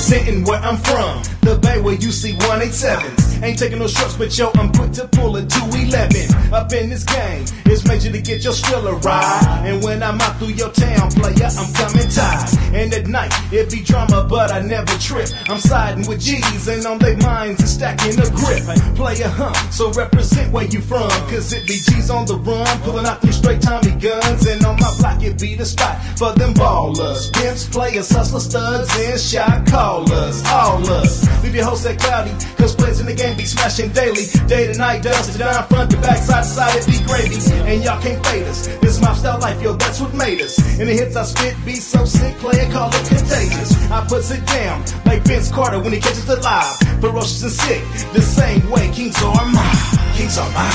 representing where I'm from. The Bay where you see 187s. Ain't taking no shorts, but yo, I'm quick to pull a 211. Up in this game, it's major to get your Skrilla ride. And when I'm out through your town, player, I'm coming tied. And at night, it be drama, but I never trip. I'm siding with G's, and on their minds is stacking a grip. Player, so represent where you from. Cause it be G's on the run, pulling out them straight Tommy guns. And on my block, it be the spot for them ballers. Pimps, players, hustlers, studs, and shot callers. All us. Leave your whole set cloudy, cause players in the game be smashing daily. Day to night, dust to down, front to back, side to side, it be gravy. And y'all can't fade us. This my style life, yo, that's what made us. And the hits I spit be so sick, player, call it contagious. I puts it down like Vince Carter when he catches the live. Ferocious and sick, the same way kings are mine. Kings are mine.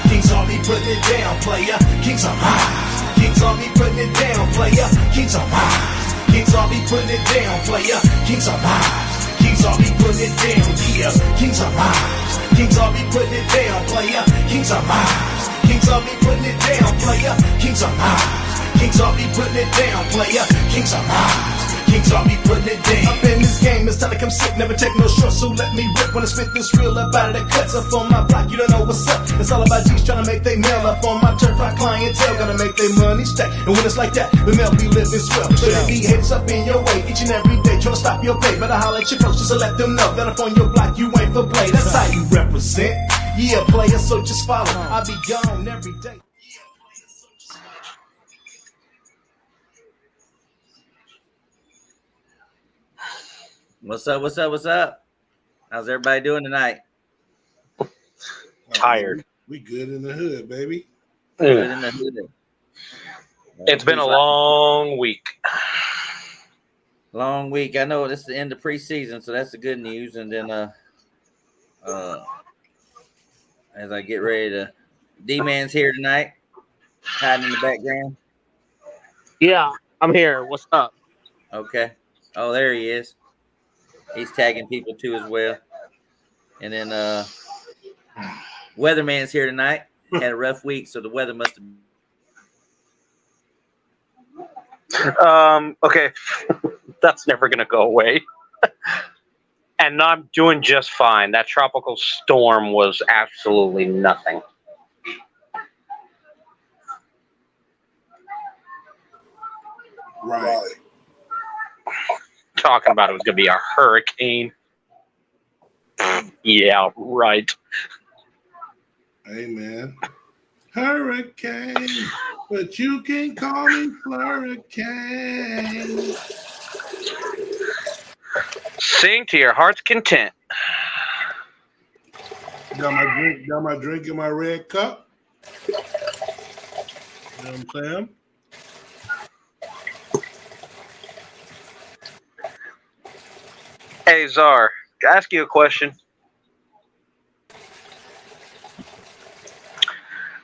Kings are me putting it down, player. Kings are mine. Kings are me putting it down, player. Kings are mine. Kings are me putting it down, player. Kings are mine. Kings are me putting it down, yeah. Kings are mine. Kings are me putting it down, player. Kings are mine. Kings are me putting it down, player. Kings are mine. Kings are me putting it down, player. Kings are mine. Kings are me putting it down. Up in this game, it's time to come sick. Never take no shorts, so let me rip. When I spit this real up out of the cuts. Up on my block, you don't know what's up. It's all about G's trying to make they mail. Up on my turf, our clientele gonna make their money stack. And when it's like that, the mail be living swell. So they be heads up in your way each and every day, trying to stop your pay. Better holler at your folks just to let them know that up on your block you ain't for play. That's how you represent. Yeah, player, so just follow. I be gone every day. What's up? What's up? What's up? How's everybody doing tonight? Tired. We good in the hood, baby. Good in the hood. It's been a long week. Long week. I know this is the end of preseason, so that's the good news. And then as I get ready to D-Man's here tonight, hiding in the background. Yeah, I'm here. What's up? Okay. Oh, there he is. He's tagging people too as well. And then Weatherman's here tonight. Had a rough week, so the weather must have. Okay. That's never going to go away. And I'm doing just fine. That tropical storm was absolutely nothing. Right. Talking about it was going to be a hurricane. Yeah, right. Hey, man. Hurricane, but you can call me Hurricane. Sing to your heart's content. Got my drink in my red cup. You know what I'm saying? Hey, Czar, can I ask you a question?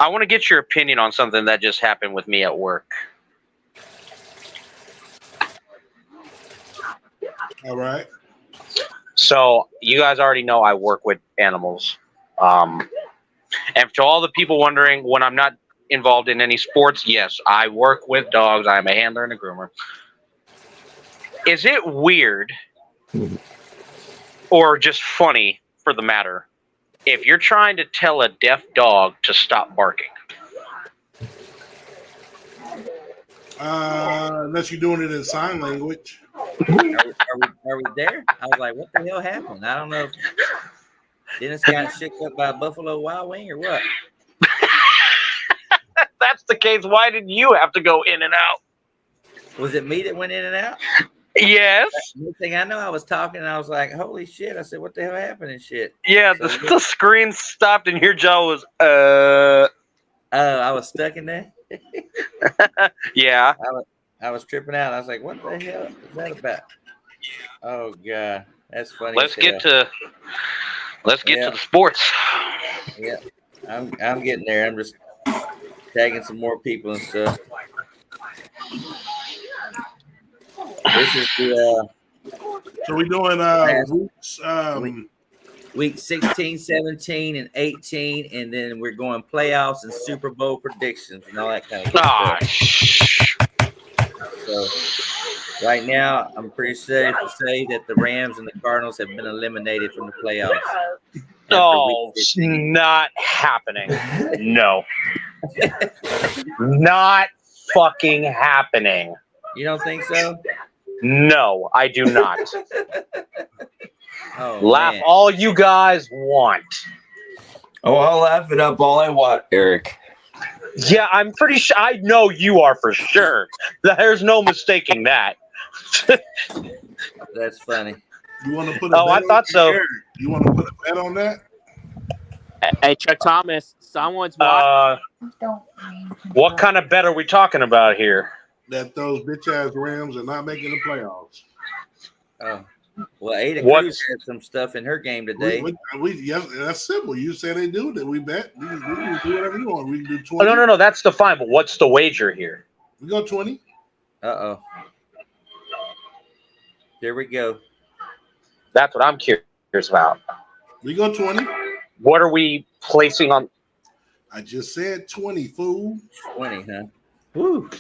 I want to get your opinion on something that just happened with me at work. All right. So you guys already know I work with animals. And to all the people wondering, when I'm not involved in any sports, yes, I work with dogs. I'm a handler and a groomer. Is it weird or just funny, for the matter, if you're trying to tell a deaf dog to stop barking? Unless you're doing it in sign language. Are we there? I was like, what the hell happened? I don't know. Dennis got shook up by a Buffalo Wild Wing or what? That's the case. Why did you have to go in and out? Was it me that went in and out? Yes. Next thing I know, I was talking and I was like, holy shit. I said, what the hell happened and shit? Yeah, So the screen stopped and your jaw was, I was stuck in there. Yeah. I was tripping out. I was like, what the hell is that about? Oh God. That's funny. Let's get to the sports. Yeah. I'm getting there. I'm just tagging some more people and stuff. This is the So we're doing week 16, 17, and 18, and then we're going playoffs and Super Bowl predictions and all that kind of stuff. So Right now, I'm pretty safe to say that the Rams and the Cardinals have been eliminated from the playoffs. After week Oh, it's 15. not happening. No. Not fucking happening. You don't think so? No, I do not. Oh, Laugh man. all you guys want. Oh, I'll laugh it up all I want, Eric. Yeah, I'm pretty sure. I know you are for sure. There's no mistaking that. That's funny. You want to put a Oh, bet I on thought that, so. Eric? You want to put a bet on that? Hey, Chuck Thomas, someone's watching. What kind of bet are we talking about here? That those bitch ass Rams are not making the playoffs. Oh. Well, Ada What? Cruz had some stuff in her game today. Yes, that's simple. You say they do that. We bet. We can do whatever you want. We can do 20. Oh, no. That's the fine. But what's the wager here? We go 20. Uh-oh. There we go. That's what I'm curious about. We go 20. What are we placing on? I just said 20, fool. 20, huh? Woo.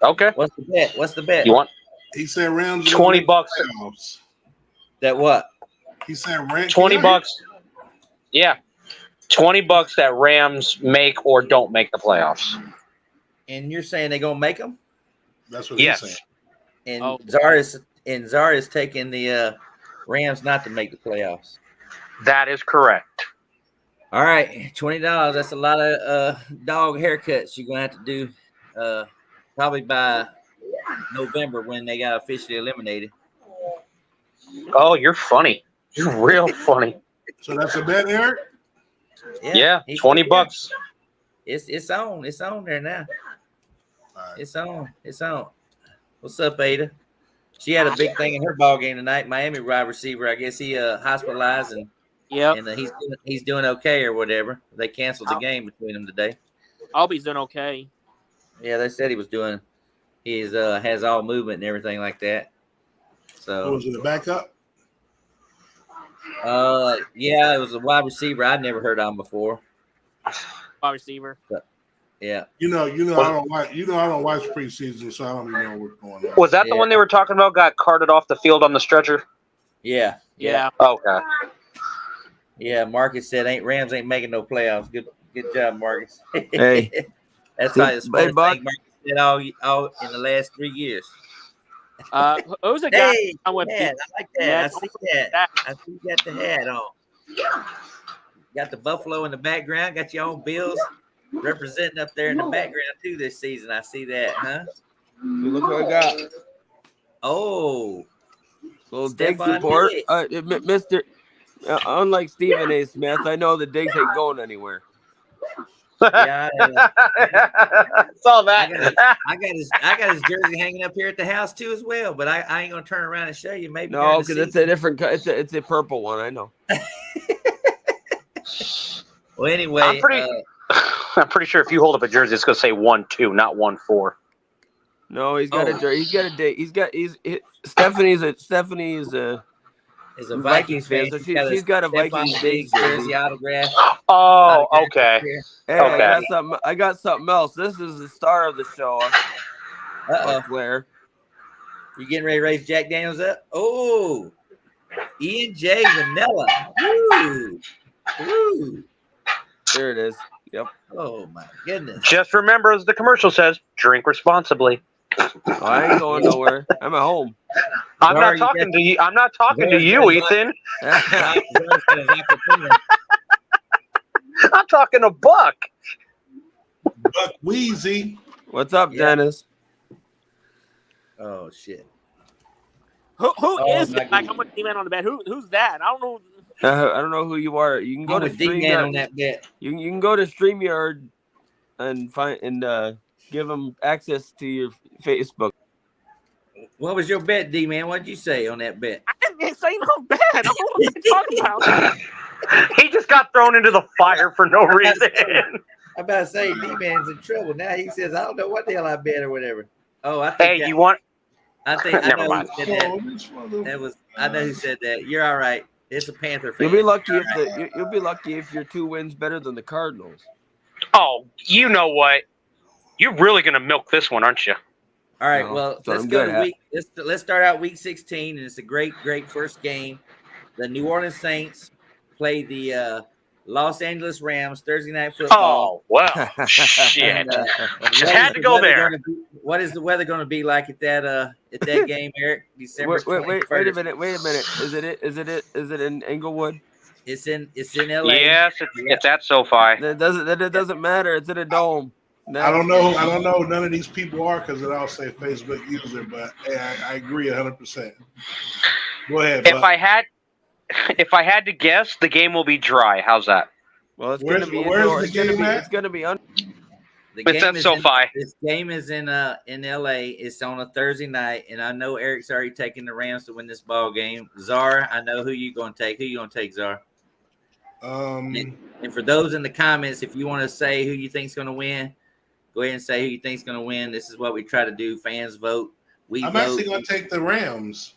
Okay. What's the bet? What's the bet? You want He said Rams. are $20 gonna make the playoffs. That what? He said Rams. $20? Yeah. $20 that Rams make or don't make the playoffs. And you're saying they're going to make them? That's what Yes. he's saying. And Oh. Zara is taking the Rams not to make the playoffs. That is correct. All right, $20. That's a lot of dog haircuts you're going to have to do probably by November when they got officially eliminated. Oh, you're funny. You're real funny. So that's a bet, Eric? Yeah, he's- $20. It's on. It's on there now. All right. It's on. It's on. What's up, Ada? She had a big thing in her ball game tonight. Miami wide receiver. I guess he hospitalized and Yep. he's doing okay or whatever. They canceled the game between them today. I hope he's doing okay. Yeah, they said he was doing. He's has all movement and everything like that. What So was it, a backup? yeah, it was a wide receiver I'd never heard of him before. Wide receiver. Yeah. I don't watch preseason, so I don't even know what's going on. Was that the Yeah. one they were talking about? Got carted off the field on the stretcher? Yeah. Yeah. Okay. Yeah. Marcus said Rams ain't making no playoffs. Good job, Marcus. Hey. That's probably the Hey, smartest Buc. thing Marcus said all in the last 3 years. Who's a guy Hey, I'm with? hat. I like that. Yeah, I see that. I see you got the hat on. Got the Buffalo in the background. Got your own Bills representing up there in the background too this season. I see that, huh? You look what I got. Oh, Little dig Stephon support. Diggs. Mr. Unlike Stephen A. Smith, I know the digs ain't going anywhere. yeah. Saw that. I got his jersey hanging up here at the house too as well. But I ain't gonna turn around and show you. Maybe No, during the because it's season. a different. It's a purple one. I know. Well, anyway, I'm pretty sure if you hold up a jersey, it's gonna say 1-2, not 1-4. No, he's got Oh. a jersey. He's got a date. Stephanie's a is a Vikings fan. so she's got a Stephon Vikings Diggs jersey. jersey autograph. Oh, okay. Hey, Okay. I got something else. This is the star of the show. Uh-oh. Buc Flair. You getting ready to raise Jack Daniels up? Oh, Ian J. Vanilla. Woo. Woo. There it is. Yep. Oh my goodness. Just remember, as the commercial says, drink responsibly. Oh, I ain't going nowhere. I'm at home. I'm Zara, not talking to you. I'm not talking to you, Ethan. I'm talking to Buck. Buck Wheezy. What's up, Yeah. Dennis? Oh shit. Who Oh, is my it? Like, I'm with D-Man on the bet. Who's that? I don't know. I don't know who you are. You can go I'm to with D-Man on StreamYard. that bet. You can go to StreamYard and give them access to your Facebook. What was your bet, D-Man? What'd you say on that bet? I didn't say no bet. I don't know what you're talking about. He just got thrown into the fire for no reason. I'm about to say D-Man's in trouble now. He says, I don't know what the hell I bet or whatever. Oh, I think Hey, that, you want? I think I Never know mind. who said that. Oh, this mother- That was I know who said that. You're all right. It's a Panther fan. You'll be lucky you'll be lucky if your 2 wins better than the Cardinals. Oh, you know what? You're really gonna milk this one, aren't you? All right. No, Well, that's what let's I'm go good to at. week. Let's start out week 16, and it's a great first game. The New Orleans Saints play the Los Angeles Rams Thursday night football. Oh well, shit. And, Just had to go there. What is the weather going to be like at that game, Eric? December 21st. Wait a minute. Is it in Inglewood? It's in LA. Yes, it's at SoFi. It doesn't matter. It's in a dome. I don't know. I don't know who none of these people are because it all say Facebook user, but hey, I agree 100%. Go ahead. If I had to guess, the game will be dry. How's that? Well, it's going to be indoor. It's going to be under. It's at SoFi. This game is in LA. It's on a Thursday night, and I know Eric's already taking the Rams to win this ball game. Czar, I know who you're going to take. Who you going to take, Czar? And for those in the comments, if you want to say who you think's going to win, go ahead and say who you think's going to win. This is what we try to do. Fans vote. I'm vote. Actually going to take the Rams.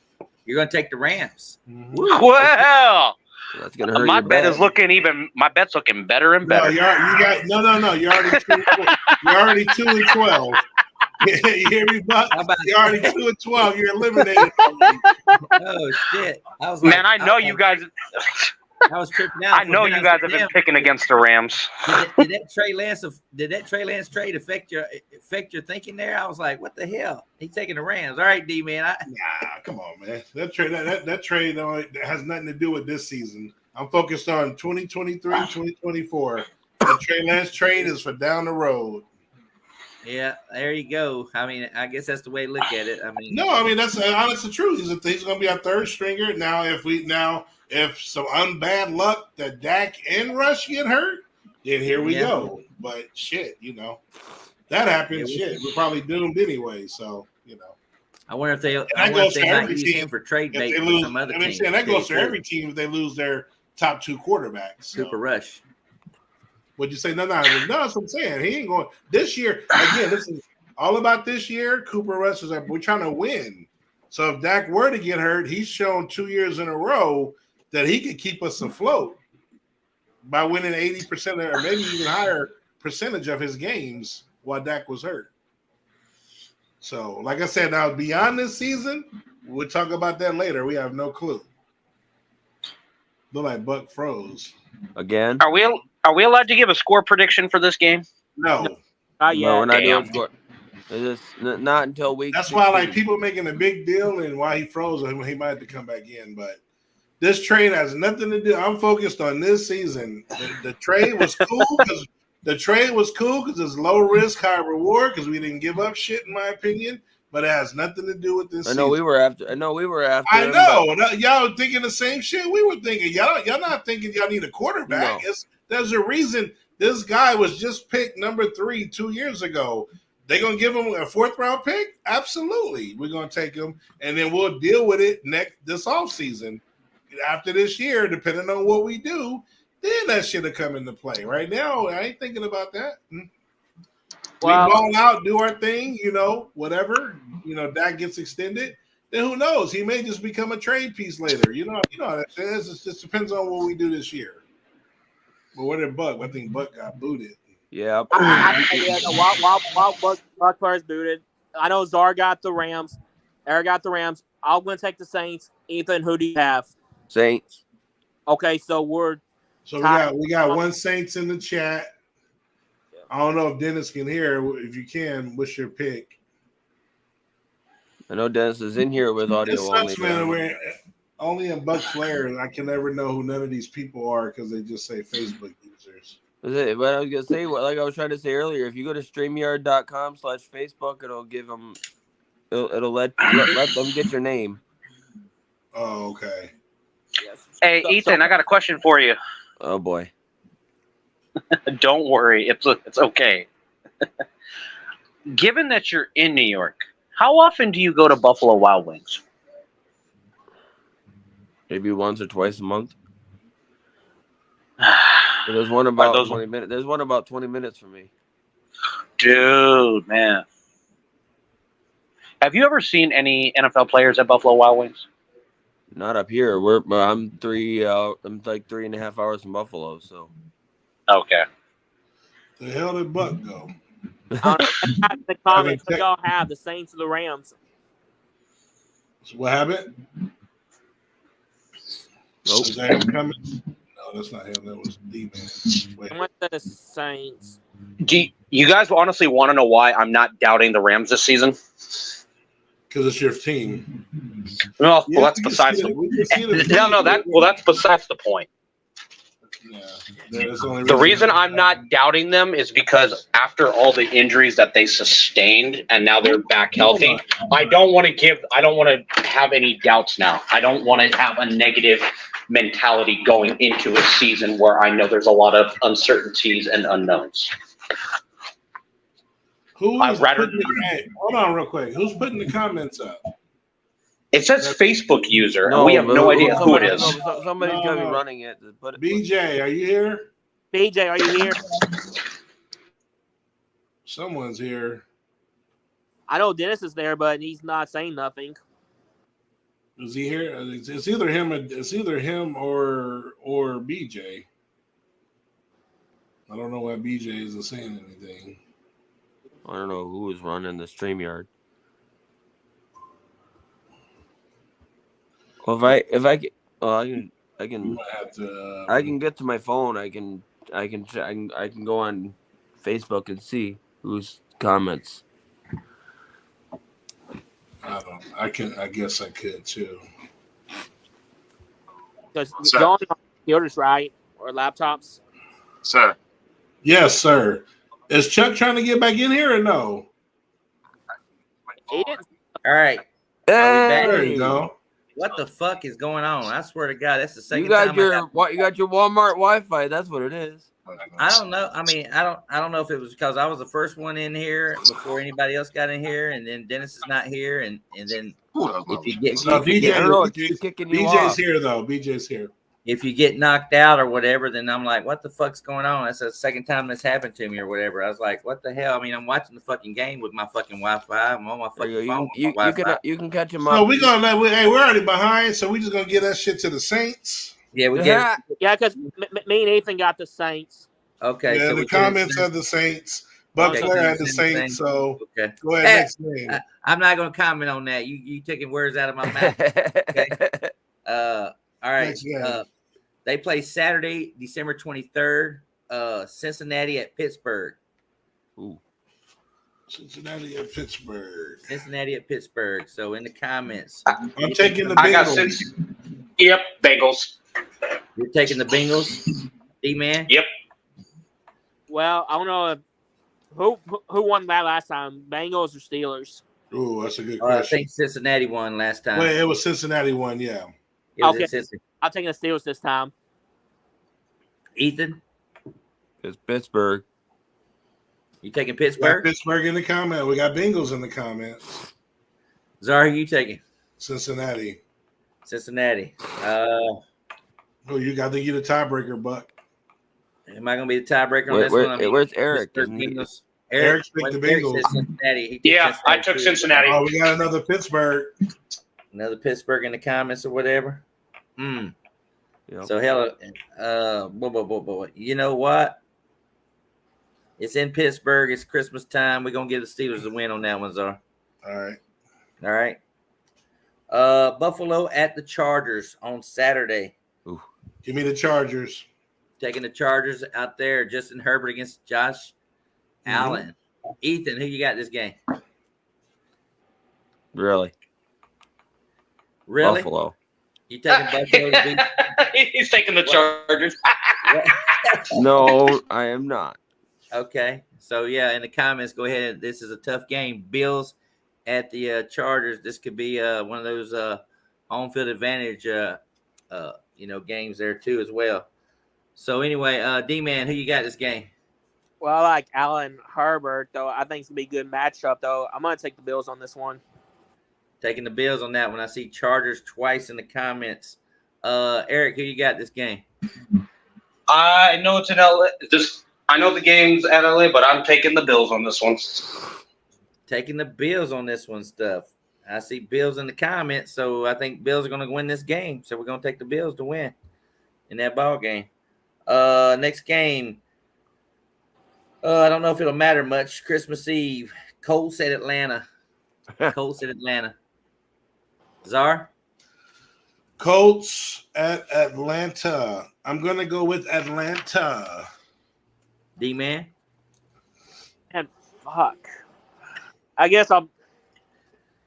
You're going to take the Rams. Mm-hmm. Well, that's going to hurt my bet is looking my bet's looking better and better. No, you're already 2-12. You hear me, Buck? You're already 2-12. You're eliminated. Oh shit! I was like, man, I know you guys. I was tripping out. I know you guys have been picking against the Rams. Did that Trey Lance trade affect your thinking there? I was like, what the hell? He's taking the Rams. All right, D man. Nah, come on, man. That trade has nothing to do with this season. I'm focused on 2023, 2024. The Trey Lance trade is for down the road. Yeah, there you go. I mean, I guess that's the way to look at it. That's the honest truth. He's going to be our third stringer. Now, if some unbad luck that Dak and Rush get hurt, then here we go. But shit, that happens. We're probably doomed anyway. So I wonder if they might use him for trade bait for some other team. That goes for every team if they lose their top two quarterbacks. Cooper Rush. Would you say no? That's what I'm saying. He ain't going this year. Again, this is all about this year. Cooper Rush is like, we're trying to win. So if Dak were to get hurt, he's shown 2 years in a row that he could keep us afloat by winning 80% or maybe even higher percentage of his games while Dak was hurt. So, like I said, now beyond this season, we'll talk about that later. We have no clue. Look like Buck froze again. Are we allowed to give a score prediction for this game? No. Yeah. No, we're not doing score. It's not until week. That's 16. Why people making a big deal and why he froze and he might have to come back in. But this trade has nothing to do. I'm focused on this season. The trade was cool because it's low risk, high reward because we didn't give up shit, in my opinion. But it has nothing to do with this. I know we were after. I know. Y'all thinking the same shit we were thinking. Y'all not thinking y'all need a quarterback. No. There's a reason this guy was just picked number 3 2 years ago. They gonna give him a 4th round pick? Absolutely, we're gonna take him, and then we'll deal with it this offseason. After this year, depending on what we do, then that should have come into play. Right now, I ain't thinking about that. Well, we ball out, do our thing, whatever. Dak gets extended. Then who knows? He may just become a trade piece later. You know how that is. It just depends on what we do this year. But what did Buck? I think Buck got booted. Yeah. While Buck first booted, I know Czar got the Rams. Eric got the Rams. I'm going to take the Saints. Ethan, who do you have? Saints. Okay, so we got one Saints in the chat. I don't know if Dennis can hear. If you can, what's your pick? I know Dennis is in here with audio only. Man, we're only in Buc Flair, and I can never know who none of these people are because they just say Facebook users. But I was gonna say, like I was trying to say earlier, if you go to StreamYard.com/Facebook, it'll give them, it'll let them get your name. Oh, okay. Yes. Hey, Ethan, I got a question for you. Oh boy. Don't worry, it's okay. Given that you're in New York, how often do you go to Buffalo Wild Wings? Maybe once or twice a month. There's one about 20 minutes. There's one about 20 minutes for me. Dude, man. Have you ever seen any NFL players at Buffalo Wild Wings? Not up here. I'm like 3.5 hours from Buffalo, so. Okay. The hell did Buck go? The comments that y'all have the Saints or the Rams. What happened? Nope. Is that him coming? No, that's not him. That was D-Man. I went to the Saints. Do you guys honestly want to know why I'm not doubting the Rams this season? Because it's your team. Well, Yeah, that's besides that's besides the point. Yeah, that's the only The reason I'm not doubting them is because after all the injuries that they sustained and now they're back healthy, I don't want to have any doubts now. I don't want to have a negative mentality going into a season where I know there's a lot of uncertainties and unknowns. Hold on real quick. Who's putting the comments up? It says Facebook user, and we have no idea who it is. Somebody's going to be running it. BJ, are you here? BJ, are you here? Someone's here. I know Dennis is there, but he's not saying nothing. Is he here? It's either him. It's either him or BJ. I don't know why BJ isn't saying anything. I don't know who was running the StreamYard. Well, I can get to my phone. I can go on Facebook and see whose comments. I guess I could too. Because y'all on computers, right? Or laptops? Sir. Yes, sir. Is Chuck trying to get back in here or no? All right. There you go. What the fuck is going on? I swear to God, that's the second you got time your Walmart Wi-Fi. That's what it is. I don't know. I mean, I don't know if it was because I was the first one in here before anybody else got in here, and then Dennis is not here, and then if you get BJ's here though. BJ's here. If you get knocked out or whatever, then I'm like, what the fuck's going on? That's the second time this happened to me or whatever. I was like, what the hell? I mean, I'm watching the fucking game with my fucking Wi-Fi. I'm on my fucking phone. You can catch him up. So we're already behind, so we're just gonna give that shit to the Saints. Yeah, we get. Yeah, because me and Ethan got the Saints. Okay. Yeah, so the comments had the Saints. Buc Flair had the Saints. So okay. Go ahead. Next name. I'm not gonna comment on that. You taking words out of my mouth. Okay. All right. They play Saturday, December 23rd, Cincinnati at Pittsburgh. Ooh. Cincinnati at Pittsburgh. So in the comments. I'm taking the Bengals. Yep, Bengals. You're taking the Bengals? D-Man? Yep. Well, I don't know who won that last time, Bengals or Steelers? Ooh, that's a good question. I think Cincinnati won last time. Well, it was Cincinnati won, yeah. Okay. I'm taking the Steelers this time. Ethan? It's Pittsburgh. You taking Pittsburgh? Pittsburgh in the comment. We got Bengals in the comments. Zara, who you taking? Cincinnati. Oh, you got to get a tiebreaker, Buck. Am I going to be the tiebreaker on this one? Where's Eric? Eric's picked the Bengals. Cincinnati. I took Cincinnati. Oh, we got another Pittsburgh. Another Pittsburgh in the comments or whatever. Yep. So hell, you know what? It's in Pittsburgh. It's Christmas time. We're gonna give the Steelers a win on that one, Zara. All right. Buffalo at the Chargers on Saturday. Ooh. Give me the Chargers. Taking the Chargers out there. Justin Herbert against Josh Allen. Ethan, who you got this game? Really? Buffalo. You taking Buffalo to beat? He's taking the Chargers. No, I am not. Okay. So, yeah, in the comments, go ahead. This is a tough game. Bills at the Chargers. This could be one of those home field advantage, games there, too, as well. So, anyway, D-Man, who you got this game? Well, I like Allen Herbert, though. I think it's going to be a good matchup, though. I'm going to take the Bills on this one. Taking the Bills on that one. I see Chargers twice in the comments. Eric, who you got this game? I know it's in LA. I know the game's at LA, but I'm taking the Bills on this one. Taking the Bills on this one, stuff. I see Bills in the comments, so I think Bills are going to win this game. So we're going to take the Bills to win in that ball game. Next game. I don't know if it'll matter much. Christmas Eve, Colts at Atlanta. Colts at Atlanta. Czar? Colts at Atlanta. I'm gonna go with Atlanta. D-Man? And fuck. I guess I'm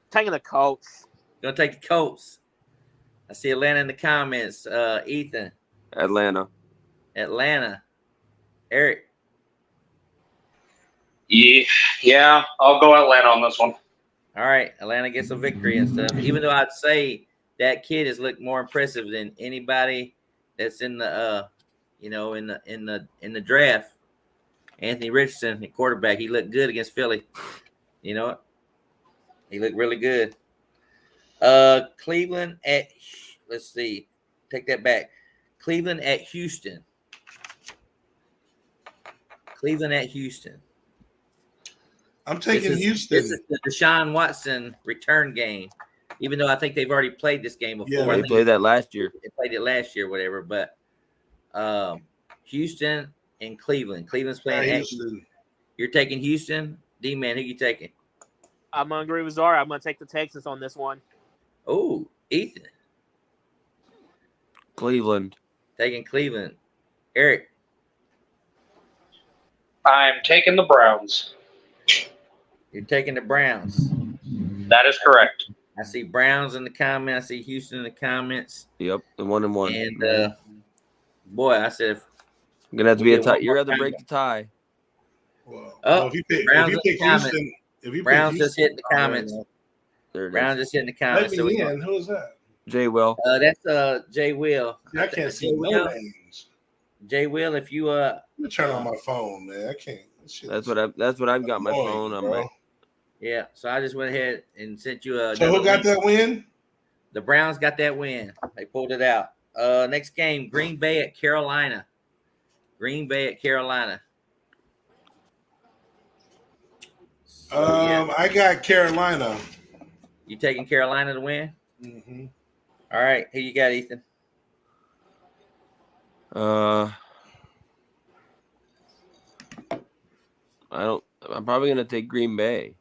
taking the Colts. Gonna take the Colts. I see Atlanta in the comments. Ethan? Atlanta. Eric? Yeah, I'll go Atlanta on this one. All right, Atlanta gets a victory and stuff. Even though I'd say that kid has looked more impressive than anybody that's in the in the draft. Anthony Richardson, the quarterback, he looked good against Philly. You know what? He looked really good. Cleveland at take that back. Cleveland at Houston. I'm taking Houston. This is the Deshaun Watson return game, even though I think they've already played this game before. Yeah, they played that last year. They played it last year, whatever. But Houston and Cleveland. Cleveland's playing at Houston. You're taking Houston? D-Man, who you taking? I'm going to agree with Zara. I'm going to take the Texans on this one. Oh, Ethan. Cleveland. Taking Cleveland. Eric. I'm taking the Browns. You're taking the Browns. That is correct. I see Browns in the comments. I see Houston in the comments. Yep, the 1-1. And boy, I said I'm gonna have to be a tie. You're gonna have to break the tie. Well, if you pick Houston, Browns just hit the comments. Browns just hitting the comments. Let me in. Who is that? Jay Will. That's Jay Will. I can't see no names. Jay Will, if you let me turn on my phone, man. I can't. That's what I've got my phone on my. Yeah, so I just went ahead and sent you a. So who got that win? The Browns got that win. They pulled it out. Next game, Green Bay at Carolina. So, I got Carolina. You taking Carolina to win? Mm-hmm. All right, who you got, Ethan? I'm probably gonna take Green Bay.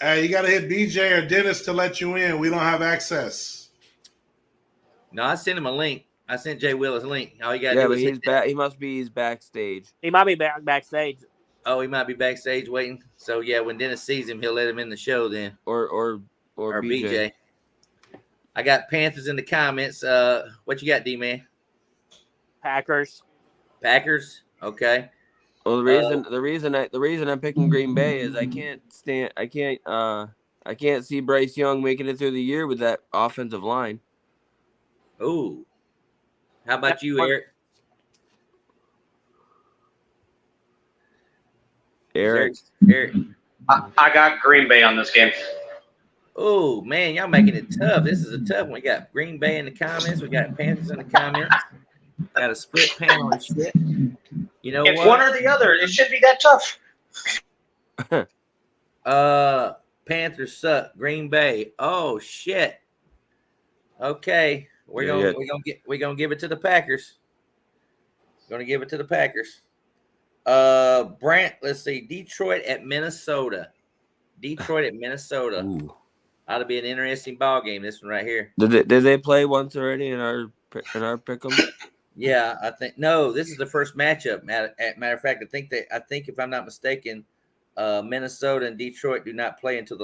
You got to hit BJ or Dennis to let you in. We don't have access. No, I sent him a link. I sent Jay Willis a link. All you got to Yeah, do but is he's back. He must be. He's backstage. He might be backstage. Oh, he might be backstage waiting. So yeah, when Dennis sees him, he'll let him in the show then. Or BJ. I got Panthers in the comments. What you got, D-Man? Packers. Okay. Well, the reason I'm picking Green Bay is I can't see Bryce Young making it through the year with that offensive line. Ooh. How about you, Eric? Eric. I got Green Bay on this game. Oh, man, y'all making it tough. This is a tough one. We got Green Bay in the comments. We got Panthers in the comments. Got a split panel and shit. You know it's what? One or the other. It should be that tough. Panthers suck. Green Bay. Oh shit. Okay, we're gonna give it to the Packers. Brant. Let's see. Detroit at Minnesota. Ooh. Ought to be an interesting ball game. This one right here. Did they play once already in our pick'em? Yeah, I think no. This is the first matchup. Matter of fact, I think if I'm not mistaken, Minnesota and Detroit do not play until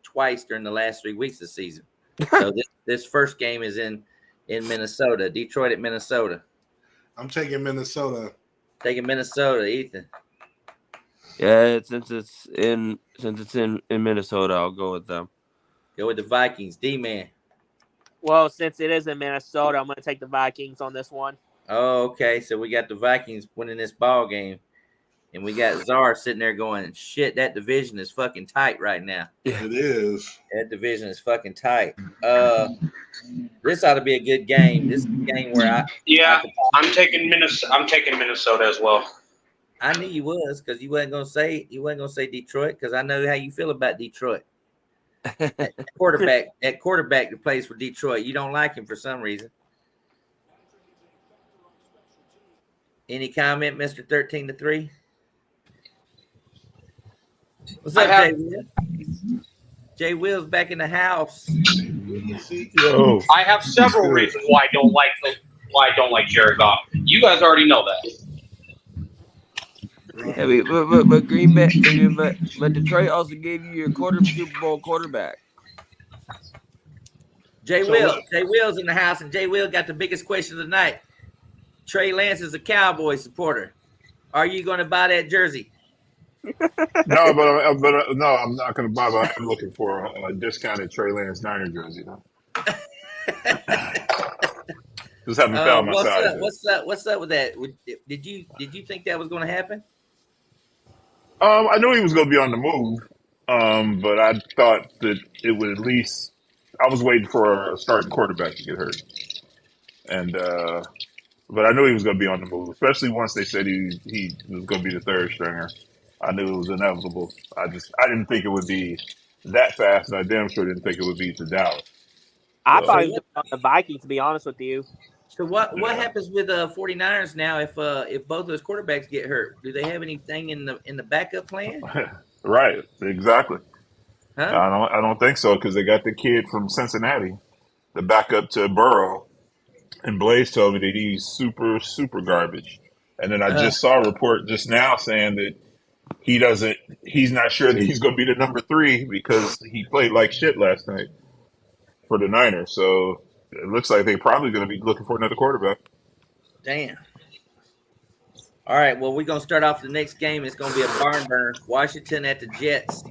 twice during the last 3 weeks of the season. So this first game is in Minnesota. Detroit at Minnesota. I'm taking Minnesota. Ethan. Yeah, since it's in Minnesota, I'll go with them. Go with the Vikings. D-Man. Well, since it is in Minnesota, I'm going to take the Vikings on this one. Oh, okay. So we got the Vikings winning this ball game. And we got Czar sitting there going, shit, that division is fucking tight right now. It is. That division is fucking tight. This ought to be a good game. This is a game where I'm taking Minnesota as well. I knew you was, because you wasn't gonna say Detroit, because I know how you feel about Detroit. that quarterback that plays for Detroit, you don't like him for some reason. Any comment, Mr. 13-3? What's up, Jay Will? Jay Will's back in the house. Yo, I have several reasons why I don't like Jared Goff. You guys already know that. Yeah, but Green Bay, but Detroit also gave you your Super Bowl quarterback. Jay Will's in the house, and Jay Will got the biggest question of the night. Trey Lance is a Cowboy supporter. Are you going to buy that jersey? no, but no, I'm not going to buy. But I'm looking for a discounted Trey Lance Niner jersey. Though. Just haven't found my size. What's up with that? Did you think that was going to happen? I knew he was going to be on the move, but I thought that it would at least. I was waiting for a starting quarterback to get hurt, and but I knew he was going to be on the move, especially once they said he was going to be the third stringer. I knew it was inevitable. I didn't think it would be that fast, and I damn sure didn't think it would be to Dallas. I thought he was on the Vikings, to be honest with you. So what happens with 49ers now if both those quarterbacks get hurt? Do they have anything in the backup plan? Right, exactly. Huh? I don't think so because they got the kid from Cincinnati, the backup to Burrow, and Blaze told me that he's super, super garbage. And then I just saw a report just now saying that he's not sure that he's going to be the number 3 because he played like shit last night for the Niners. So it looks like they're probably going to be looking for another quarterback. Damn. All right, well, we're going to start off the next game. It's going to be a barn burner. Washington at the Jets.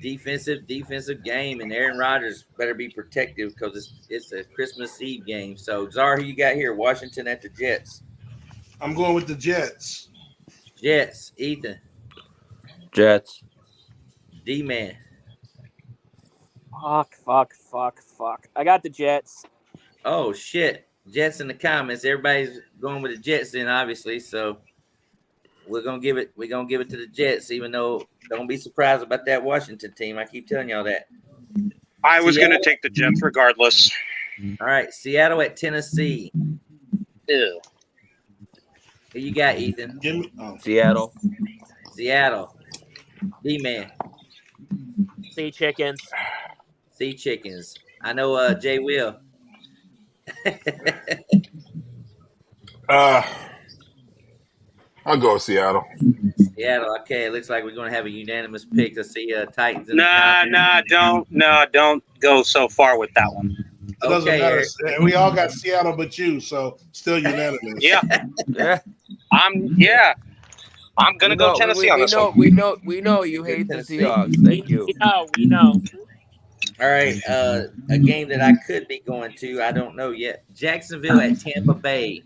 Defensive game, and Aaron Rodgers better be protective because it's a Christmas Eve game. So, Czar, who you got here? Washington at the Jets. I'm going with the Jets. Jets. Ethan. Jets. D-Man. Fuck. I got the Jets. Oh, shit. Jets in the comments. Everybody's going with the Jets then, obviously. So, we're gonna give it to the Jets, even though don't be surprised about that Washington team. I keep telling y'all that. I was going to take the Jets regardless. All right, Seattle at Tennessee. Ew. Who you got, Ethan? Seattle. D-Man. Sea Chickens. I know Jay Will. I'll go with Seattle. Seattle. Okay, it looks like we're going to have a unanimous pick to see Titans. Don't go so far with that one. Okay, we all got Seattle, but you, so still unanimous. Yeah. I'm gonna go Tennessee on this one. We know you hate the Seahawks. Thank you. We know. All right, a game that I could be going to. I don't know yet. Jacksonville at Tampa Bay.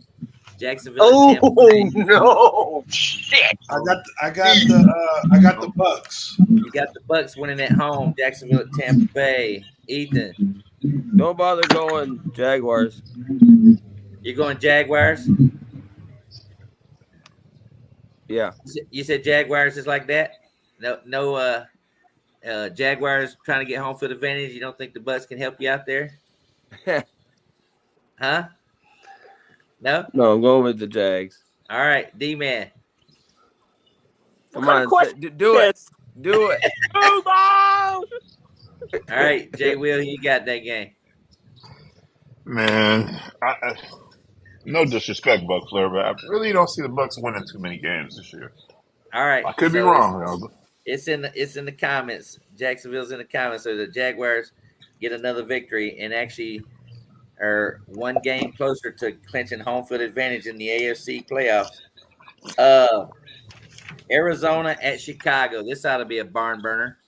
No, shit! I got the Bucks. You got the Bucks winning at home. Jacksonville at Tampa Bay. Ethan, don't bother going Jaguars. You're going Jaguars? Yeah. You said Jaguars just like that? No. Jaguars trying to get home field advantage. You don't think the Bucks can help you out there? Huh? No, I'm going with the Jags. All right, D-Man. Come on, do it. Do it. Move on. All right, Jay Will, you got that game. Man, no disrespect, Buc Flair, but I really don't see the Bucs winning too many games this year. All right, I could be wrong. It's in the comments. Jacksonville's in the comments, so the Jaguars get another victory and actually are one game closer to clinching home field advantage in the AFC playoffs. Arizona at Chicago. This ought to be a barn burner.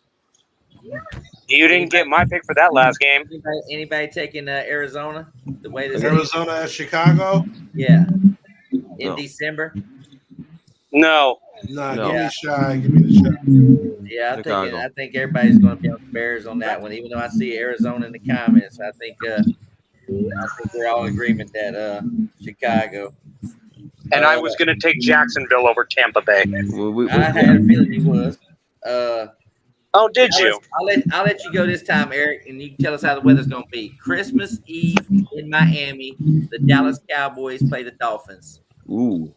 You didn't get my pick for that last game. Anybody taking Arizona? The way this Arizona at Chicago? Yeah. In December? No. Nah, give me a shot. Give me the shot. Yeah, I think everybody's going to be on the Bears on that one. Even though I see Arizona in the comments, I think we're all in agreement that Chicago. And I was going to take Jacksonville over Tampa Bay. I had a feeling you was. Oh, did you? I'll let you go this time, Eric, and you can tell us how the weather's going to be. Christmas Eve in Miami, the Dallas Cowboys play the Dolphins. Ooh.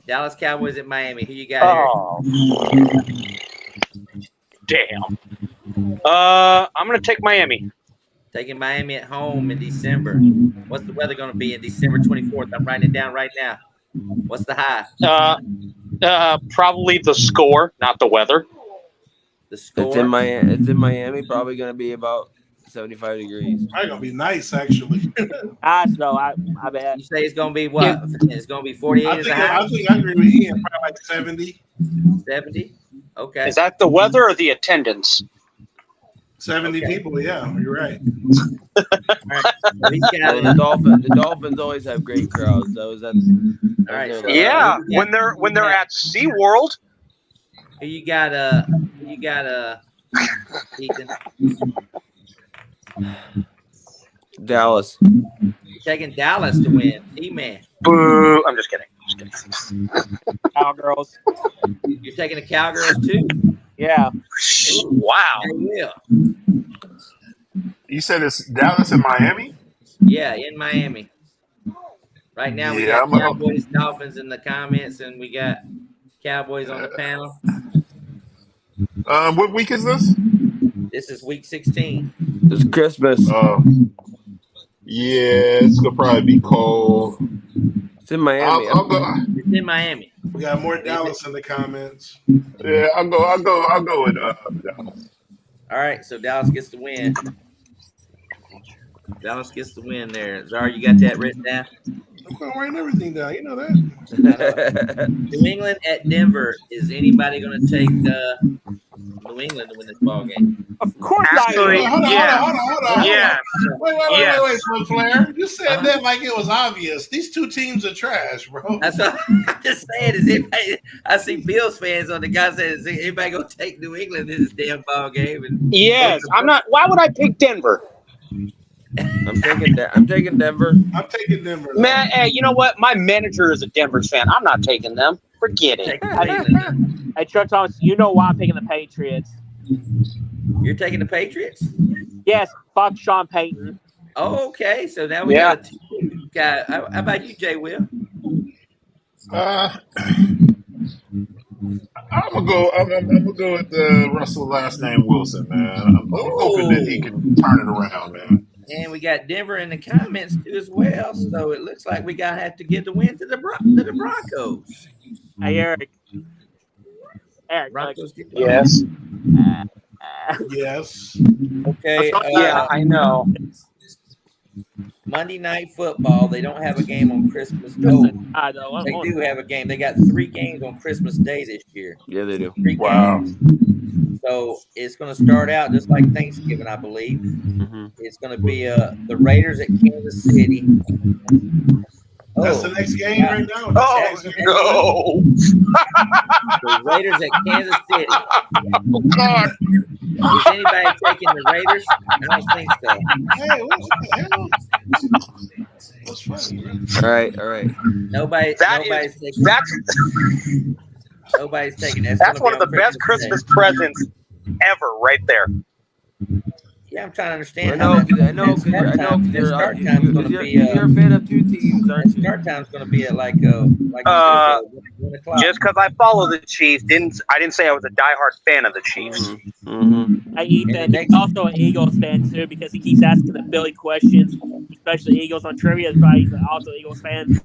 Dallas Cowboys at Miami. Who you got here? Damn. I'm going to take Miami. Taking Miami at home in December. What's the weather going to be in December 24th? I'm writing it down right now. What's the high? Probably the score, not the weather. The score? It's in Miami. Probably going to be about 75 degrees. Probably going to be nice, actually. I bet. You say it's going to be what? It's going to be 48 I think I agree with Ian. Probably like 70. 70? Okay. Is that the weather or the attendance? 70 people, yeah, you're right. All right. So he's got The Dolphins always have great crowds. All right. So, yeah, when they're at SeaWorld. Who you got Ethan? Dallas. You're taking Dallas to win. D-man. Boo. I'm just kidding. Cowgirls. You're taking the Cowgirls too? Yeah. Wow. Yeah. You said it's Dallas and Miami? Yeah, in Miami. Right now we got I'm Cowboys, Dolphins in the comments, and we got Cowboys on the panel. What week is this? This is week 16. It's Christmas. Yeah, it's gonna probably be cold. It's in Miami. I'll go. It's in Miami. We got more Dallas in the comments. Yeah, I'll go with Dallas. All right, so Dallas gets the win. Dallas gets the win there. Zara, you got that written down? I'm writing everything down. You know that. New England at Denver. Is anybody going to take New England to win this ball game? Of course Actually, Hold on. Yeah. Wait, Buc Flair. You said that like it was obvious. These two teams are trash, bro. That's what I'm just saying. Is anybody? I see Bills fans on the guy saying, "Is anybody going to take New England in this damn ball game?" And Yes, I'm not. Why would I pick Denver? I'm taking Denver. I'm taking Denver. Man, hey, you know what? My manager is a Denver fan. I'm not taking them. Forget it. take New England. Hey, Chuck Thomas, you know why I'm picking the Patriots. You're taking the Patriots? Yes, fuck Sean Payton. Oh, okay. So now we got a two guy. How about you, Jay Will? I'm gonna go with Russell last name Wilson, man. I'm hoping that he can turn it around, man. And we got Denver in the comments too as well. So it looks like we gotta have to get the win to the Broncos. Hey, Eric. Broncos get the Yes. Yes. win. Okay. Yeah, I know. Monday Night Football. They don't have a game on Christmas. Oh, I know. they do have a game. They got 3 games on Christmas Day this year. Yeah, they do. 3 Wow. games. So it's going to start out just like Thanksgiving, I believe. Mm-hmm. It's going to be the Raiders at Kansas City. That's the next game right now. Oh, no. The Raiders at Kansas City. Oh, God. Is anybody taking the Raiders? I don't think so. Hey, what the hell? What's funny, man? All right. Nobody's taking. Nobody's taking that. That's one of the best Christmas presents ever, right there. Yeah, I'm trying to understand. I know, because you're a fan of 2 teams, aren't you? Start time's going to be at like 1 o'clock. Just because I follow the Chiefs, I didn't say I was a diehard fan of the Chiefs. Mm-hmm. Hey, Ethan, he's also an Eagles fan, too, because he keeps asking the Philly questions, especially Eagles on trivia. That's why he's also an Eagles fan.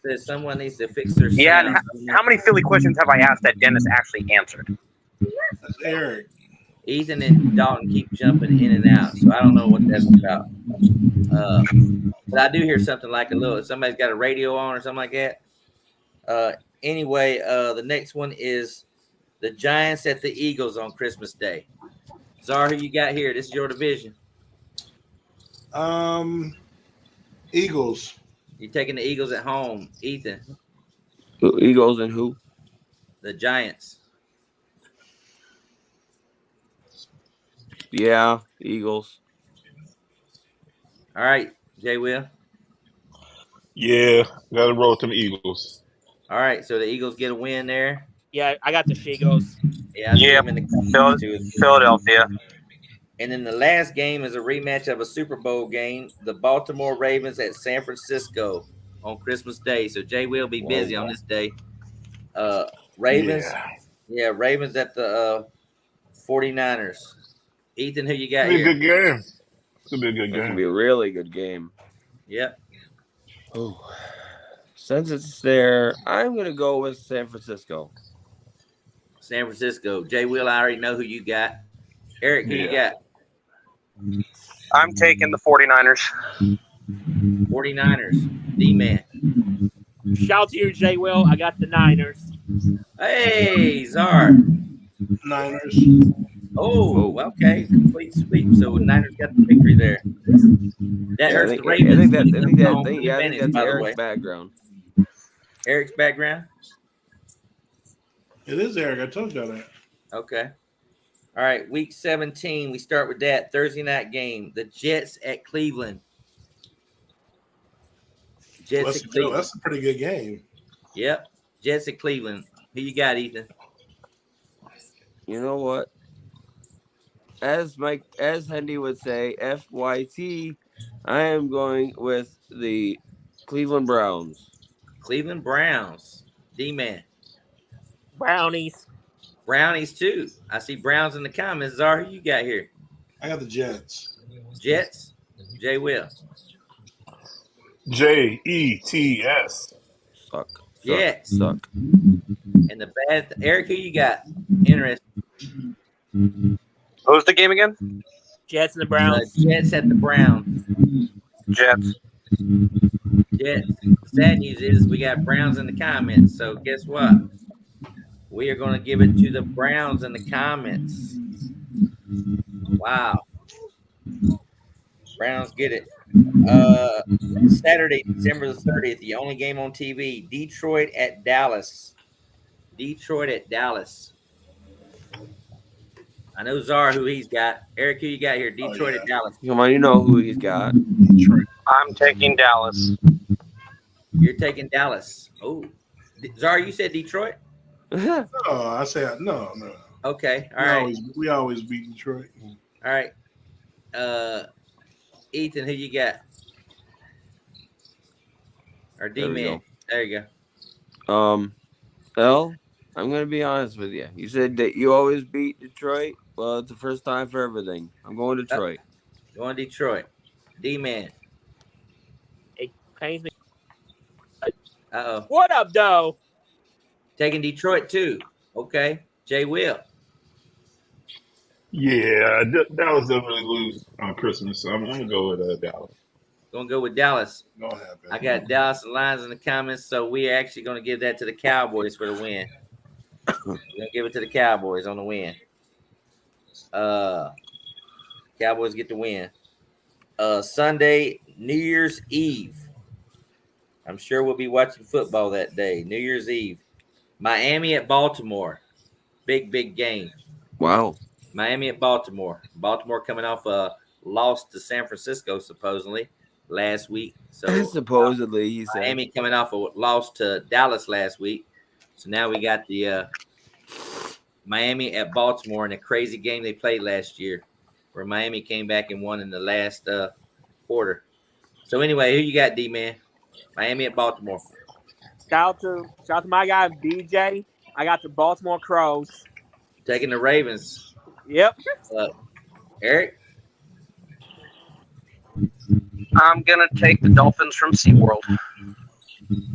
Says someone needs to fix their sound. Yeah, and how many Philly questions have I asked that Dennis actually answered? That's Eric. Ethan and Dalton keep jumping in and out, so I don't know what that's about. But I do hear something like somebody's got a radio on or something like that. Anyway, the next one is the Giants at the Eagles on Christmas Day. Zara, who you got here? This is your division. Eagles. You're taking the Eagles at home. Ethan. Eagles and who? The Giants. Yeah, Eagles. All right, Jay Will. Yeah, gotta roll with them Eagles. All right, so the Eagles get a win there. Yeah, I got the Shigos. Yeah, I see them in the comments too. Philadelphia. And then the last game is a rematch of a Super Bowl game, the Baltimore Ravens at San Francisco on Christmas Day. So Jay will be busy on this day. Ravens, Ravens at the 49ers. Ethan, who you got It's gonna be a here? good game. It's gonna be a good That's gonna game. be a really good game. Yep. Oh, since it's there, I'm gonna go with San Francisco. San Francisco. Jay Will, I already know who you got. Eric, who you Yeah. got? I'm taking the 49ers. 49ers. D-Man. Shout to you, Jay Will. I got the Niners. Hey, Czar. Niners. Oh, okay. Complete sweep. So Niners got the victory there. That Yeah, hurts the Ravens. I But it think comes home that field yeah, I think advantage, that's by the Eric's way. background. Eric's background? It is Eric. I told you that. Okay. All right. Week 17. We start with that Thursday night game. The Jets at Cleveland. Jets at Cleveland. That's a pretty good game. Yep. Jets at Cleveland. Who you got, Ethan? You know what? As Hendy would say, FYT, I am going with the Cleveland Browns. Cleveland Browns. D-Man. Brownies. Brownies, too. I see Browns in the comments. Czar, who you got here? I got the Jets. Jets. Jay Will. JETS. Suck. Jets. Suck. And the bad Eric, who you got? Interesting. What was the game again? Jets and the Browns. Jets at the Browns. Jets. Jets. Sad news is we got Browns in the comments. So guess what? We are going to give it to the Browns in the comments. Wow. Browns get it. Saturday, December the 30th, the only game on TV. Detroit at Dallas. Detroit at Dallas. I know Czar who he's got. Eric, who you got here? Detroit at Dallas. Come on, you know who he's got. Detroit. I'm taking Dallas. You're taking Dallas. Oh, Czar, you said Detroit? No, I said no. Okay, all right. We always beat Detroit. All right. Ethan, who you got? Or D-Man. There you go. L, I'm gonna be honest with you. You said that you always beat Detroit. Well, it's the first time for everything. I'm going Detroit. Going Detroit. D-Man. It pains me. Uh-oh. What up, though? Taking Detroit, too. Okay. Jay Will. Yeah, Dallas doesn't really lose on Christmas, so I'm gonna go with Dallas. Going to go with Dallas. Don't happen. I got Dallas and Lions in the comments, so we are actually going to give that to the Cowboys for the win. We're going to give it to the Cowboys on the win. Cowboys get the win. Sunday, New Year's Eve. I'm sure we'll be watching football that day. New Year's Eve. Miami at Baltimore. Big game. Wow. Miami at Baltimore. Baltimore coming off a loss to San Francisco, supposedly, last week. So supposedly, he said. Miami coming off a loss to Dallas last week. So now we got the Miami at Baltimore in a crazy game they played last year, where Miami came back and won in the last quarter. So anyway, who you got, D-Man? Miami at Baltimore. Shout out to my guy BJ. I got the Baltimore Crows. Taking the Ravens. Yep. Eric? I'm gonna take the Dolphins from SeaWorld.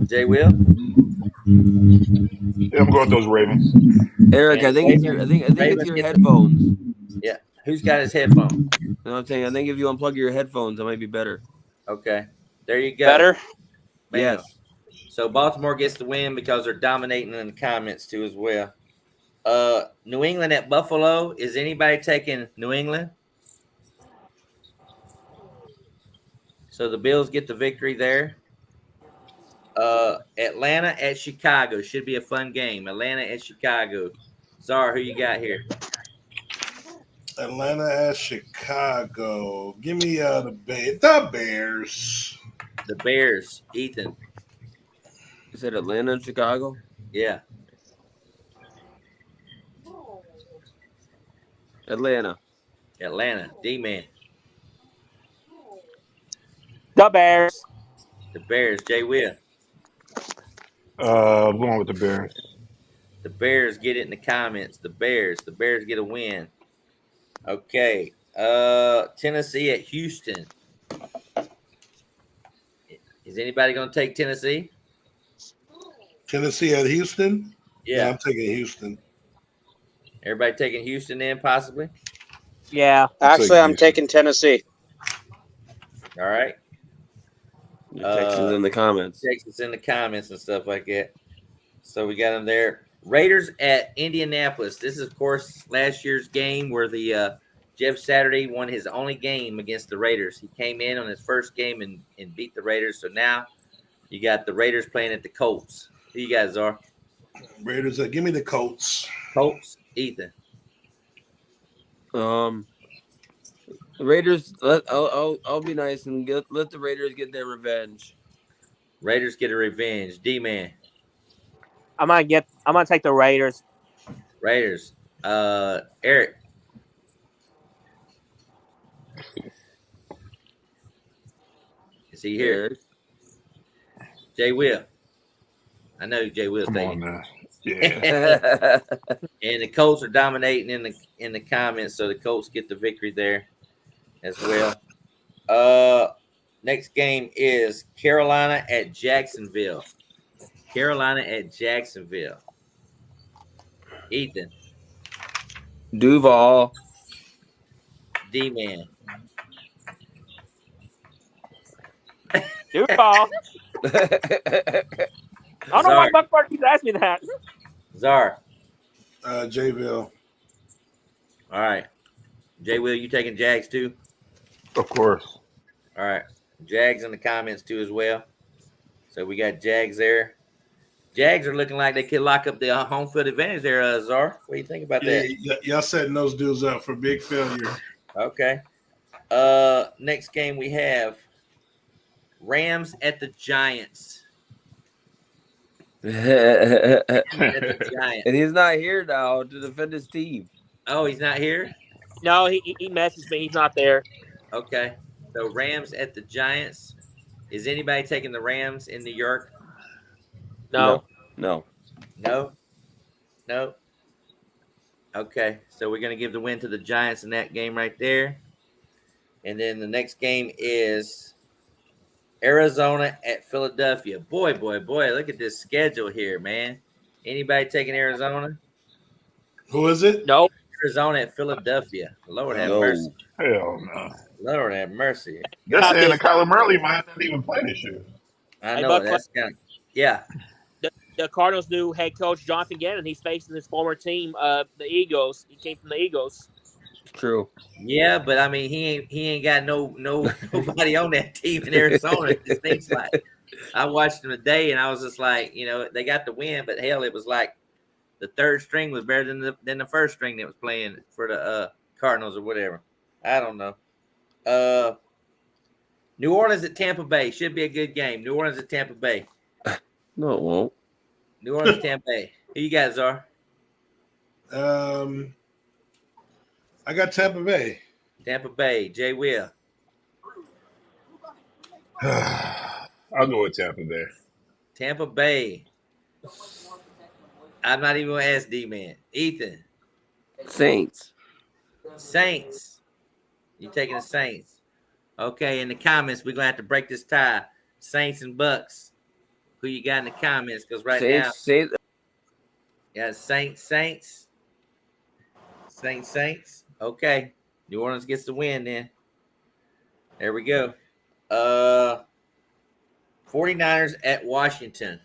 Jay Will? Yeah, I'm going with those Ravens. Eric, I think it's your headphones. Yeah. Who's got his headphones? You know what I'm saying? I think if you unplug your headphones, it might be better. Okay. There you go. Better? Bam. Yes. So Baltimore gets the win because they're dominating in the comments too as well. New England at Buffalo. Is anybody taking New England? So the Bills get the victory there. Atlanta at Chicago. Should be a fun game. Atlanta at Chicago. Czar, who you got here? Atlanta at Chicago. Give me the Bears. The Bears. Ethan. You said Atlanta and Chicago? Yeah. Atlanta. D-Man. The Bears. The Bears. Jay Will. I'm going with the Bears. The Bears get it in the comments. The Bears get a win. Okay. Tennessee at Houston. Is anybody going to take Tennessee? Tennessee at Houston? Yeah. No, I'm taking Houston. Everybody taking Houston in, possibly? Yeah. Actually, I'm taking Tennessee. All right. Text us in the comments. Text us in the comments and stuff like that. So we got them there. Raiders at Indianapolis. This is, of course, last year's game where the Jeff Saturday won his only game against the Raiders. He came in on his first game and beat the Raiders. So now you got the Raiders playing at the Colts. Who you guys are? Raiders. Give me the Colts. Colts. Ethan. The Raiders. I'll be nice and let the Raiders get their revenge. Raiders get a revenge. D-Man. I'm gonna take the Raiders. Raiders. Eric. Is he here? Eric. Jay Will. I know Jay Will's Come taking. on now. Yeah. And the Colts are dominating in the comments, so the Colts get the victory there as well. Next game is Carolina at Jacksonville. Carolina at Jacksonville. Ethan. Duval. D-Man. Duval. I don't know why Buc Flair keeps asking me that. Czar. Jayville. All right. Jay Will, you taking Jags too? Of course. All right. Jags in the comments too as well. So we got Jags there. Jags are looking like they could lock up their home field advantage there, Czar. What do you think about that? Y'all setting those dudes up for big failure. Okay. Next game we have Rams at the Giants. And he's not here now to defend his team. Oh, he's not here? No, he messaged me. He's not there. Okay. So Rams at the Giants. Is anybody taking the Rams in New York? No. No. Okay. So we're going to give the win to the Giants in that game right there. And then the next game is Arizona at Philadelphia. Boy, look at this schedule here, man. Anybody taking Arizona? Who is it? Nope. Arizona at Philadelphia. Lord have mercy. Hell no. Lord have mercy. They're saying that Kyler Murray might not even play this year. I know that's kind of The Cardinals' new head coach Jonathan Gannon. He's facing his former team, the Eagles. He came from the Eagles. True. Yeah, but I mean, he ain't got nobody on that team in Arizona. It seems like I watched them today, and I was just like, they got the win, but hell, it was like the third string was better than the first string that was playing for the Cardinals or whatever. I don't know. New Orleans at Tampa Bay should be a good game. New Orleans at Tampa Bay. No, it won't. New Orleans, Tampa Bay. Who you guys are? I got Tampa Bay. Tampa Bay. Jay Will. I'll go with Tampa Bay. Tampa Bay. I'm not even going to ask D-Man. Ethan. Saints. You taking the Saints? Okay, in the comments, we're going to have to break this tie. Saints and Bucks. Who you got in the comments? Because now, Saints. Yeah, Saints. Okay. New Orleans gets the win then. There we go. 49ers at Washington.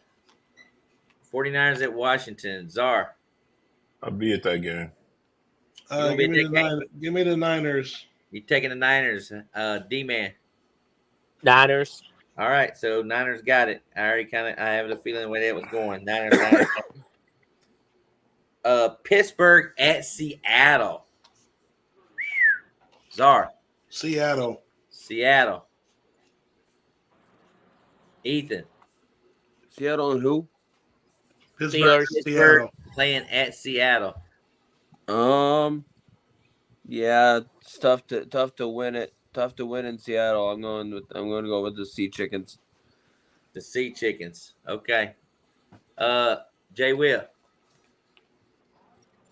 Czar. I'll be at that game. Give me the Niners. You taking the Niners, D-Man. Niners. All right, so Niners got it. I have a feeling where that was going. Niners. Pittsburgh at Seattle. Czar. Seattle. Ethan. Seattle and who? Pittsburgh. Seattle. Playing at Seattle. Yeah, it's tough to win it. Tough to win in Seattle. I'm going to go with the Sea Chickens. The Sea Chickens. Okay. Jay Will.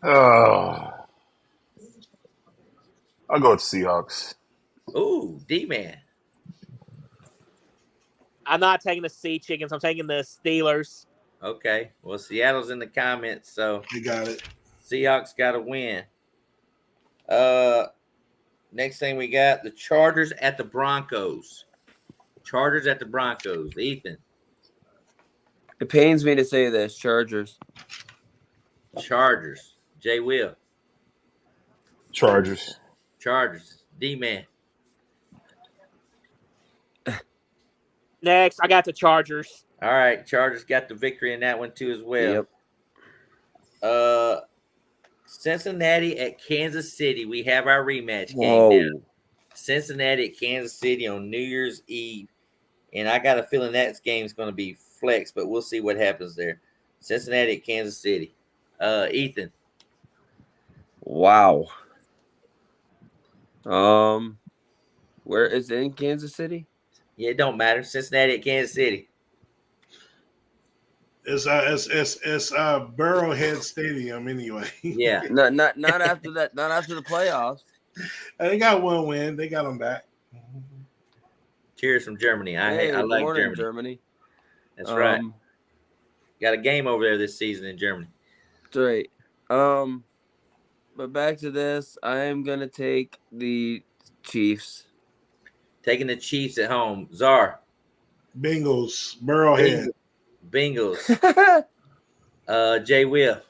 Oh. I'll go with Seahawks. Ooh, D-Man. I'm not taking the Sea Chickens. I'm taking the Steelers. Okay. Well, Seattle's in the comments, so You got it. Seahawks got to win. Next thing we got the Chargers at the Broncos. Chargers at the Broncos. Ethan. It pains me to say this, Chargers. Chargers. Jay Will. Chargers. Chargers. D-Man. Next, I got the Chargers. All right. Chargers got the victory in that one too as well. Yep. Cincinnati at Kansas City. We have our rematch Whoa. game now. Cincinnati at Kansas City on New Year's Eve. And I got a feeling that game is going to be flex, but we'll see what happens there. Cincinnati at Kansas City. Ethan. Wow. Where is it in Kansas City? Yeah, it don't matter. Cincinnati at Kansas City. It's Burrowhead Stadium anyway. Yeah. Not after that. Not after the playoffs. They got one win. They got them back. Cheers from Germany. Hey, I like morning, Germany. That's right. Got a game over there this season in Germany. That's right. But back to this. I am gonna take the Chiefs. Taking the Chiefs at home. Czar. Bengals. Burrowhead. Bengals. Jay Will.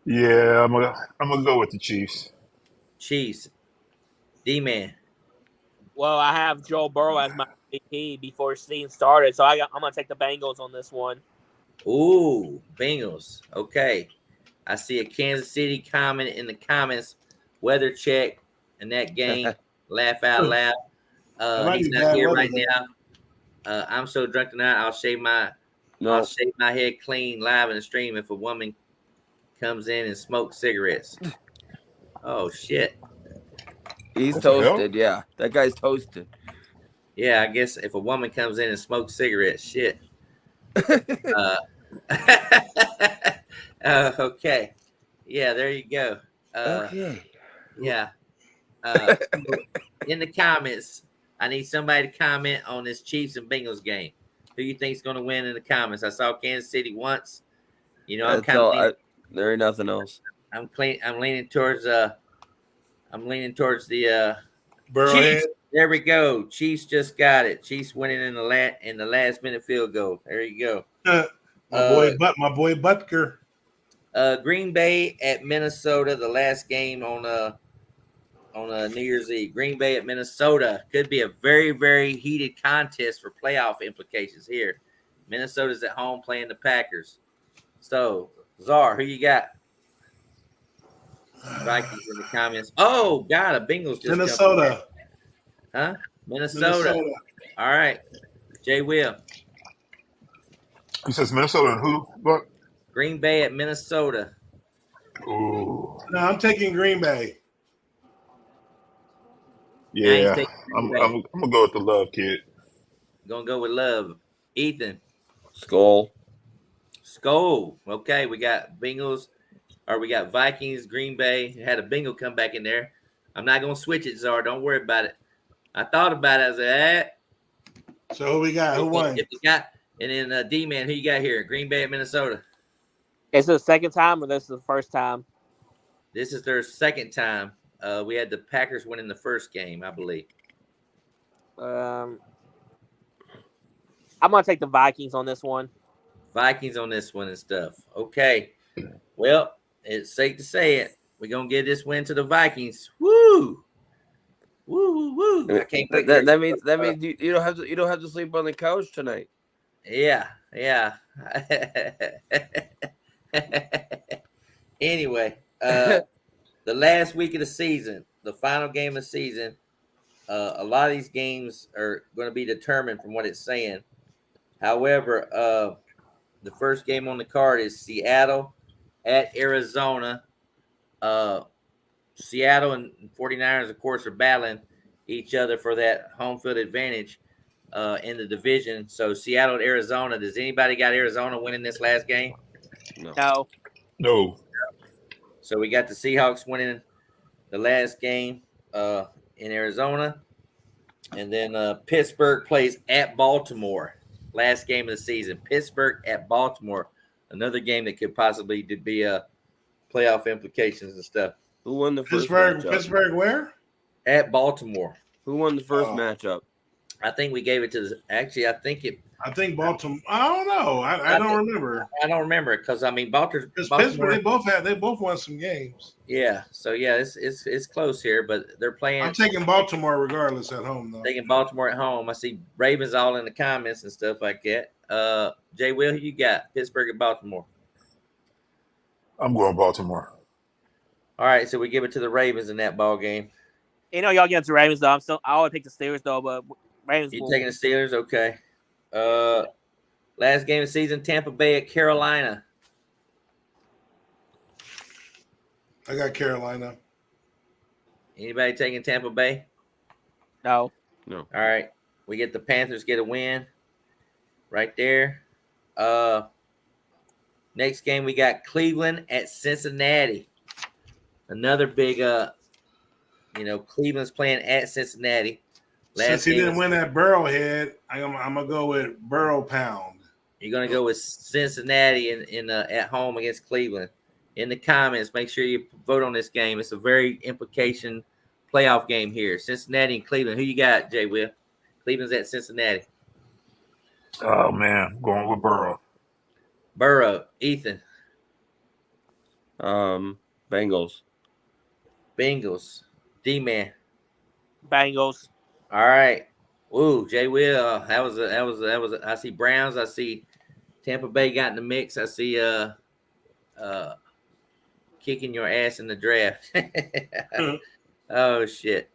Yeah, I'm gonna go with the Chiefs. Chiefs. D-Man. Well, I have Joe Burrow as my MVP before season started, so I'm going to take the Bengals on this one. Ooh, Bengals. Okay. I see a Kansas City comment in the comments. Weather check in that game. Laugh out loud. He's not here right now. I'm so drunk tonight. I'll shave my head clean live in the stream if a woman comes in and smokes cigarettes. Oh shit. He's toasted. Yeah, that guy's toasted. Yeah, I guess if a woman comes in and smokes cigarettes, shit. Okay. Yeah, there you go. Okay. Yeah. In the comments, I need somebody to comment on this Chiefs and Bengals game. Who you think is going to win in the comments? I saw Kansas City once. You know, there ain't nothing else. I'm leaning towards the Burrowhead. Chiefs. There we go. Chiefs just got it. Chiefs winning in the last minute field goal. There you go. My boy Butker. Green Bay at Minnesota. The last game on New Year's Eve. Green Bay at Minnesota could be a very, very heated contest for playoff implications here. Minnesota's at home playing the Packers. So, Czar, who you got? Vikings in the comments. Oh, God, a Bengals just Minnesota. Huh? Minnesota. All right. Jay Will. He says Minnesota and who? What? Green Bay at Minnesota. Ooh. No, I'm taking Green Bay. Yeah, I'm gonna go with the Love kid. Gonna go with Love. Ethan. Skull. Okay, we got Bengals, or we got Vikings, Green Bay. Had a Bengal come back in there. I'm not gonna switch it, Czar. Don't worry about it. I thought about it. I said, So who we got? Who won? If we got, and then D-Man, who you got here? Green Bay at Minnesota. Is it the second time or this is the first time? This is their second time. We had the Packers winning the first game, I believe. I'm going to take the Vikings on this one. Vikings on this one and stuff. Okay. Well, it's safe to say it. We're going to give this win to the Vikings. Woo! Woo, woo, woo. I can't wait. That means you don't have to sleep on the couch tonight. Yeah. Anyway, the last week of the season, the final game of the season, a lot of these games are going to be determined from what it's saying. However, the first game on the card is Seattle at Arizona. Seattle and 49ers, of course, are battling each other for that home field advantage in the division. So Seattle at Arizona. Does anybody got Arizona winning this last game? No. No. So we got the Seahawks winning the last game in Arizona. And then Pittsburgh plays at Baltimore. Last game of the season. Pittsburgh at Baltimore. Another game that could possibly be a playoff implications and stuff. Who won the first Pittsburgh? matchup? Pittsburgh where? At Baltimore. Who won the first matchup? I think we gave it to I think Baltimore. I don't know. I don't remember. I don't remember because I mean Baltimore. Pittsburgh. They both won some games. Yeah. So yeah, it's close here, but they're playing. I'm taking Baltimore regardless at home though. Taking Baltimore at home. I see Ravens all in the comments and stuff like that. Jay Will, who you got? Pittsburgh and Baltimore. I'm going Baltimore. All right, so we give it to the Ravens in that ball game. You know, y'all get the Ravens though. I would pick the Steelers though, but Ravens. You taking the Steelers? Okay. Last game of the season, Tampa Bay at Carolina. I got Carolina. Anybody taking Tampa Bay? No. All right. We get the Panthers get a win right there. Next game, we got Cleveland at Cincinnati. Another big, Cleveland's playing at Cincinnati. Since he didn't win that Burrowhead, I'm gonna go with Burrow Pound. You're gonna go with Cincinnati in at home against Cleveland. In the comments, make sure you vote on this game. It's a very implication playoff game here. Cincinnati and Cleveland. Who you got, Jay Will? Cleveland's at Cincinnati. Oh man, going with Burrow. Burrow, Ethan. Bengals. D-Man. Bengals. All right. Ooh, Jay Will. That was. I see Browns. I see Tampa Bay got in the mix. I see kicking your ass in the draft. Oh shit.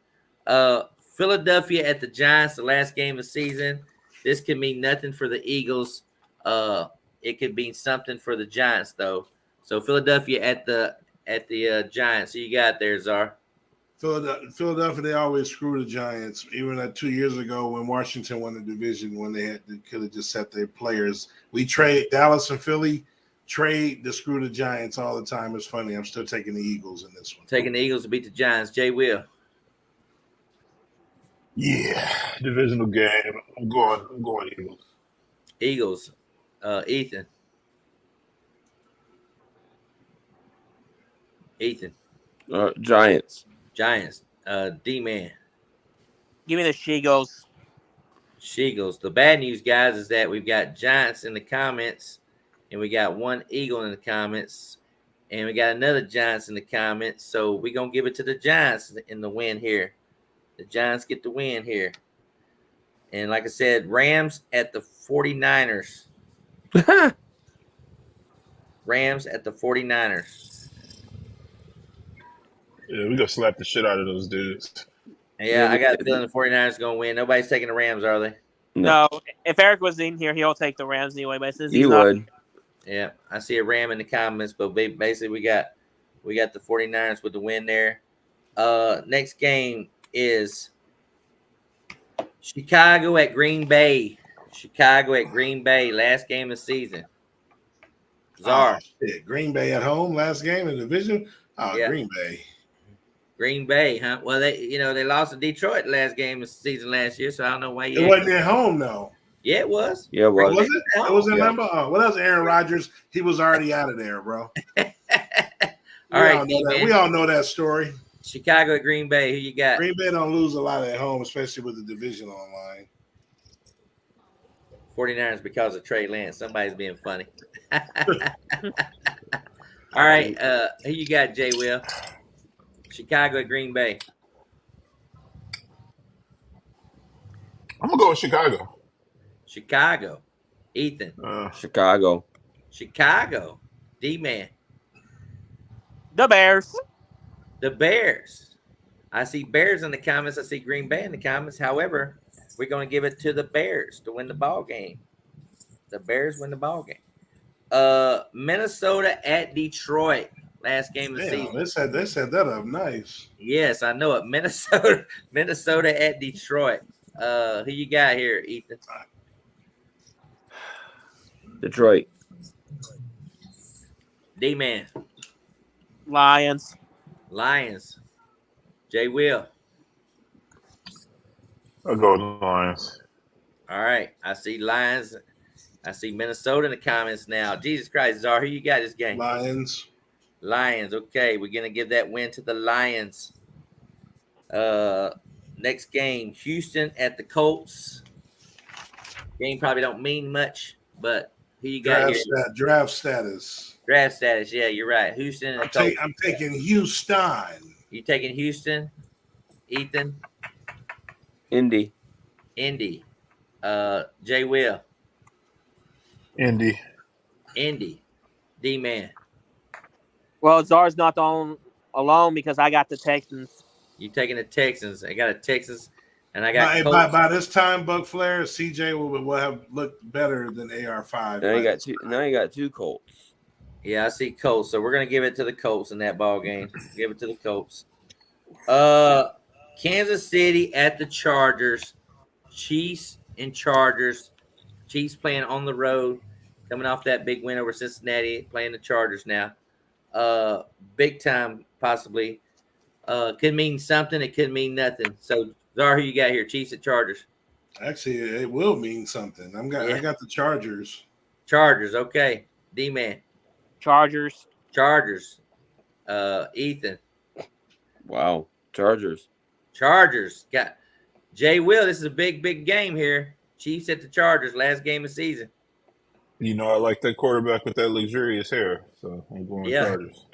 Philadelphia at the Giants. The last game of the season. This could mean nothing for the Eagles. It could mean something for the Giants though. So Philadelphia at the Giants. So you got there, Czar. Philadelphia, they always screw the Giants. Even 2 years ago when Washington won the division, when they could have just set their players. We trade Dallas and Philly, trade to screw the Giants all the time. It's funny. I'm still taking the Eagles in this one. Taking the Eagles to beat the Giants. Jay Will. Yeah, divisional game. I'm going Eagles. Eagles. Ethan. Giants. D-Man. Give me the She-Goes. The bad news, guys, is that we've got Giants in the comments, and we got one Eagle in the comments, and we got another Giants in the comments. So we're going to give it to the Giants in the win here. The Giants get the win here. And like I said, Rams at the 49ers. Rams at the 49ers. Yeah, we gonna slap the shit out of those dudes. Yeah, I got the feeling the 49ers are going to win. Nobody's taking the Rams, are they? No. If Eric was in here, he'll take the Rams anyway. But since he would. Yeah, I see a Ram in the comments, but basically we got the 49ers with the win there. Next game is Chicago at Green Bay. Last game of the season. Czar. Green Bay at home, last game in the division. Yeah. Green Bay, huh? Well, they lost to Detroit last game of the season last year, so I don't know why it wasn't at home though. Yeah, it was. Yeah, it was. Was it? It was in number. Oh, well, that was Aaron Rodgers. He was already out of there, bro. We all know that story. Chicago at Green Bay. Who you got? Green Bay don't lose a lot at home, especially with the division online. 49ers because of Trey Lance. Somebody's being funny. All right. Who you got, Jay Will? Chicago at Green Bay. I'm gonna go with Chicago. Ethan. Chicago. D-Man. The Bears. I see Bears in the comments. I see Green Bay in the comments. However, we're going to give it to the Bears to win the ball game. The Bears win the ball game. Minnesota at Detroit. Last game of the season. They set that up nice. Yes, I know it. Minnesota at Detroit. Who you got here, Ethan? Detroit. D-Man. Lions. Jay Will. I'll go with the Lions. All right. I see Lions. I see Minnesota in the comments now. Jesus Christ, Czar, who you got this game? Lions. Lions. Okay, we're gonna give that win to the Lions. Next game, Houston at the Colts. Game probably don't mean much, but who you got here? Draft status. Draft status. Yeah, you're right. Houston and the Colts. I'm taking Houston. You taking Houston? Ethan? Indy. Jay Will. Indy. D-Man. Well, Czar's not alone because I got the Texans. You taking the Texans. I got a Texans, and I got by this time, Buc Flair, CJ will have looked better than AR5. Now you got two Colts. Yeah, I see Colts. So we're gonna give it to the Colts in that ball game. Give it to the Colts. Kansas City at the Chargers. Chiefs and Chargers. Chiefs playing on the road, coming off that big win over Cincinnati, playing the Chargers now. Big time, possibly. Could mean something. It could mean nothing. So, Czar, who you got here? Chiefs at Chargers. Actually, it will mean something. I got the Chargers. Chargers. Okay. D-Man. Chargers. Ethan. Wow. Chargers. Got Jay Will. This is a big game here. Chiefs at the Chargers. Last game of the season. You know, I like that quarterback with that luxurious hair, so I'm going with Chargers.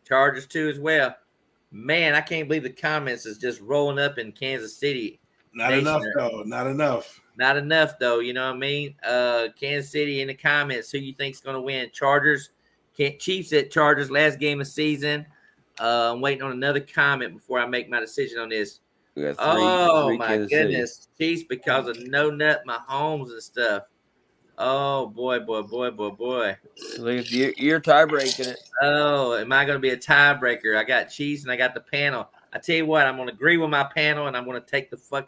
Chargers too as well. Man, I can't believe the comments is just rolling up in Kansas City. Not enough, though. You know what I mean? Kansas City in the comments. Who you think's going to win? Chargers. Chiefs at Chargers. Last game of season. I'm waiting on another comment before I make my decision on this. We got three my Kansas goodness. City. Chiefs because of no nut Mahomes and stuff. Oh, boy. Look, you're tie breaking it. Oh, am I going to be a tiebreaker? I got Chiefs and I got the panel. I tell you what, I'm going to agree with my panel and I'm going to take the fuck.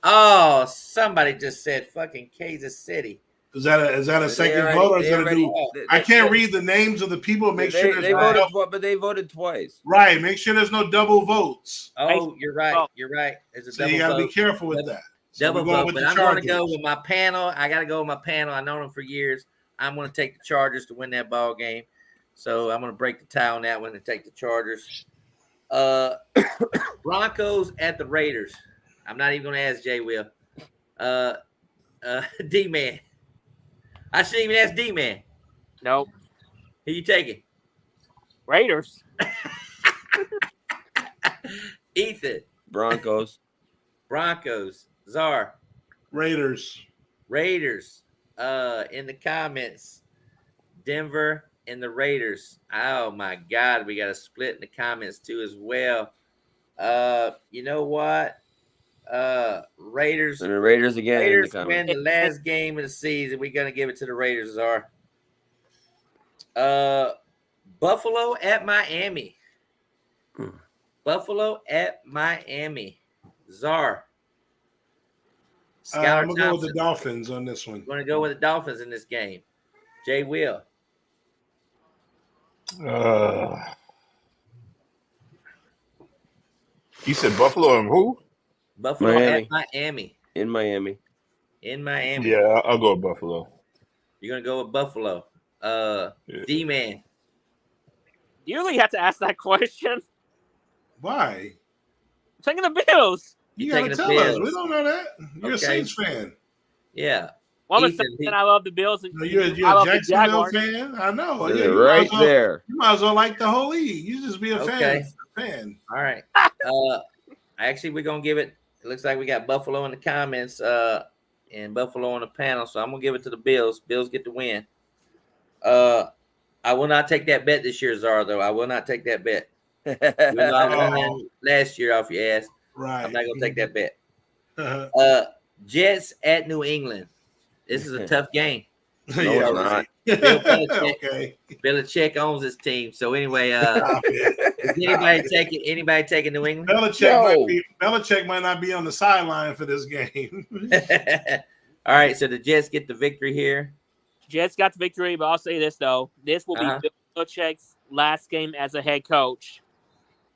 Oh, somebody just said fucking Kansas City. Is that a second vote? Or is that a new? I can't read the names of the people. Make sure they voted, but they voted twice. Right. Make sure there's no double votes. Oh, you're right. There's a double you got to vote. be careful with that. Double vote, but I'm going to go with my panel. I got to go with my panel. I've known them for years. I'm going to take the Chargers to win that ball game. So I'm going to break the tie on that one and take the Chargers. Broncos at the Raiders. I'm not even going to ask Jay Will. D-Man. I shouldn't even ask D-Man. Nope. Who you taking? Raiders. Ethan. Broncos. Czar. Raiders. In the comments, Denver and the Raiders. Oh my God, we got a split in the comments too as well. You know what? Raiders. And the Raiders again. Raiders win the last game of the season. We're gonna give it to the Raiders. Czar. Buffalo at Miami. Czar. I'm going to go with the Dolphins on this one. Going to go with the Dolphins in this game. Jay Will. You said Buffalo and who? Buffalo at Miami. In Miami. Yeah, I'll go with Buffalo. You're going to go with Buffalo. D-Man. You really have to ask that question. Why? I'm taking the Bills. You gotta tell us. We don't know that. You're a Saints fan. Yeah. Well, I'm saying I love the Bills. You're a Jacksonville fan? I know. Right there. You might as well like the whole league. You just be a fan. All right. Actually, we're going to give it. It looks like we got Buffalo in the comments and Buffalo on the panel. So I'm going to give it to the Bills. Bills get the win. I will not take that bet this year, Czar, though. I will not take that bet. Last year off your ass. Right. I'm not going to take that bet. Jets at New England. This is a tough game. No, it's not. Belichick owns his team. So anyway, is anybody taking New England? Belichick might not be on the sideline for this game. All right, so the Jets get the victory here. Jets got the victory, but I'll say this though: this will be Bill Belichick's last game as a head coach.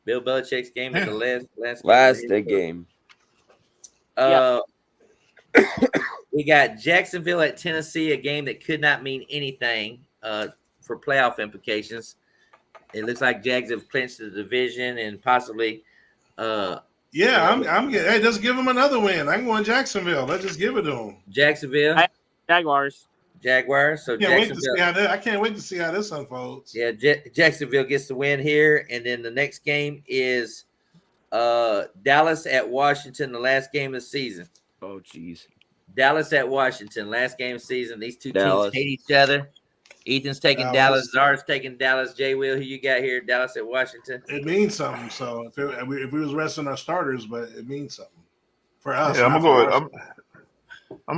Bill Belichick's game is the last game. We got Jacksonville at Tennessee, a game that could not mean anything for playoff implications. It looks like Jags have clinched the division and possibly. I'm getting. Hey, just give them another win. I'm going Jacksonville. Let's just give it to them. Jacksonville, Jaguars. So Jacksonville. I can't wait to see how this unfolds. Yeah, Jacksonville gets the win here, and then the next game is Dallas at Washington. The last game of the season. Oh, jeez. Dallas at Washington, last game of the season. These two teams hate each other. Ethan's taking Dallas. Czar's taking Dallas. Jay Will, who you got here? Dallas at Washington. It means something. So if we was resting our starters, but it means something for us. Yeah, I'm gonna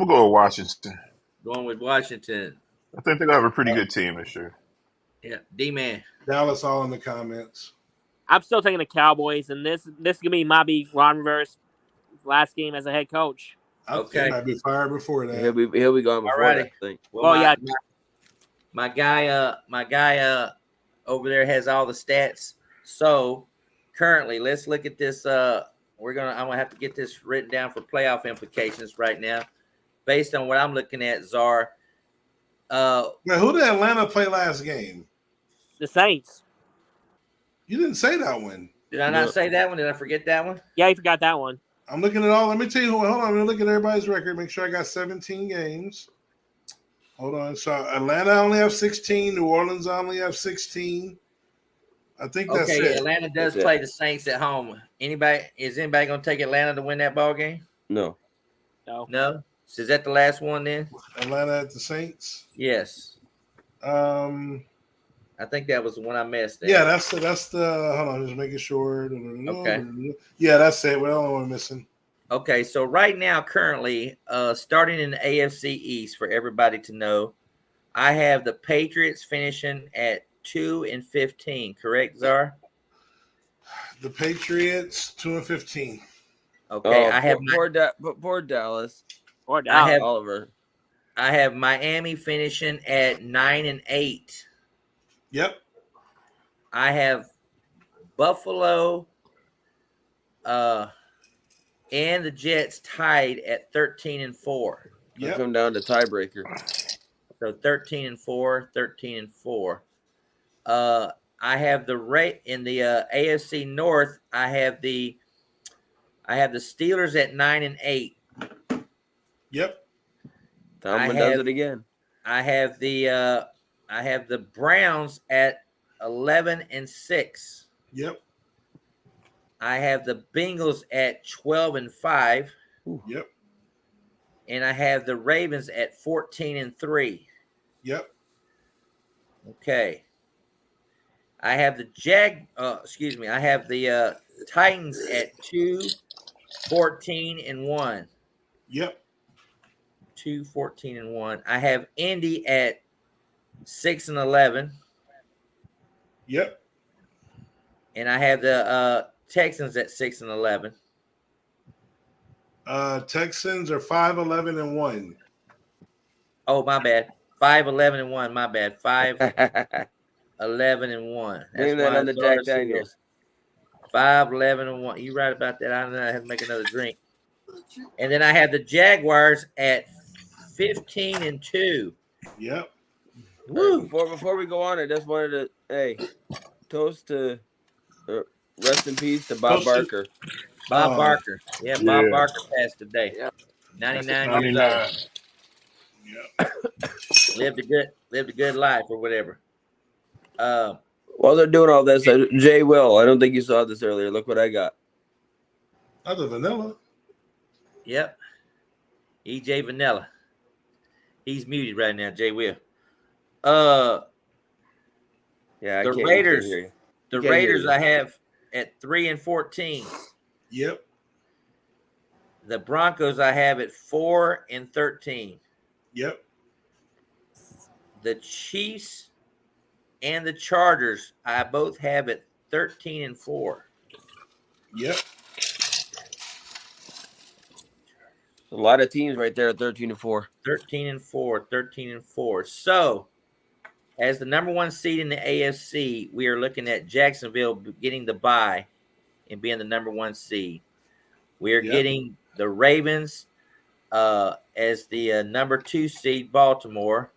go with Washington. Going with Washington. I think they're gonna have a pretty good team this year. Yeah, D-Man. Dallas all in the comments. I'm still taking the Cowboys, and this is gonna be Ron Rivera's last game as a head coach. Okay, he might be fired before that. He'll be gone before that, I think. Well, my guy over there has all the stats. So currently, let's look at this. I'm gonna have to get this written down for playoff implications right now, based on what I'm looking at. Czar. Who did Atlanta play last game? The Saints. You didn't say that one. Did I not say that one? Did I forget that one? Yeah, you forgot that one. I'm looking at all. Let me tell you. Hold on. I'm gonna look at everybody's record. Make sure I got 17 games. Hold on. So Atlanta only have 16. New Orleans only have 16. I think that's it. Atlanta does play the Saints at home. Is anybody going to take Atlanta to win that ball game? No. So is that the last one then? Atlanta at the Saints? Yes. I think that was the one I missed. Yeah, that's the. Hold on, just making sure. Okay. Yeah, that's it. We're the only one missing. Okay, so right now, currently, starting in the AFC East, for everybody to know, I have the Patriots finishing at 2-15. Correct, Czar? The Patriots 2-15. Okay, I have poor Dallas. Poor Dallas. Oliver. I have Miami finishing at 9-8. Yep. I have Buffalo and the Jets tied at 13-4. Yep. Come down to tiebreaker. So 13-4, 13-4. I have the rate in the AFC North. I have the Steelers at 9-8. Yep. Tomlin does it again. I have the Browns at 11-6. Yep. I have the Bengals at 12-5. Yep. And I have the Ravens at 14-3. Yep. Okay. I have the I have the Titans at 2-14-1. Yep. 2-14-1. I have Indy at 6-11. Yep. And I have the Texans at 6-11. Texans are 5-11-1. Oh, my bad. 5-11-1. My bad. 5-11-1. Name that on the Jack Daniels. 5-11-1. You right about that. I don't know. I have to make another drink. And then I have the Jaguars at 15-2. Yep. Woo. Before we go on, I just wanted to toast to rest in peace to Bob Barker. Bob Barker. Yeah, Bob Barker passed today. Yeah. 99 years old. Yeah. Lived a good life or whatever. While they're doing all this, Jay Will, I don't think you saw this earlier. Look what I got. Other vanilla. Yep. EJ Vanilla. He's muted right now, Jay Will. Yeah, the Raiders. The Raiders I have at 3-14. Yep. The Broncos I have at 4-13. Yep. The Chiefs and the Chargers I both have at 13-4. Yep. A lot of teams right there at 13-4. 13-4, 13-4. So, as the number one seed in the AFC, we are looking at Jacksonville getting the bye and being the number 1 seed. We are getting the Ravens as the number 2 seed, Baltimore.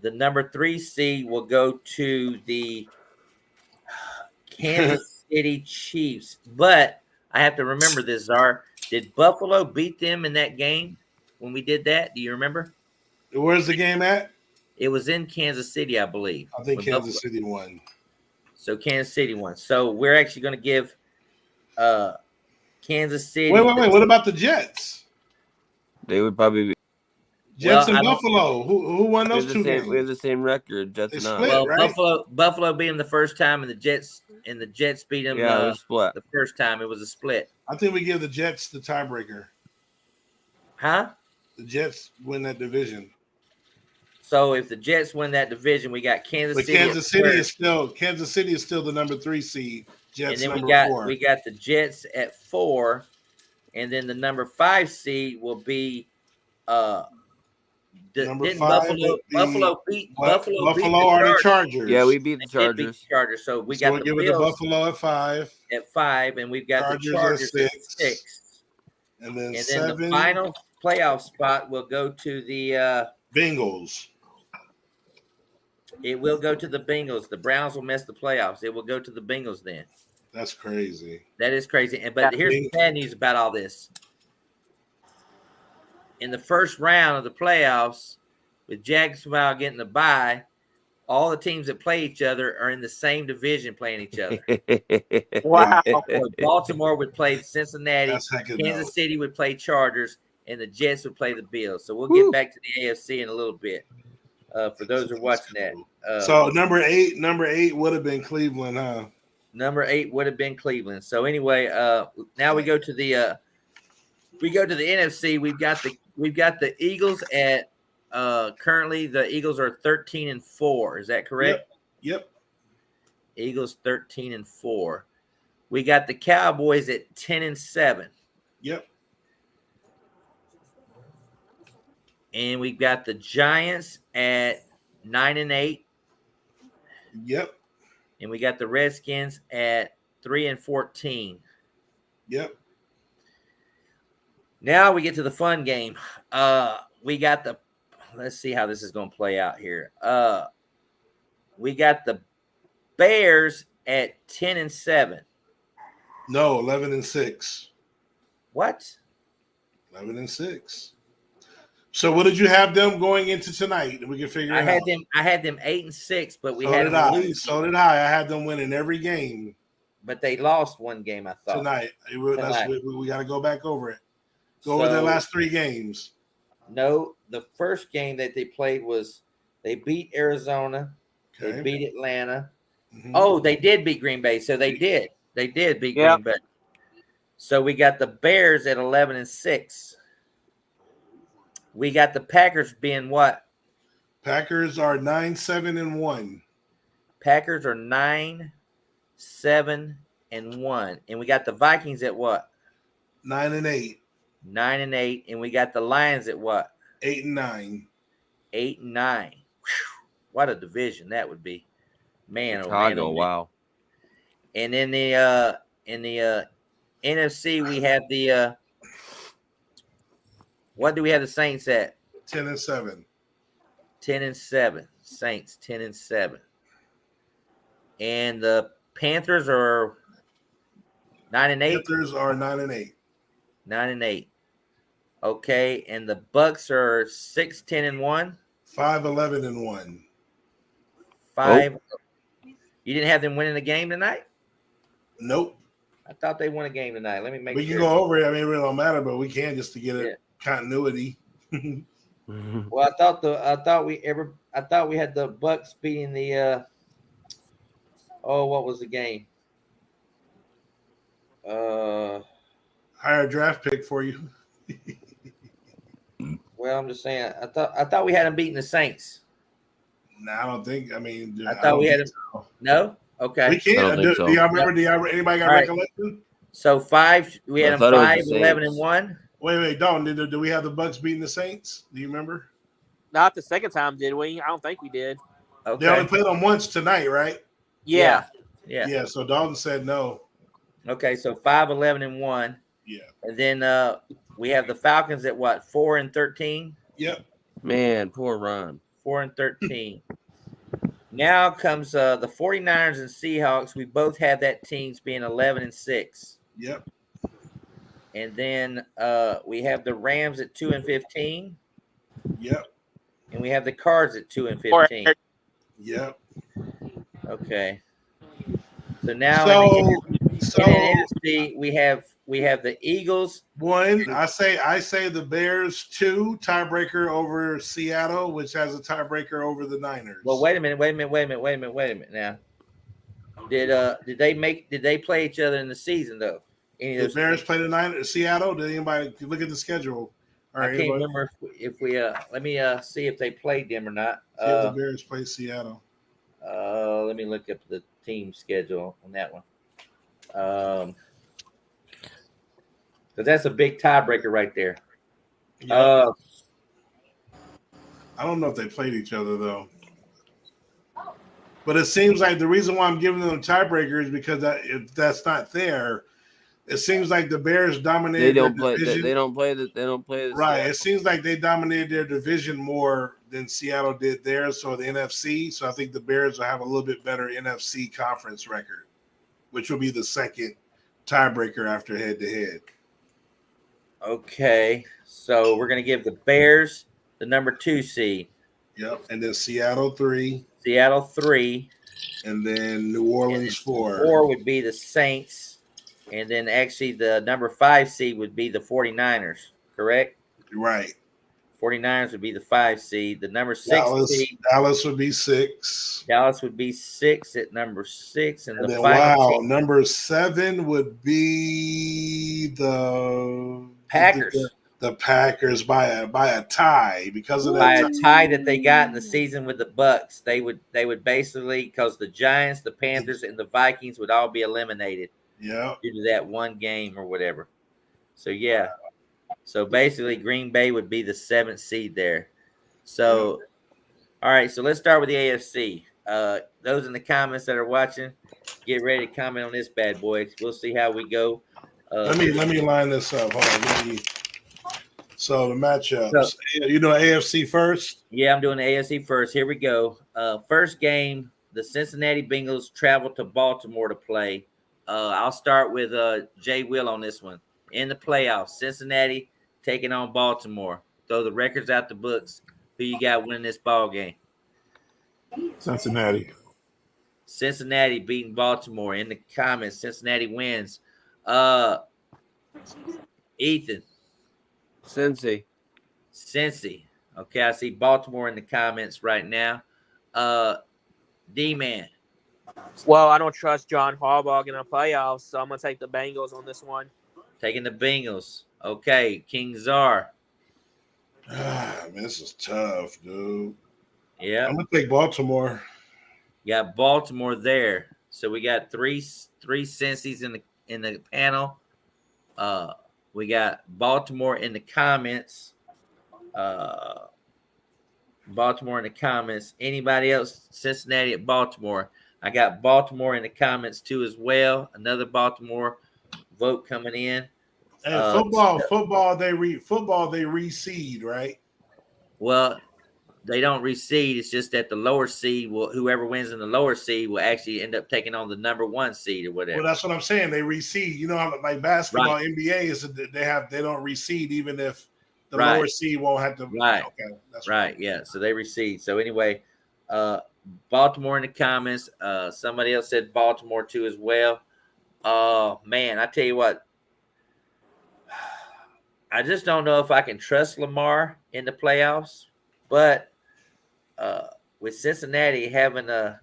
The number 3 seed will go to the Kansas City Chiefs. But I have to remember this, Czar. Did Buffalo beat them in that game when we did that? Do you remember? Where's the game at? It was in Kansas City, I believe. I think Kansas City won. So Kansas City won. So we're actually going to give Kansas City. Wait. What about the Jets? They would probably be. Jets and Buffalo. Who won those two games? We have the same record. Jets not. Well, right? Buffalo beat them the first time, and the Jets beat them. Yeah, it was split. The first time it was a split. I think we give the Jets the tiebreaker. Huh? The Jets win that division. So if the Jets win that division, we got Kansas City. Kansas City is still the number 3 seed. Jets and then number 4. We got the Jets at 4, and then the number 5 seed will be Buffalo beat the Chargers. Yeah, we beat the Chargers. So we got the Bills the Buffalo at 5. At 5, and we've got Chargers the Chargers at 6. And then the final playoff spot will go to the Bengals. It will go to the Bengals. The Browns will miss the playoffs. It will go to the Bengals then. That's crazy. That is crazy. But here's the bad news about all this. In the first round of the playoffs, with Jacksonville getting the bye, all the teams that play each other are in the same division playing each other. Wow. So Baltimore would play Cincinnati, Kansas City would play Chargers, and the Jets would play the Bills. So we'll get back to the AFC in a little bit. For those who are watching that. So number eight would have been Cleveland, huh? Number 8 would have been Cleveland. So anyway, now we go to the NFC. We've got the Eagles at currently the Eagles are 13-4. Is that correct? Yep. Eagles 13-4. We got the Cowboys at 10-7. Yep. And we've got the Giants at 9-8. Yep. And we got the Redskins at 3-14. Yep. Now we get to the fun game. We got let's see how this is going to play out here. We got the Bears at 10-7. No, 11-6. What? 11-6. So what did you have them going into tonight? We can figure it out. I had them 8-6, but we so had did them I. losing. So did I. I had them winning every game. But they lost one game, I thought. Tonight. We got to go back over it. Go over their last 3 games. No, the first game that they played was they beat Arizona. Okay. They beat Atlanta. Mm-hmm. Oh, they did beat Green Bay. So they did. They did beat Green Bay. So we got the Bears at 11-6. We got the Packers being what? Packers are 9-7-1. Packers are 9-7-1. And we got the Vikings at what? 9-8. 9-8. And we got the Lions at what? 8-9. 8-9. What a division that would be. Man, Chicago, wow. And in the NFC, we have the what do we have the Saints at? 10-7. 10-7. Saints 10-7. And the Panthers are 9-8. Panthers are 9-8. 9-8. Okay, and the Bucks are 6-10-1. 5-11-1. 5. You didn't have them winning a game tonight? Nope. I thought they won a game tonight. Let me make sure. We can go over it. I mean, it really don't matter, but we can just to get it continuity. Well, I thought we had the Bucks beating the what was the game? Higher draft pick for you. Well, I'm just saying. I thought we had them beating the Saints. No, I don't think. I mean, I thought we had them. So. No. Okay. We can't. Do y'all remember? Anybody got recollection? So 5. We had them 5-11-1. Wait, Dalton. Do we have the Bucks beating the Saints? Do you remember? Not the second time, did we? I don't think we did. Okay. They only played them once tonight, right? Yeah. So Dalton said no. Okay, so 5-11-1. Yeah. And then we have the Falcons at what? 4-13. Yep. Man, poor Ron. 4-13. Now comes the 49ers and Seahawks. We both have that teams being 11-6. Yep. And then we have the Rams at 2-15. Yep. And we have the Cards at 2-15. Yep. Okay. So now So in the NFC, we have the Eagles. One, I say the Bears. 2, tiebreaker over Seattle, which has a tiebreaker over the Niners. Well, wait a minute. Now, did they play each other in the season though? The Bears play the Niners, Seattle. Did anybody look at the schedule? I can't remember if we let me see if they played them or not. The Bears play Seattle. Let me look up the team schedule on that one. Because that's a big tiebreaker right there. Yep. I don't know if they played each other though. But it seems like the reason why I'm giving them a tiebreaker is because if that's not there, it seems like the Bears dominated. They don't play. Division. They don't play. They don't play. Right. Seattle. It seems like they dominated their division more than Seattle did theirs. So the NFC. So I think the Bears will have a little bit better NFC conference record, which will be the second tiebreaker after head-to-head. Okay, so we're gonna give the Bears the number 2 seed. Yep, and then Seattle 3. Seattle 3. And then New Orleans 4. 4 would be the Saints. And then actually the number 5 seed would be the 49ers, correct? Right. 49ers would be the 5 seed. The number 6 seed. Dallas would be 6. Dallas would be 6 at number 6. And the final number 7 would be the Packers. The Packers by a tie because of that tie that they got in the season with the Bucs. They would basically, because the Giants, the Panthers, and the Vikings would all be eliminated. Yeah. Due to that one game or whatever. So yeah. So basically Green Bay would be the 7th seed there. So all right, so let's start with the AFC. Those in the comments that are watching, get ready to comment on this bad boy. We'll see how we go. Let me line this up. Hold on. So the matchups. So, you know AFC first? Yeah, I'm doing the AFC first. Here we go. First game, the Cincinnati Bengals travel to Baltimore to play. I'll start with Jay Will on this one. In the playoffs, Cincinnati taking on Baltimore. Throw the records out the books. Who you got winning this ball game? Cincinnati. Cincinnati beating Baltimore. In the comments, Cincinnati wins. Ethan. Cincy. Okay, I see Baltimore in the comments right now. D-Man. Well, I don't trust John Harbaugh in the playoffs, so I'm going to take the Bengals on this one. Taking the Bengals. Okay, King Czar. Man, this is tough, dude. Yeah. I'm going to take Baltimore. Got Baltimore there. So we got three Cincy's in the panel. We got Baltimore in the comments. Baltimore in the comments. Anybody else? Cincinnati at Baltimore. I got Baltimore in the comments too as well. Another Baltimore vote coming in. And football, they reseed, right? Well, they don't reseed. It's just that the lower seed whoever wins in the lower seed will actually end up taking on the number 1 seed or whatever. Well, that's what I'm saying. They reseed. You know how like basketball, right. NBA is they don't reseed even if the lower seed won't have to. Right. Okay. That's right. Yeah. So they reseed. So anyway, Baltimore in the comments. Somebody else said Baltimore too as well. Man, I tell you what. I just don't know if I can trust Lamar in the playoffs, but with Cincinnati having a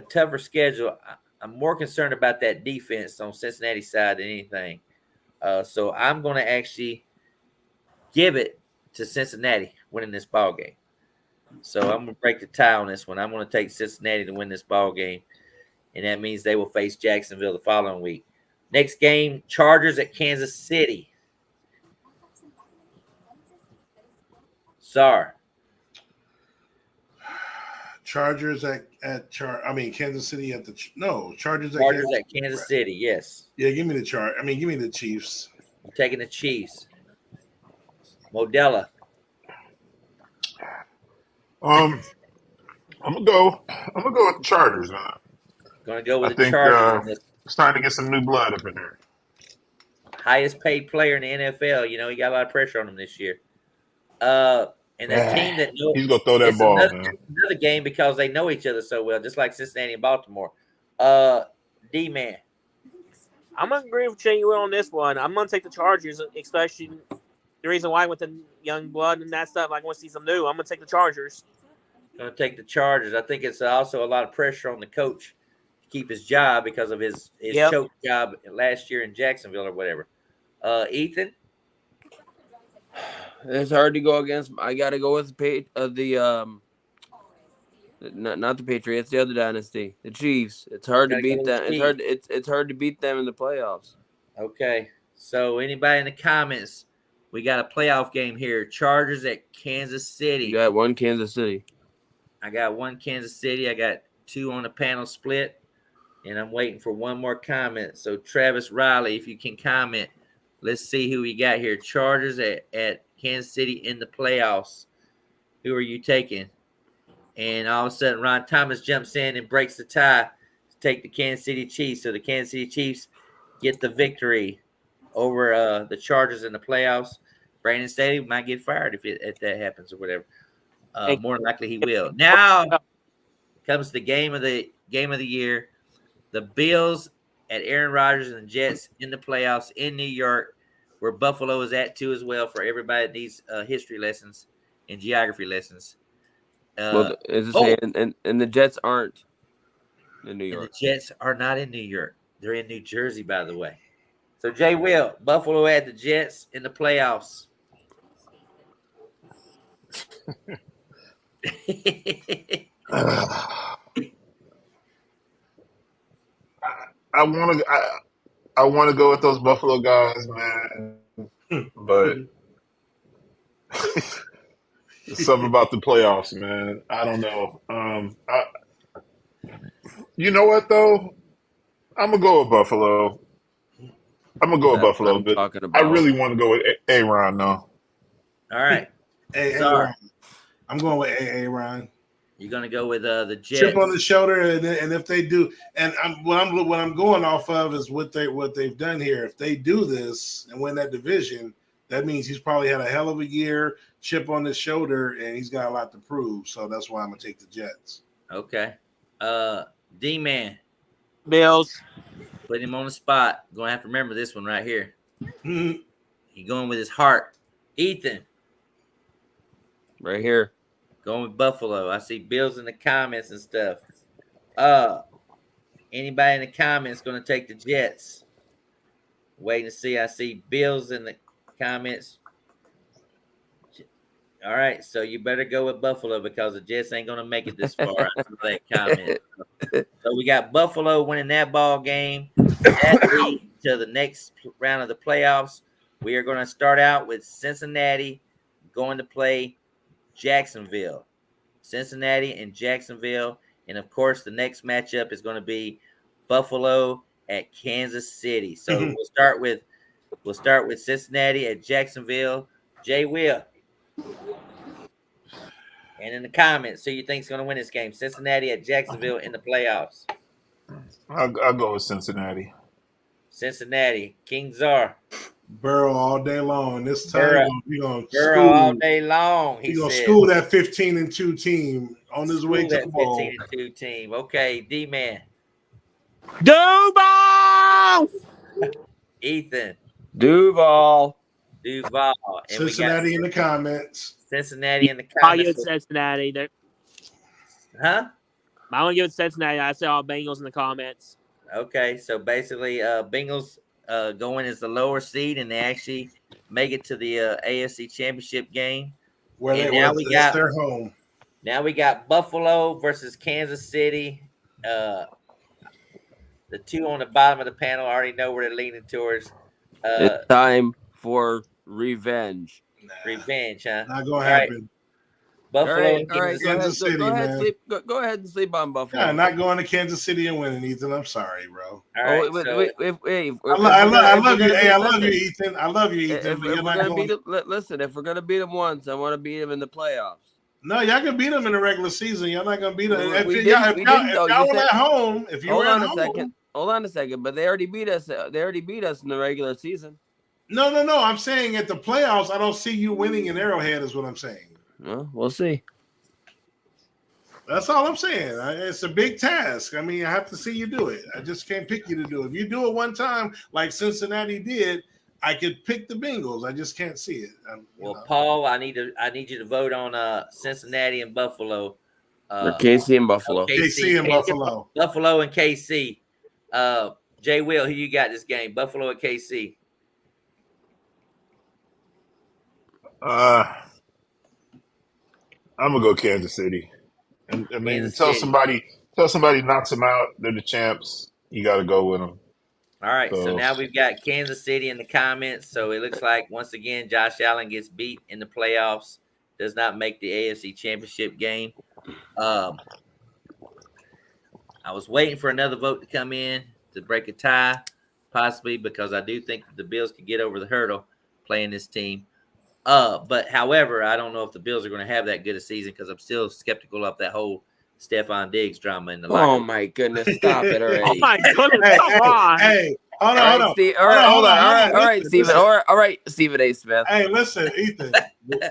tougher schedule, I'm more concerned about that defense on Cincinnati's side than anything. So I'm going to actually give it to Cincinnati winning this ball game. So I'm going to break the tie on this one. I'm going to take Cincinnati to win this ball game, and that means they will face Jacksonville the following week. Next game, Chargers at Kansas City. Czar. Chargers at Kansas City at the Chargers at Kansas City. Yes. Yeah, give me the give me the Chiefs. You're taking the Chiefs. Modella. I'm gonna go with the Chargers, man. Gonna go with I the think Chargers. it's time to get some new blood up in here. Highest paid player in the NFL. You know, he got a lot of pressure on him this year. And that team that he's gonna throw that ball, man. Another game because they know each other so well, just like Cincinnati and Baltimore. D-Man. I'm gonna agree with you on this one. I'm gonna take the Chargers, especially the reason why with the young blood and that stuff. I want to see some new. I'm gonna take the Chargers. Gonna take the Chargers. I think it's also a lot of pressure on the coach to keep his job because of his choke job last year in Jacksonville or whatever. Ethan. It's hard to go against. I got to go with not the Patriots, the other dynasty, the Chiefs. It's hard to beat them. It's hard to beat them in the playoffs. Okay, so anybody in the comments, we got a playoff game here. Chargers at Kansas City. You got one Kansas City. I got one Kansas City. I got two on the panel split, and I'm waiting for one more comment. So Travis Riley, if you can comment, let's see who we got here. Chargers at Kansas City in the playoffs. Who are you taking? And all of a sudden, Ron Thomas jumps in and breaks the tie to take the Kansas City Chiefs. So the Kansas City Chiefs get the victory over the Chargers in the playoffs. Brandon Staley might get fired if that happens or whatever. More than likely, he will. Now comes the game of the year. The Bills at Aaron Rodgers and the Jets in the playoffs in New York, where Buffalo is at too as well for everybody that needs history lessons and geography lessons. And the Jets aren't in New York. The Jets are not in New York. They're in New Jersey, by the way. So, Jay Will, Buffalo at the Jets in the playoffs. I want to go with those Buffalo guys, man, but something about the playoffs, man. I don't know. You know what though? I'm gonna go with Buffalo. But I really want to go with Aaron though. All right. Aaron. I'm going with Aaron. You're gonna go with the Jets. Chip on the shoulder, and if they do, and what I'm going off of is what they've done here. If they do this and win that division, that means he's probably had a hell of a year. Chip on his shoulder, and he's got a lot to prove. So that's why I'm gonna take the Jets. Okay. D-Man. Bills. Put him on the spot. Gonna have to remember this one right here. He going with his heart. Ethan. Right here. Going with Buffalo. I see Bills in the comments and stuff. Anybody in the comments going to take the Jets? Waiting to see. I see Bills in the comments. All right, so you better go with Buffalo because the Jets ain't going to make it this far after that comment. So we got Buffalo winning that ball game. That leads to the next round of the playoffs. We are going to start out with Cincinnati going to play Jacksonville. Cincinnati and Jacksonville. And, of course, the next matchup is going to be Buffalo at Kansas City. So we'll start with Cincinnati at Jacksonville. Jay Will. And in the comments, who you think is going to win this game? Cincinnati at Jacksonville in the playoffs. I'll go with Cincinnati. Cincinnati. King Czar. Burrow all day long. This time he's going to Burrow all day long. He's going to school that 15-2 team on his way to the ball. 15-2 team. Okay, D-Man. Duval. Ethan. Duval. And Cincinnati in the comments. Cincinnati in the comments. I give Cincinnati. Huh? I want to give Cincinnati. I say all Bengals in the comments. Okay, so basically, Bengals going as the lower seed, and they actually make it to the AFC Championship game. That's their home. Now we got Buffalo versus Kansas City. The two on the bottom of the panel already know where they're leaning towards. It's time for revenge. Revenge, huh? Not gonna happen. Buffalo. All right. Kansas City, go ahead, man. sleep. Go ahead and sleep on Buffalo. Yeah, not going to Kansas City and winning, Ethan. I'm sorry, bro. All right. I love you. Hey, I love you, Ethan. I love you, Ethan. But If you're we're not gonna going. beat them, listen. If we're gonna beat them once, I want to beat them in the playoffs. No, y'all can beat them in the regular season. Y'all not gonna beat them. If We y'all didn't, though. were You at home, if you were at home. Hold on a second. But they already beat us. They already beat us in the regular season. No. I'm saying at the playoffs, I don't see you winning in Arrowhead. Is what I'm saying. Well, we'll see. That's all I'm saying. It's a big task. I mean, I have to see you do it. I just can't pick you to do it. If you do it one time, like Cincinnati did, I could pick the Bengals. I just can't see it. Paul, I need you to vote on Cincinnati and Buffalo. Or KC and Buffalo. KC and Buffalo. Buffalo and KC. Jay Will, who you got this game? Buffalo and KC. I'm gonna go Kansas City. And I mean, until somebody knocks them out, they're the champs. You got to go with them. All right, so now we've got Kansas City in the comments. So it looks like once again Josh Allen gets beat in the playoffs, does not make the AFC Championship game. I was waiting for another vote to come in to break a tie, possibly because I do think that the Bills could get over the hurdle playing this team. But however, I don't know if the Bills are going to have that good a season because I'm still skeptical of that whole Stephon Diggs drama in the locker room. Oh my goodness! Stop it already! Oh my goodness! Come on! Hey, hold on. All right, Stephen. All right, Stephen A. Smith. Hey, listen, Ethan.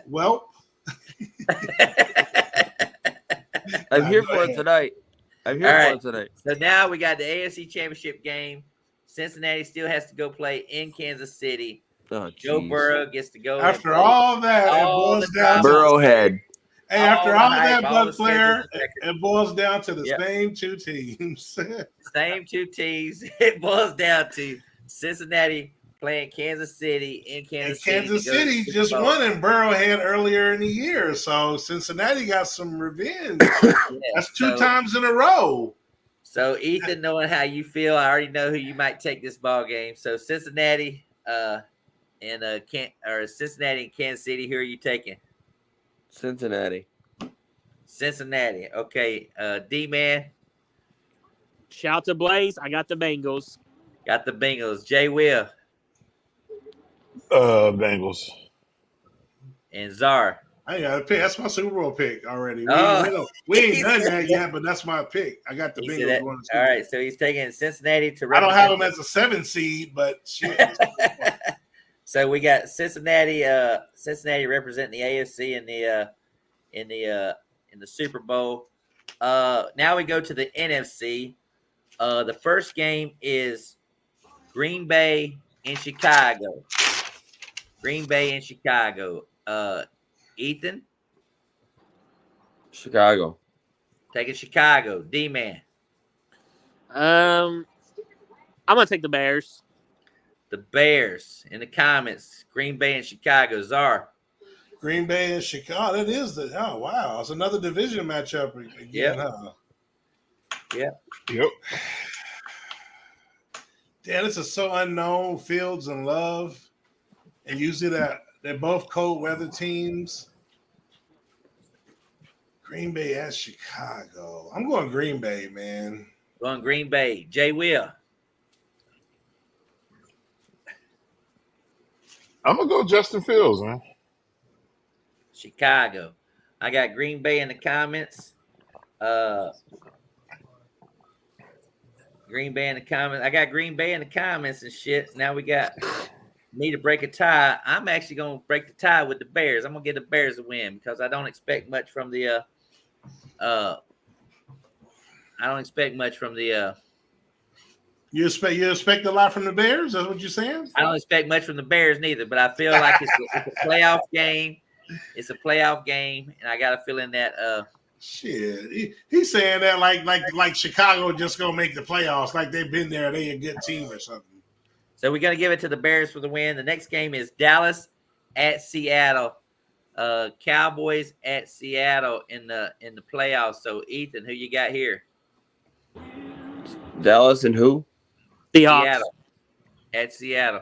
Well, I'm here for it tonight. So now we got the AFC Championship game. Cincinnati still has to go play in Kansas City. Oh, Joe Burrow gets to go. After all that, it boils down to Burrowhead. Hey, after all that, Buc Flair, it boils down to the same two teams. Same two teams. It boils down to Cincinnati playing Kansas City in Kansas City. Kansas City just won in Burrowhead earlier in the year, so Cincinnati got some revenge. That's two times in a row. So, Ethan, knowing how you feel, I already know who you might take this ball game. So, Cincinnati and Cincinnati and Kansas City. Who are you taking? Cincinnati. Okay. D-Man. Shout to Blaze. I got the Bengals. Jay Will. Bengals. And Czar. I got a pick. That's my Super Bowl pick already. We ain't done that yet, but that's my pick. I got the Bengals going. All right, so he's taking Cincinnati to. I don't have them as a 7 seed, but shit. So we got Cincinnati. Cincinnati representing the AFC in the Super Bowl. Now we go to the NFC. The first game is Green Bay and Chicago. Ethan? Chicago. Taking Chicago. D-Man. I'm going to take the Bears. The Bears. In the comments, Green Bay and Chicago. Czar. Green Bay and Chicago. That is wow. It's another division matchup again, huh? Yep. Damn, this is so unknown. Fields and Love. And usually they're both cold weather teams. Green Bay and Chicago. I'm going Green Bay, man. Going Green Bay. Jay Will. I'm going to go Justin Fields, man. Chicago. I got Green Bay in the comments. Green Bay in the comments. I got Green Bay in the comments and shit. Now we got me to break a tie. I'm actually going to break the tie with the Bears. I'm going to get the Bears a win because I don't expect much from the You expect a lot from the Bears? That's what you're saying? I don't expect much from the Bears neither, but I feel like it's a playoff game. It's a playoff game, and I got a feeling that shit. He's saying that like Chicago just gonna make the playoffs, like they've been there, they a good team or something. So we're gonna give it to the Bears for the win. The next game is Dallas at Seattle. Cowboys at Seattle in the playoffs. So Ethan, who you got here? Dallas and who? Seattle. At Seattle.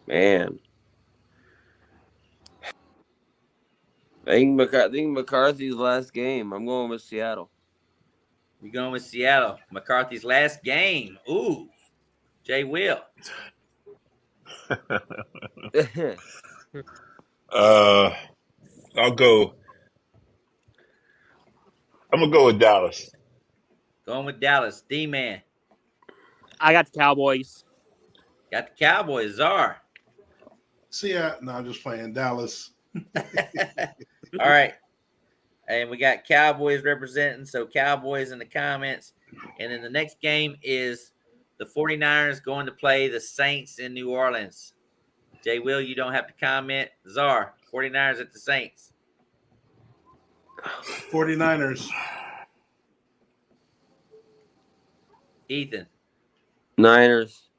Man. I think McCarthy's last game. I'm going with Seattle. You're going with Seattle. McCarthy's last game. Ooh, Jay Will. I'll go. I'm gonna go with Dallas. Going with Dallas. D-Man. I got the Cowboys. Got the Cowboys. Czar. See ya. No, I'm just playing Dallas. All right. And we got Cowboys representing. So Cowboys in the comments. And then the next game is the 49ers going to play the Saints in New Orleans. Jay Will, you don't have to comment. Czar, 49ers at the Saints. 49ers. Ethan. Niners.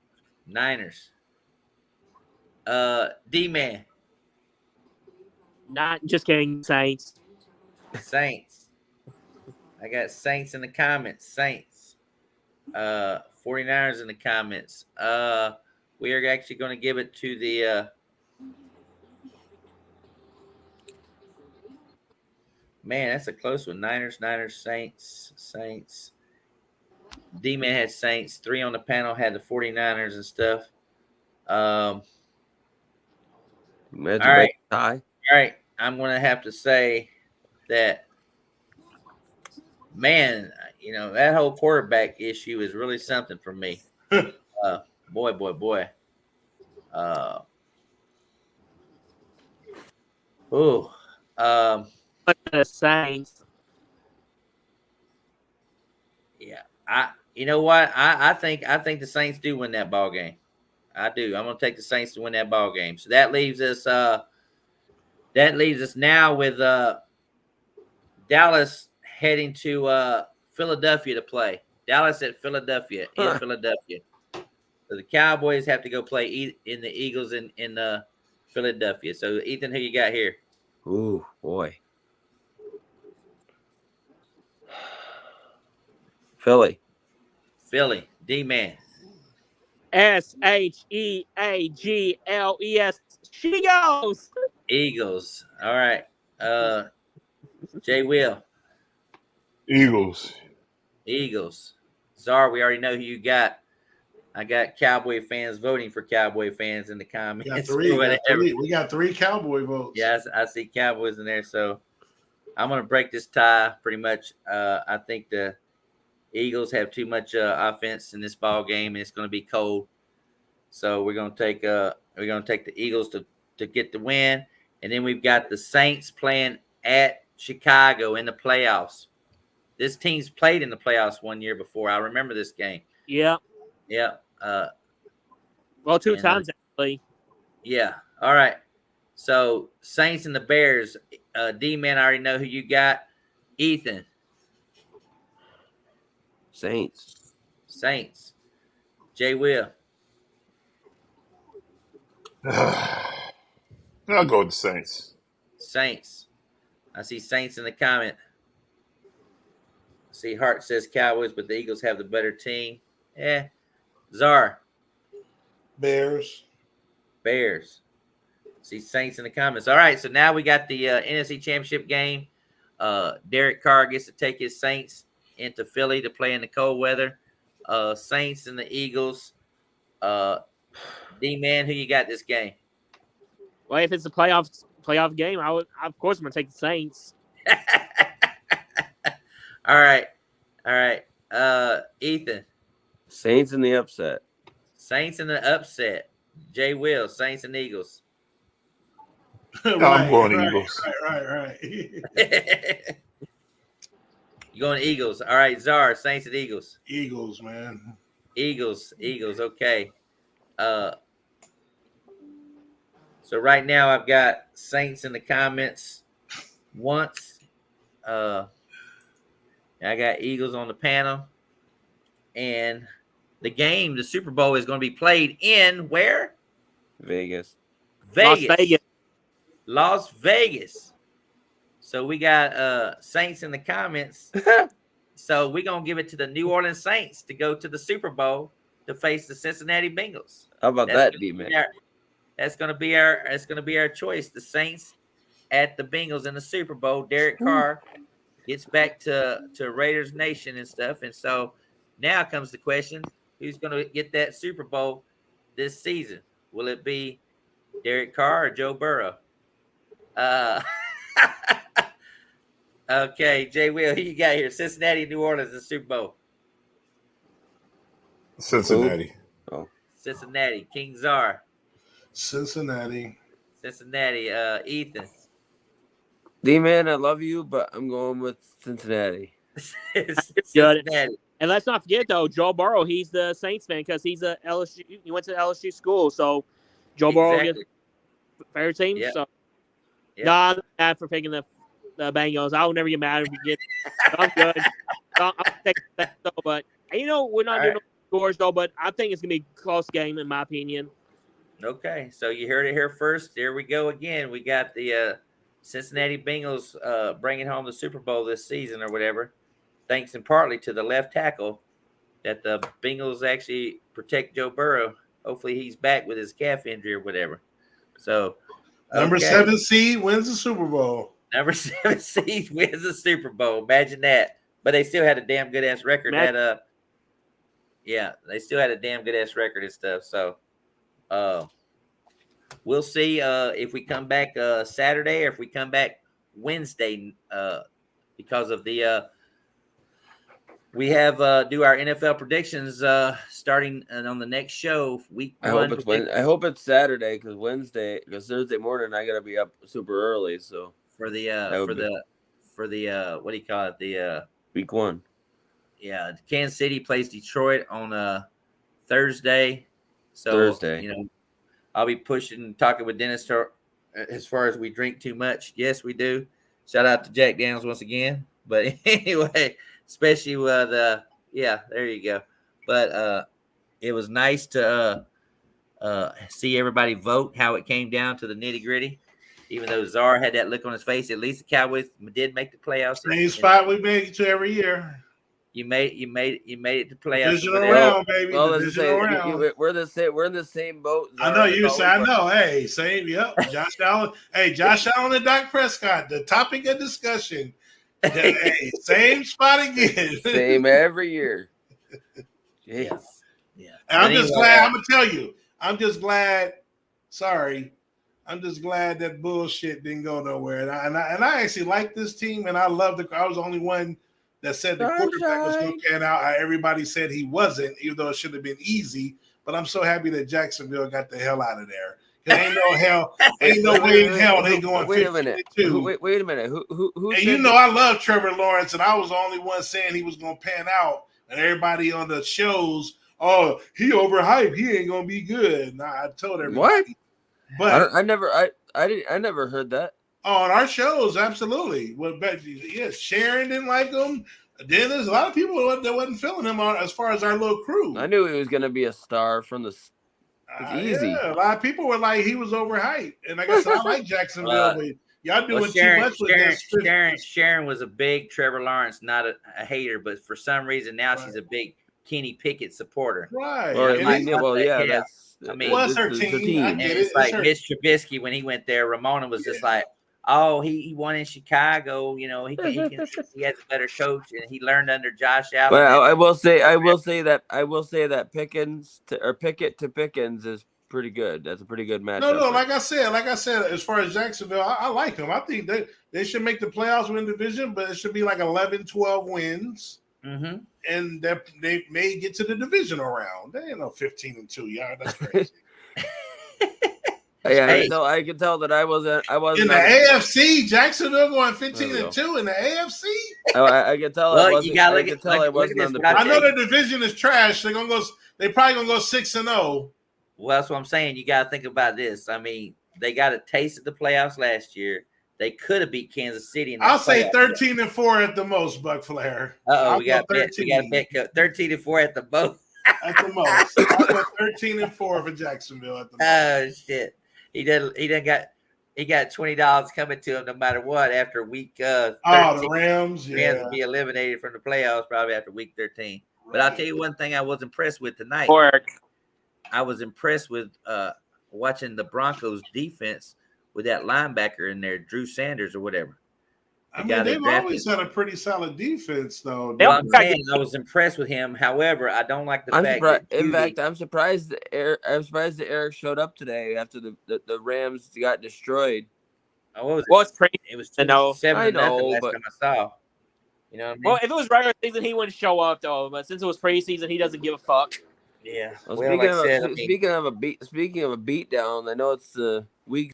D-Man. Not just kidding, Saints. Saints. I got Saints in the comments. Saints. 49ers in the comments. We are actually going to give it to the man, that's a close one. Niners, Saints. D-Man had Saints. 3 on the panel had the 49ers and stuff. All right. Tie. All right. I'm going to have to say that, man, that whole quarterback issue is really something for me. Boy. The Saints. Yeah. You know what? I think the Saints do win that ball game. I do. I'm going to take the Saints to win that ball game. So that leaves us now with Dallas heading to Philadelphia to play. Dallas at Philadelphia in Philadelphia. So the Cowboys have to go play in the Eagles in Philadelphia. So Ethan, who you got here? Ooh, boy. Philly. D-Man. SHEAGLES. She goes. Eagles. All right. Jay Will. Eagles. Czar, we already know who you got. I got Cowboy fans voting for Cowboy fans in the comments. We got three Cowboy votes. Yes, I see Cowboys in there. So I'm going to break this tie pretty much. I think the Eagles have too much offense in this ball game, and it's going to be cold. So we're going to take the Eagles to get the win, and then we've got the Saints playing at Chicago in the playoffs. This team's played in the playoffs one year before. I remember this game. Yeah. Well, 2 times actually. Yeah. All right. So Saints and the Bears. D-Man, I already know who you got. Ethan. Saints. Jay Will. I'll go with the Saints. I see Saints in the comment. I see Hart says Cowboys, but the Eagles have the better team. Czar. Bears. See Saints in the comments. All right, so now we got the NFC Championship game. Derek Carr gets to take his Saints into Philly to play in the cold weather. Saints and the Eagles. D-Man, who you got this game? Well, if it's a playoff game, of course I'm gonna take the Saints. All right. Ethan. Saints in the upset. Jay Will, Saints and Eagles. I'm going Eagles. Right. You going Eagles? All right, Czar, Saints and Eagles. Eagles, man. Eagles. Okay. So right now I've got Saints in the comments once. I got Eagles on the panel. And the Super Bowl is going to be played in where? Vegas. Las Vegas. So we got Saints in the comments. So we're going to give it to the New Orleans Saints to go to the Super Bowl to face the Cincinnati Bengals. How about that, D-Man? That's going to be our choice. The Saints at the Bengals in the Super Bowl. Derek Carr gets back to Raiders Nation and stuff. And so now comes the question, who's going to get that Super Bowl this season? Will it be Derek Carr or Joe Burrow? Okay, Jay Will, who you got here? Cincinnati, New Orleans, the Super Bowl. Cincinnati. Oh. Cincinnati, King Czar. Cincinnati. Ethan. D-Man, I love you, but I'm going with Cincinnati. Cincinnati. And let's not forget, though, Joe Burrow, he's the Saints fan because he's a LSU. He went to LSU school, so Joe Burrow gets fair team. Yep. So, Yep. no, I'm mad for picking the Bengals. I will never get mad if we get. I'm good. I'll take that, though, but we're not doing no scores, though, but I think it's going to be a close game, in my opinion. Okay, so you heard it here first. There we go again. We got the Cincinnati Bengals bringing home the Super Bowl this season or whatever, thanks in partly to the left tackle that the Bengals actually protect Joe Burrow. Hopefully he's back with his calf injury or whatever. So number 7 seed wins the Super Bowl. Number 7 seed wins the Super Bowl. Imagine that. But they still had a damn good ass record. They still had a damn good ass record and stuff. So we'll see if we come back Saturday or if we come back Wednesday because of the we have do our NFL predictions starting on the next show week 1. I hope it's Saturday because Thursday morning I gotta be up super early. So for the what do you call it, the week 1. Yeah, Kansas City plays Detroit on Thursday. So Thursday. I'll be talking with Dennis as far as we drink too much. Yes, we do. Shout out to Jack Daniels once again. But anyway, especially with there you go. But it was nice to see everybody vote how it came down to the nitty gritty. Even though Czar had that look on his face, at least the Cowboys did make the playoffs. Same spot we make it to every year. You made it to playoffs. Divisional round, baby. Divisional round. We're in the same boat. I know you say. I know. Hey, same. Yep. Josh Allen. Hey, Josh Allen and Dak Prescott. The topic of discussion. Hey, same spot again. Same every year. Yes. Yeah. And I'm just glad. I'm gonna tell you. I'm just glad. Sorry. I'm just glad that bullshit didn't go nowhere. And I actually like this team, and I love I was the only one that said the quarterback was going to pan out. Everybody said he wasn't, even though it should have been easy. But I'm so happy that Jacksonville got the hell out of there. Ain't no way in hell they going. Wait a minute. Wait a minute. Who? And I love Trevor Lawrence, and I was the only one saying he was going to pan out. And everybody on the shows, oh, he overhyped. He ain't going to be good. Nah, I told everybody. What? But I never heard that. On our shows, absolutely. Well, yes, Sharon didn't like him. Then there's a lot of people that wasn't feeling him as far as our little crew. I knew he was going to be a star from the. Easy. Yeah, a lot of people were like he was overhyped, and like I said, I like Jacksonville, but y'all doing too much with this. Sharon was a big Trevor Lawrence, not a hater, but for some reason now she's a big Kenny Pickett supporter. Right. That's her team. And it's like Mitch Trubisky when he went there. Ramona was just like, oh, he won in Chicago. He has a better coach, and he learned under Josh Allen. Well, I will say that Pickett to Pickens is pretty good. That's a pretty good matchup. No, like I said, as far as Jacksonville, I like them. I think they should make the playoffs, win division, but it should be like 11, 12 wins. Mm-hmm. And they may get to the divisional round. They ain't no 15-2, y'all. That's crazy. I can tell that I wasn't in the AFC. Jacksonville going 15-2 in the AFC. I can tell. Well, I wasn't on the. I know the division is trash. They're gonna go. They probably gonna go 6-0. Well, that's what I'm saying. You got to think about this. I mean, they got a taste of the playoffs last year. They could have beat Kansas City. I'll say 13-4 at the most, Buc Flair. We got a bet 13-4 at the most. At the most, I'll go 13-4 for Jacksonville at the most. Oh shit! He got $20 coming to him no matter what after week 13. The Rams, Rams will be eliminated from the playoffs probably after week 13. Right. But I'll tell you one thing I was impressed with tonight. I was impressed with watching the Broncos defense with that linebacker in there, Drew Sanders or whatever. I mean, they've always had a pretty solid defense, though. Well, I'm saying I was impressed with him. However, I don't like the fact that in fact, I'm surprised that Eric showed up today after the Rams got destroyed. Oh, well, it's crazy. It was 7-0 last time I saw. You know what I mean? Well, if it was regular season, he wouldn't show up though. But since it was preseason, he doesn't give a fuck. Yeah. Well, speaking of a beatdown, I know it's the week.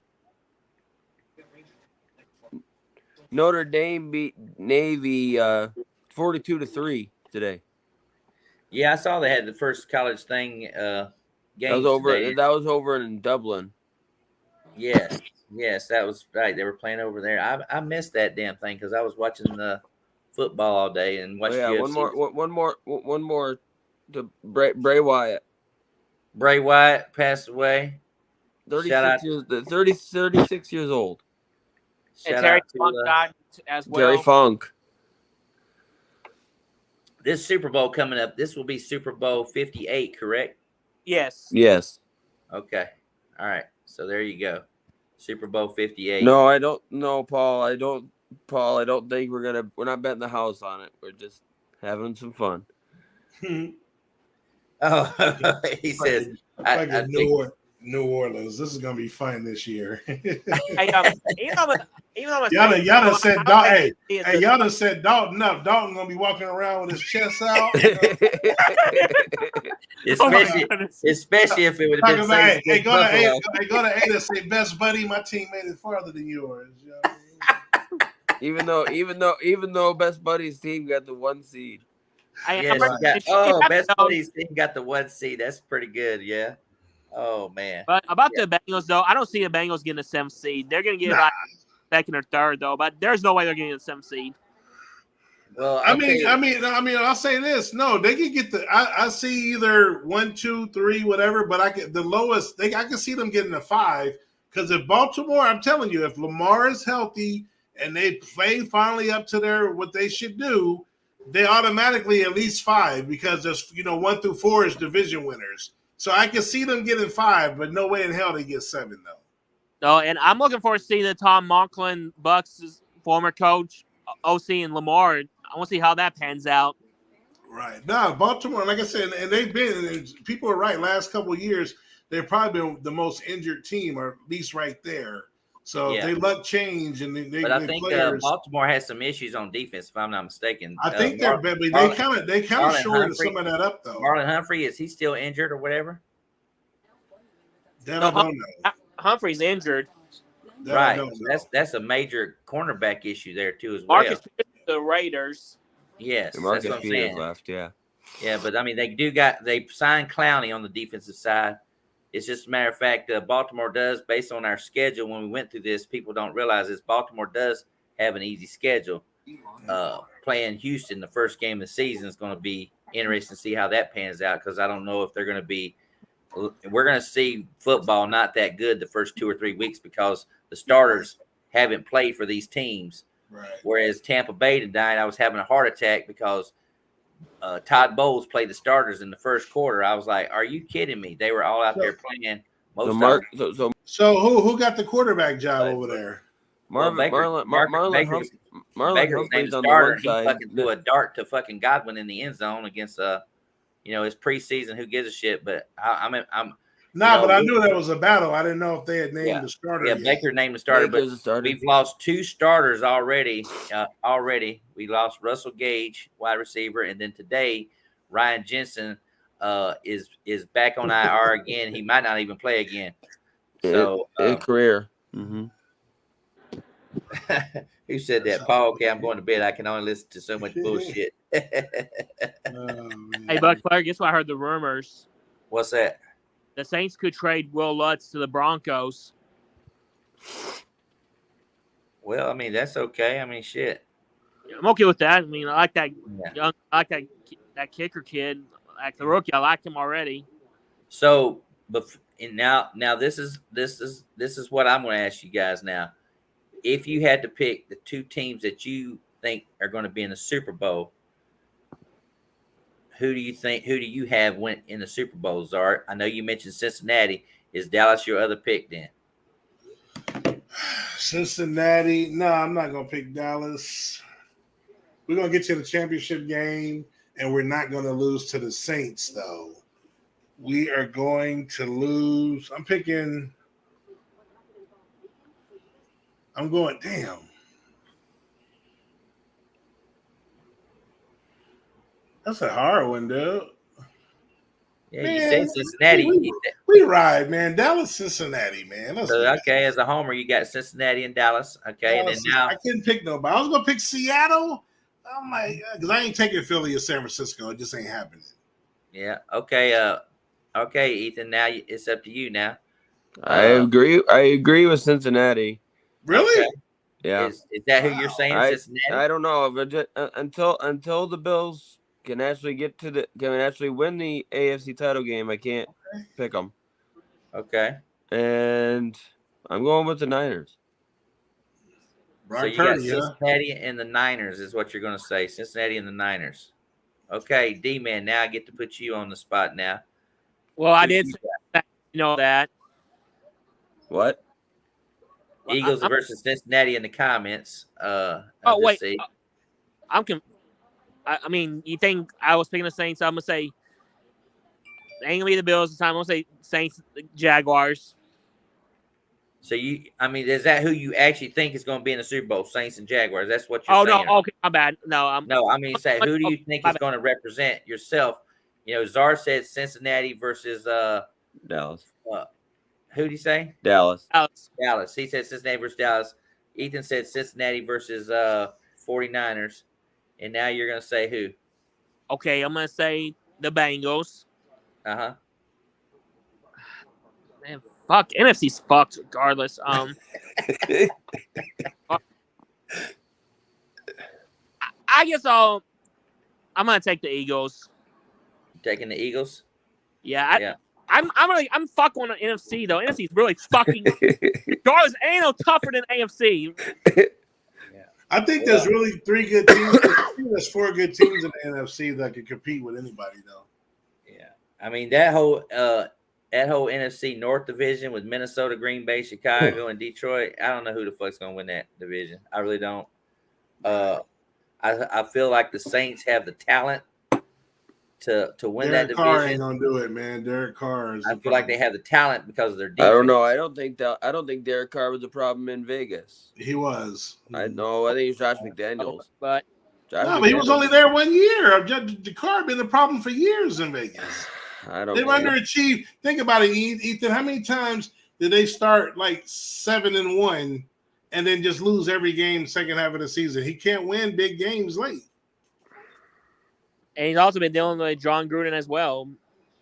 Notre Dame beat Navy 42-3 today. Yeah, I saw they had the first college thing game. That was over in Dublin. Yes, that was right. They were playing over there. I missed that damn thing because I was watching the football all day and watching. UFC. One more to Bray Wyatt. Bray Wyatt passed away. 36 years old. And Terry Funk died as well. Terry Funk. This Super Bowl coming up. This will be Super Bowl 58, correct? Yes. Yes. Okay. All right. So there you go. Super Bowl 58. No, I don't know, Paul. I don't think we're not betting the house on it. We're just having some fun. Oh, he says I think New Orleans. This is gonna be fun this year. Hey, y'all done said Dalton. Hey, y'all done said Dalton up. Dalton gonna be walking around with his chest out. Especially if it would have been. Hey, go to Ada. Say, best buddy, my team made it farther than yours. You know what I mean? even though best buddy's team got the 1 seed. Best buddy's team got the 1 seed. That's pretty good. Yeah. Oh man! But about the Bengals though, I don't see the Bengals getting a 7th seed. They're going to get like 2nd or 3rd though, but there's no way they're getting a 7th seed. Well, I mean, I'll say this: no, they can get the. I see either 1, 2, 3, whatever, but I can see them getting a 5 because if Baltimore, I'm telling you, if Lamar is healthy and they play finally up to what they should do, they automatically at least 5 because there's 1 through 4 is division winners. So I can see them getting 5, but no way in hell they get 7 though. No, and I'm looking forward to seeing the Tom Monklin, Bucs' former coach, OC, and Lamar. I want to see how that pans out. Right. No, Baltimore, like I said, and people are right. Last couple of years, they've probably been the most injured team, or at least right there. So they luck change, and but I think Baltimore has some issues on defense, if I'm not mistaken. I think they kind of shored some of that up though. Marlon Humphrey, is he still injured or whatever? That I don't know. Humphrey's injured. Right. That's a major cornerback issue there too as well. Marcus the Raiders. Yes, Marcus that's what I'm saying. Left, yeah. Yeah, but I mean they signed Clowney on the defensive side. It's just a matter of fact, Baltimore does, based on our schedule when we went through this, people don't realize this. Baltimore does have an easy schedule. Playing Houston the first game of the season is going to be interesting to see how that pans out because I don't know if they're going to be – we're going to see football not that good the first 2 or 3 weeks because the starters haven't played for these teams. Right. Whereas Tampa Bay tonight, I was having a heart attack because Todd Bowles played the starters in the first quarter. I was like, "Are you kidding me?" They were all out there playing. So who got the quarterback job over there? Marlon Humphrey's on the one side. He fucking threw a dart to fucking Godwin in the end zone against his preseason. Who gives a shit? But but I knew that was a battle. I didn't know if they had named the starter. Yeah, Baker named the starter, but we've lost 2 starters already. We lost Russell Gage, wide receiver, and then today Ryan Jensen is back on IR again. He might not even play again. So career. Mm-hmm. Who said that? Paul. Okay, I'm going to bed. I can only listen to so much bullshit. Hey, Buc Flair, guess what? I heard the rumors. What's that? The Saints could trade Will Lutz to the Broncos. Well, I mean, that's okay. I mean, shit. I'm okay with that. I mean, I like that that kicker kid, like the rookie. I liked him already. So, now this is what I'm going to ask you guys now. If you had to pick the 2 teams that you think are going to be in the Super Bowl, who do you have went in the Super Bowl, Zart? I know you mentioned Cincinnati. Is Dallas your other pick then? Cincinnati. No, I'm not going to pick Dallas. We're going to get to the championship game, and we're not going to lose to the Saints, though. We are going to lose. I'm going, damn. That's a hard one, dude. Yeah, man, you said Cincinnati. We ride, man. Dallas, Cincinnati, man. So, okay, as a homer, you got Cincinnati and Dallas. Okay, Dallas, and then now I couldn't pick nobody. I was gonna pick Seattle. I'm like, because I ain't taking Philly or San Francisco. It just ain't happening. Yeah. Okay. Okay, Ethan. Now it's up to you. Now. I agree. I agree with Cincinnati. Really? Okay. Yeah. Is that who you're saying? Cincinnati? I don't know, but just, until the Bills can actually win the AFC title game, I can't pick them. Okay. And I'm going with the Niners. So you got Cincinnati and the Niners is what you're going to say. Cincinnati and the Niners. Okay, D-Man, now I get to put you on the spot now. Well, I did say that, that. What? Eagles versus Cincinnati in the comments. Wait. I mean, you think I was picking the Saints? So I'm going to say it ain't going to be the Bills this time. I'm going to say Saints, Jaguars. So is that who you actually think is going to be in the Super Bowl? Saints and Jaguars. That's what you're saying. Oh no, okay, my bad. No, say who do you think is going to represent yourself? Czar said Cincinnati versus Dallas. Who did he say? Dallas. Dallas. He said Cincinnati versus Dallas. Ethan said Cincinnati versus 49ers. And now you're going to say who? Okay, I'm going to say the Bengals. Uh-huh. Man, fuck. NFC's fucked regardless. I guess I'm going to take the Eagles. Taking the Eagles? Yeah. I'm fucking on the NFC though. NFC's really fucking regardless, ain't no tougher than AFC. I think there's really 3 good teams. There's 4 good teams in the NFC that can compete with anybody, though. Yeah, I mean that whole NFC North division with Minnesota, Green Bay, Chicago, and Detroit. I don't know who the fuck's gonna win that division. I really don't. I feel like the Saints have the talent to win that division. Derek Carr ain't gonna do it, man. Derek Carr is. I feel like they have the talent because of their defense. I don't know. I don't think Derek Carr was a problem in Vegas. He was. I know. I think it's Josh McDaniels. But he was only there 1 year. The Carr been the problem for years in Vegas. I don't. They underachieved. Think about it, Ethan. How many times did they start like 7-1 and then just lose every game second half of the season? He can't win big games late. And he's also been dealing with John Gruden as well.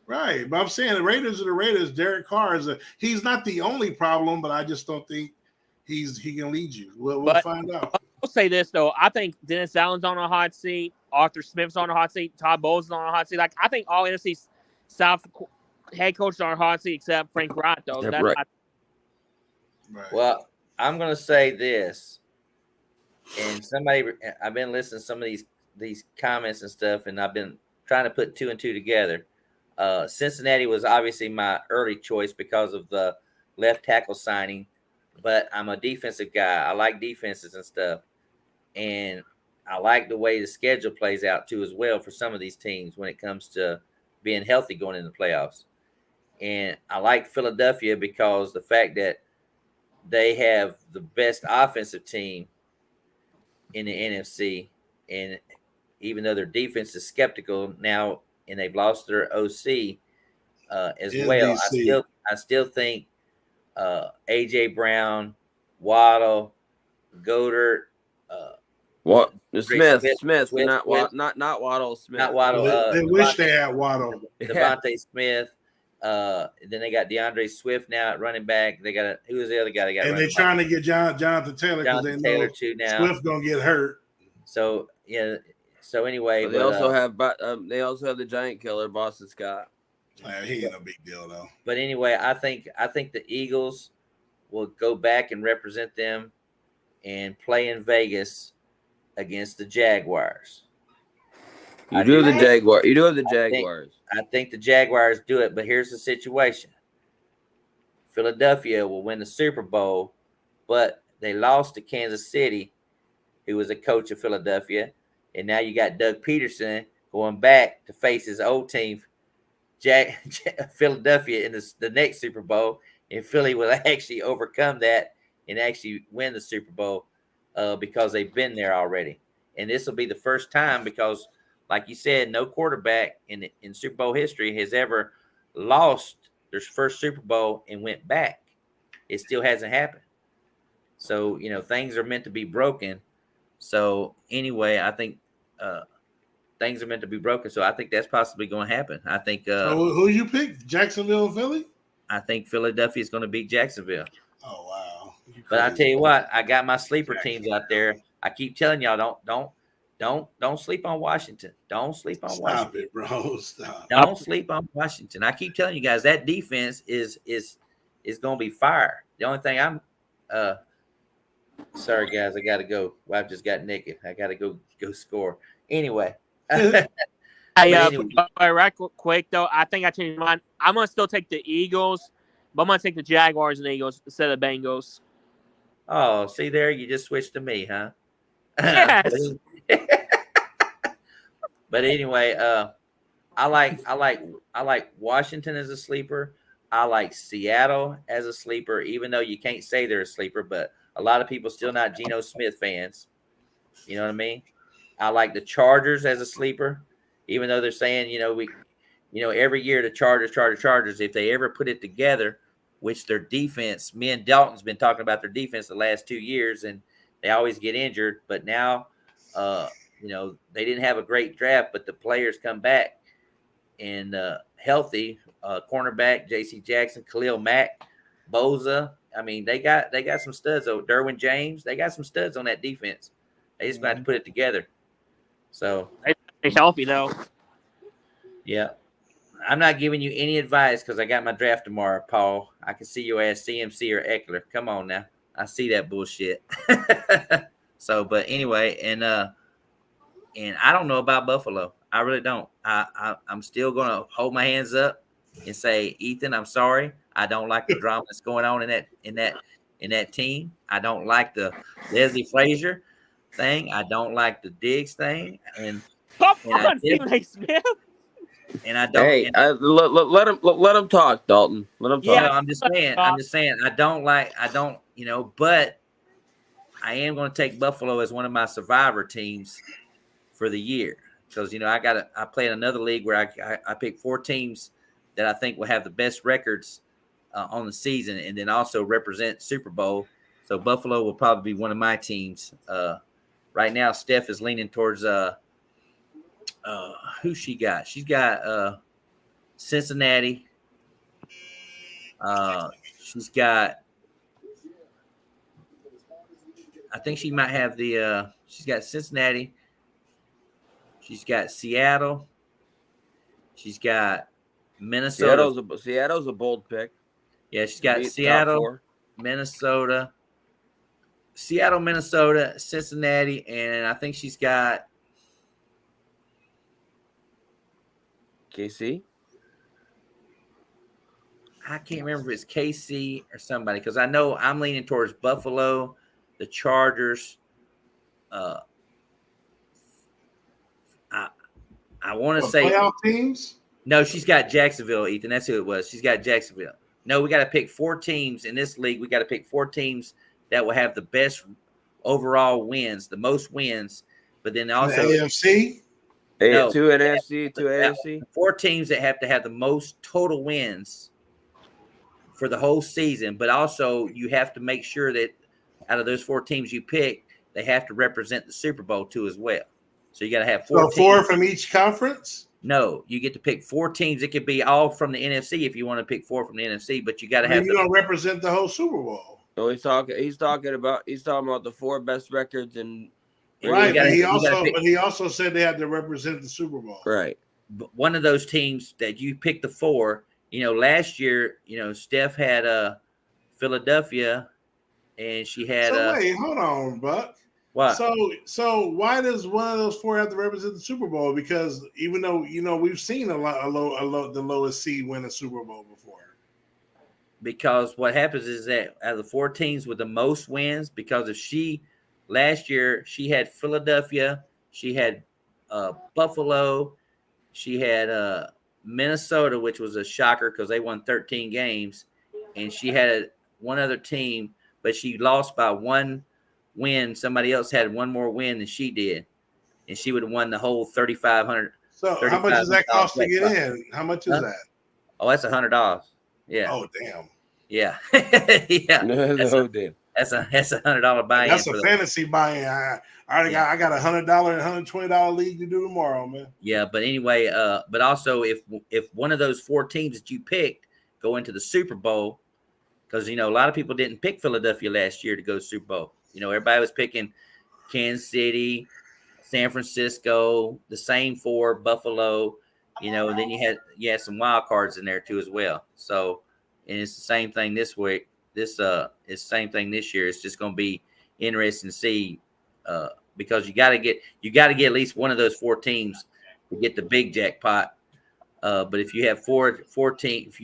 Right. But I'm saying the Raiders are the Raiders. Derek Carr he's not the only problem, but I just don't think he can lead you. We'll find out. I'll say this, though. I think Dennis Allen's on a hot seat. Arthur Smith's on a hot seat. Todd Bowles is on a hot seat. Like, I think all NFC South head coaches are on a hot seat except Frank Wright, though. That's right. Right. Well, I'm going to say this. And I've been listening to some of these comments and stuff, and I've been trying to put 2 and 2 together. Cincinnati was obviously my early choice because of the left tackle signing, but I'm a defensive guy. I like defenses and stuff, and I like the way the schedule plays out too as well for some of these teams when it comes to being healthy going into the playoffs. And I like Philadelphia because the fact that they have the best offensive team in the NFC, and even though their defense is skeptical now and they've lost their OC as well, I still think AJ Brown, Waddle, Goddard, Smith, not Waddle. Smith. Not Waddle. They wish they had Waddle. Devontae Smith. Then they got DeAndre Swift now at running back. They got who was the other guy they got? And they're trying to get Jonathan Taylor because they know too now. Swift gonna get hurt. So yeah. So anyway, they also have the giant killer Boston Scott. He ain't no big deal though. But anyway, I think the Eagles will go back and represent them and play in Vegas against the Jaguars. You do have the Jaguars. I think the Jaguars do it, but here's the situation. Philadelphia will win the Super Bowl, but they lost to Kansas City, who was a coach of Philadelphia, and now you got Doug Peterson going back to face his old team, Philadelphia, in the next Super Bowl, and Philly will actually overcome that and actually win the Super Bowl because they've been there already. And this will be the first time because, like you said, no quarterback in Super Bowl history has ever lost their first Super Bowl and went back. It still hasn't happened. So, things are meant to be broken. So, anyway, I think things are meant to be broken. So, I think that's possibly going to happen. I think. So who you pick? Jacksonville and Philly? I think Philadelphia is going to beat Jacksonville. Oh, wow. But I tell you what, I got my sleeper teams out there. I keep telling y'all, don't sleep on Washington. Don't sleep on Washington. Stop it, bro. Stop. Don't sleep on Washington. I keep telling you guys that defense is going to be fire. The only thing I'm sorry guys, I got to go. Wife just got naked. I got to go score. Anyway. Right quick though, I think I changed my mind. I'm gonna still take the Eagles, but I'm gonna take the Jaguars and Eagles instead of Bengals. Oh, see there, you just switched to me, huh? Yes. But anyway, I like Washington as a sleeper. I like Seattle as a sleeper, even though you can't say they're a sleeper, but a lot of people still not Geno Smith fans. You know what I mean? I like the Chargers as a sleeper, even though they're saying, every year the Chargers, if they ever put it together, which their defense, me and Dalton's been talking about their defense the last 2 years, and they always get injured. But now, they didn't have a great draft, but the players come back and healthy. Cornerback J.C. Jackson, Khalil Mack, Boza. I mean, they got some studs. Oh, Derwin James. They got some studs on that defense. They just got to put it together. So they're healthy though. Yeah. I'm not giving you any advice because I got my draft tomorrow, Paul. I can see your ass CMC or Eckler. Come on now. I see that bullshit. So, but anyway, and I don't know about Buffalo. I really don't. I'm still gonna hold my hands up and say, Ethan, I'm sorry. I don't like the drama that's going on in that team. I don't like the Leslie Frazier thing. I don't like the Diggs thing. And Stephen A. Smith. And I don't. Hey, let him talk, Dalton. Let him talk. Yeah, I'm just saying. I don't. But I am going to take Buffalo as one of my survivor teams for the year because I play in another league where I pick 4 teams that I think will have the best records on the season, and then also represent Super Bowl. So Buffalo will probably be one of my teams. Right now, Steph is leaning towards who she got? She's got Cincinnati. She's got. I think she might have she's got Cincinnati. She's got Seattle. She's got Minnesota. Seattle's a bold pick. Yeah, she's got Seattle, Minnesota, Cincinnati, and I think she's got KC. I can't remember if it's KC or somebody because I know I'm leaning towards Buffalo, the Chargers. I want to say playoff teams. No, she's got Jacksonville, Ethan. That's who it was. She's got Jacksonville. No, we got to pick 4 teams in this league. We got to pick 4 teams that will have the best overall wins, the most wins. But then also the AFC. No, 2 NFC, 2 AFC. 4 teams that have to have the most total wins for the whole season. But also, you have to make sure that out of those 4 teams you pick, they have to represent the Super Bowl too as well. So you got to have 4 teams. 4 from each conference. No, you get to pick 4 teams. It could be all from the NFC if you want to pick 4 from the NFC, but you got to have. You don't represent the whole Super Bowl. No, he's talking about the 4 best records and. Right, but he also said they had to represent the Super Bowl. Right. But one of those teams that you picked the 4, last year, Steph had Philadelphia, and she had. So wait, hold on, Buck. What? So why does one of those 4 have to represent the Super Bowl? Because even though we've seen the lowest seed win a Super Bowl before. because what happens is that out of the 4 teams with the most wins, because if last year she had Philadelphia, she had Buffalo, she had Minnesota, which was a shocker because they won 13 games, and she had one other team, but she lost by 1 win. Somebody else had 1 more win than she did, and she would have won the whole 3,500. So how much does that cost to get in? How much is that? Oh, that's $100. Yeah. Oh, damn. Yeah. Yeah. Damn. That's a $100 buy-in. That's a fantasy buy-in. I got a $100 and $120 league to do tomorrow, man. Yeah, but anyway, but also if one of those 4 teams that you picked go into the Super Bowl, because a lot of people didn't pick Philadelphia last year to go to Super Bowl. Everybody was picking Kansas City, San Francisco, the same 4, Buffalo. And then you had some wild cards in there too as well. So, and it's the same thing this week. It's the same thing this year. It's just going to be interesting to see because you got to get at least one of those 4 teams to get the big jackpot. But if you have 4 teams,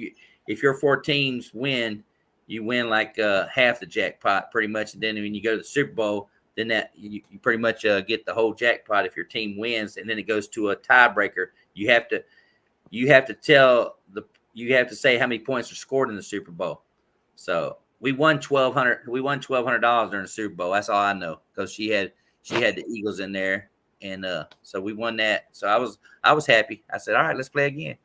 if your 4 teams win, you win like half the jackpot pretty much. And then when you go to the Super Bowl, then that you pretty much get the whole jackpot if your team wins, and then it goes to a tiebreaker. You have to say how many points are scored in the Super Bowl. So we won $1,200 during the Super Bowl. That's all I know because she had the Eagles in there, and so we won that. So I was happy. I said, all right, let's play again.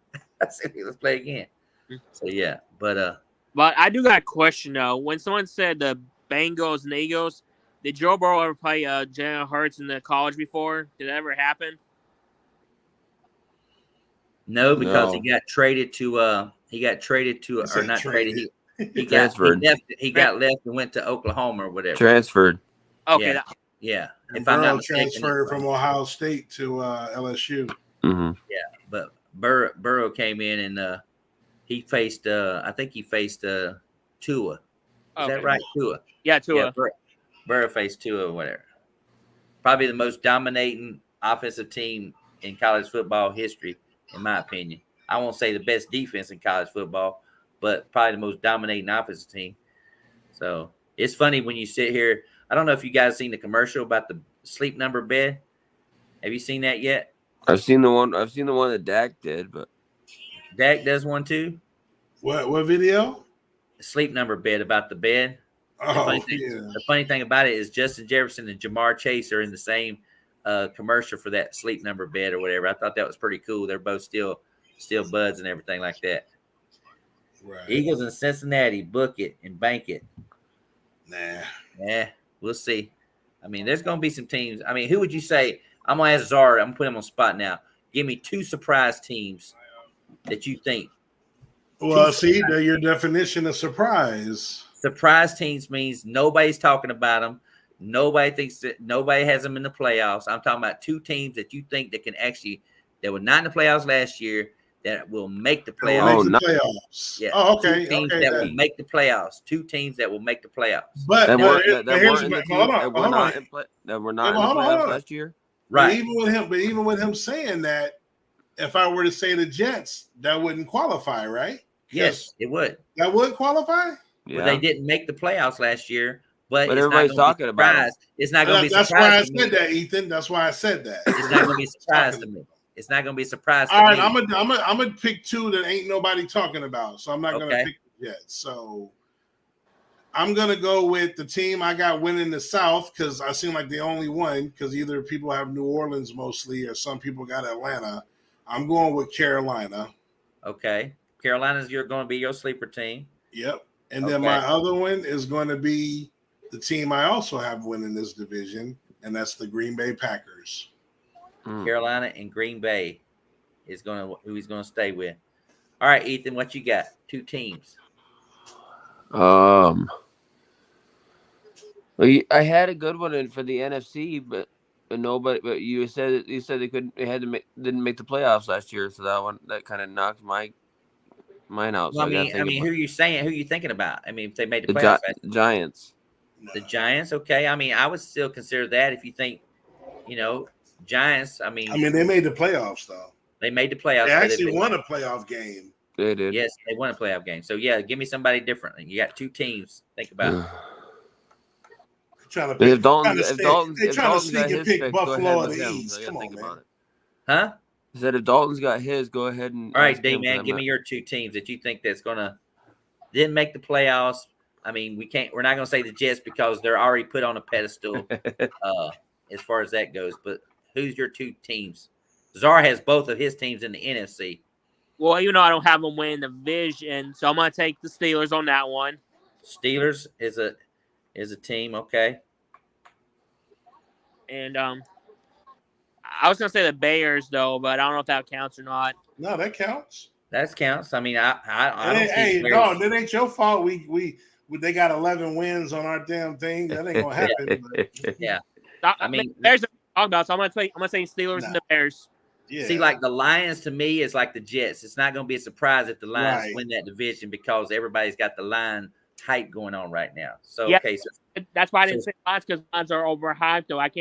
So yeah, but I do got a question though. When someone said the Bengals and Eagles, did Joe Burrow ever play Jalen Hurts in the college before? Did that ever happen? No, because he got traded to or not traded. He transferred. He got left and went to Oklahoma or whatever. Transferred. Okay. Yeah. If I'm not mistaken, transferred from Ohio State to LSU. Mm-hmm. Yeah, but Burrow came in and he faced I think he faced Tua. Is that right? Tua. Yeah, Tua. Yeah, Burrow faced Tua or whatever. Probably the most dominating offensive team in college football history, in my opinion. I won't say the best defense in college football, but probably the most dominating offensive team. So it's funny when you sit here. I don't know if you guys seen the commercial about the sleep number bed. Have you seen that yet? I've seen the one that Dak did, but Dak does one too. What video? The sleep number bed about the bed. The funny thing about it is Justin Jefferson and Jamar Chase are in the same commercial for that sleep number bed or whatever. I thought that was pretty cool. They're both still buds and everything like that. Right. Eagles in Cincinnati, book it and bank it. Nah. We'll see. I mean, there's going to be some teams. I mean, who would you say? I'm going to ask Zara. I'm going to put him on spot now. Give me 2 surprise teams that you think. Well, see, your definition of surprise. Surprise teams means nobody's talking about them. Nobody thinks that nobody has them in the playoffs. I'm talking about 2 teams that you think that were not in the playoffs last year that will make the playoffs. Playoffs. Yeah. Oh, okay. 2 teams that will make the playoffs. 2 teams that will make the playoffs. But that were not in the playoffs last year. Right. But even with him saying that, if I were to say the Jets, that wouldn't qualify, right? Yes, it would. That would qualify? Yeah. Well, they didn't make the playoffs last year, but everybody's talking about it. It's not going to be. That's why I said that, Ethan. That's why I said that. It's not going to be a surprise to me. It's not going to be a surprise to me. All right, me. I'm gonna pick 2 that ain't nobody talking about, so I'm not going to pick the Jets. So I'm going to go with the team I got winning the South because I seem like the only one because either people have New Orleans mostly or some people got Atlanta. I'm going with Carolina. Okay. Carolina's going to be your sleeper team. Yep. And then my other one is going to be the team I also have winning this division, and that's the Green Bay Packers. Carolina and Green Bay is who he's going to stay with. All right, Ethan, what you got? 2 teams. I had a good one for the NFC, but nobody. But you said they couldn't. They didn't make the playoffs last year, so that kind of knocked mine out. Well, so I mean, who are you saying? Who are you thinking about? I mean, if they made the playoffs, Giants. The Giants, okay. I mean, I would still consider that if you think, Giants. I mean, they made the playoffs though. They made the playoffs. They actually won a playoff game. They They did. Yes, they won a playoff game. So yeah, give me somebody different. You got 2 teams. Think about it. Trying to pick, if Dalton's to sneak got and his pick picks, go Buffalo ahead or with the him. East. So I Come gotta on, think man. about it. Huh? I said if Dalton's got his, go ahead and. All right, D-Man, give me your 2 teams that you think that's gonna didn't make the playoffs. I mean, we're not gonna say the Jets because they're already put on a pedestal as far as that goes. But who's your 2 teams? Czar has both of his teams in the NFC. Well, I don't have them win the division, so I'm gonna take the Steelers on that one. Steelers is a team, okay. And I was gonna say the Bears though, but I don't know if that counts or not. No, that counts. That counts. I mean, I don't see. Hey, no, that ain't your fault. They got 11 wins on our damn thing. That ain't gonna happen. Yeah, I mean, Bears talk about. So I'm gonna say Steelers and the Bears. Yeah. See, like the Lions to me is like the Jets. It's not going to be a surprise if the Lions win that division because everybody's got the Lion hype going on right now. So okay, so that's why I didn't say Lions because Lions are overhyped. Though I'm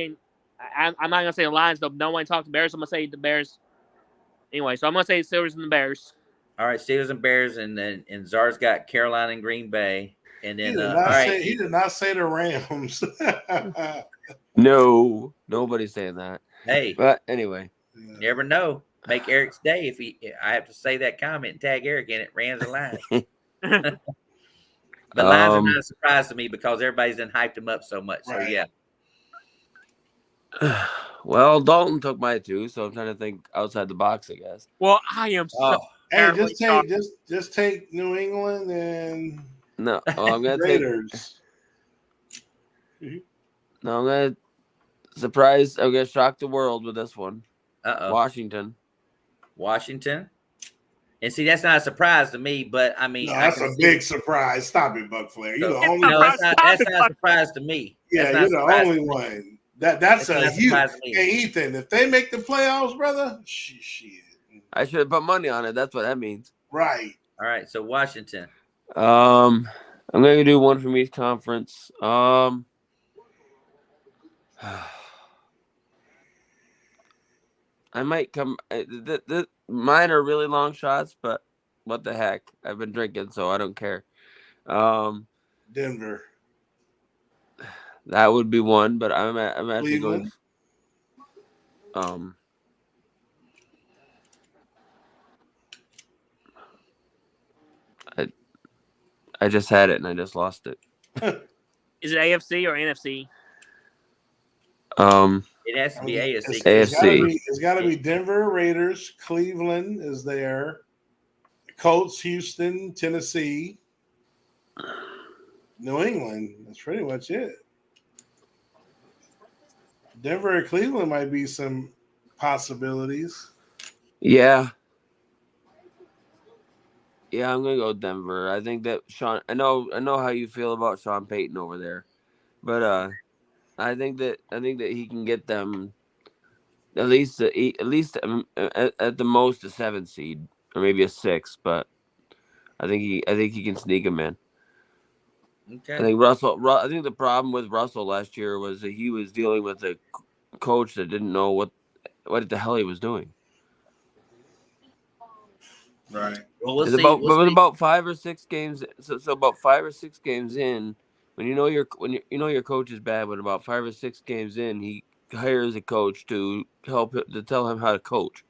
not gonna say the Lions though. No one talks Bears. I'm gonna say the Bears. Anyway, so I'm gonna say Steelers and the Bears. All right, Steelers and Bears, and Czar's got Carolina and Green Bay, and then he did not say the Rams. No, nobody's saying that. Hey, but anyway. You never know. Make Eric's day if I have to say that comment and tag Eric in it. Rams and Lions. The Lions are not a surprise to me because everybody's done hyped them up so much. So yeah. Well, Dalton took my 2, so I'm trying to think outside the box, I guess. Well, I am so. Hey, just take New England and no. I'm gonna Raiders. No, I'm gonna surprise. I'm gonna shock the world with this one. Washington. And see, that's not a surprise to me, but I mean, that's a big surprise. Stop it, Buc Flair. You're the only one. That's not a surprise to me. Yeah, you're the only one. That's a huge. Hey, Ethan, if they make the playoffs, brother, shit. I should have put money on it. That's what that means. Right. All right. So Washington. I'm gonna do one from each conference. I might come. Mine are really long shots, but what the heck? I've been drinking, so I don't care. Denver. That would be one, but I'm actually Cleveland. Going. I just had it and I just lost it. Is it AFC or NFC? It has to be AFC. It's got to be Denver Raiders. Cleveland is there. Colts, Houston, Tennessee, New England. That's pretty much it. Denver and Cleveland might be some possibilities. Yeah. Yeah, I'm gonna go Denver. I think that Sean. I know how you feel about Sean Payton over there, but I think that he can get them at least at the most a 7 seed or maybe a 6. But I think he can sneak them in. Okay. I think the problem with Russell last year was that he was dealing with a coach that didn't know what the hell he was doing. Right. Well, we'll see. About 5 or 6 games. So about 5 or 6 games in, when you know your coach is bad, but about 5 or 6 games in, he hires a coach to tell him how to coach.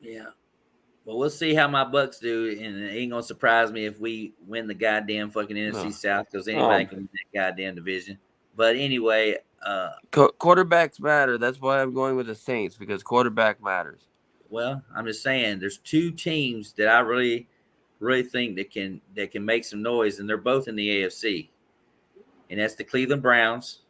Yeah. Well, we'll see how my Bucks do, and it ain't gonna surprise me if we win the goddamn fucking NFC South because anybody can win that goddamn division. But anyway, quarterbacks matter. That's why I'm going with the Saints because quarterback matters. Well, I'm just saying there's 2 teams that I really, really think that can make some noise, and they're both in the AFC. And that's the Cleveland Browns.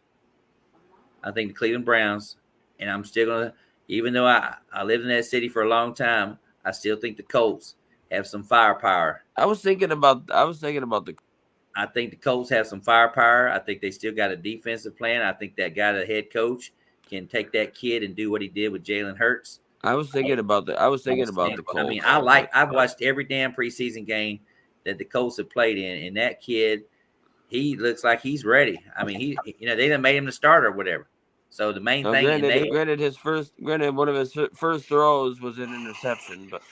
I think the Cleveland Browns, and I'm still gonna, even though I lived in that city for a long time, I still think the Colts have some firepower. I was thinking about the. I think the Colts have some firepower. I think they still got a defensive plan. I think that guy, the head coach, can take that kid and do what he did with Jalen Hurts. I was thinking about the Colts. I mean, I've watched every damn preseason game that the Colts have played in, and that kid, he looks like he's ready. I mean, they done made him the starter or whatever. So the main thing, granted, one of his first throws was an interception, but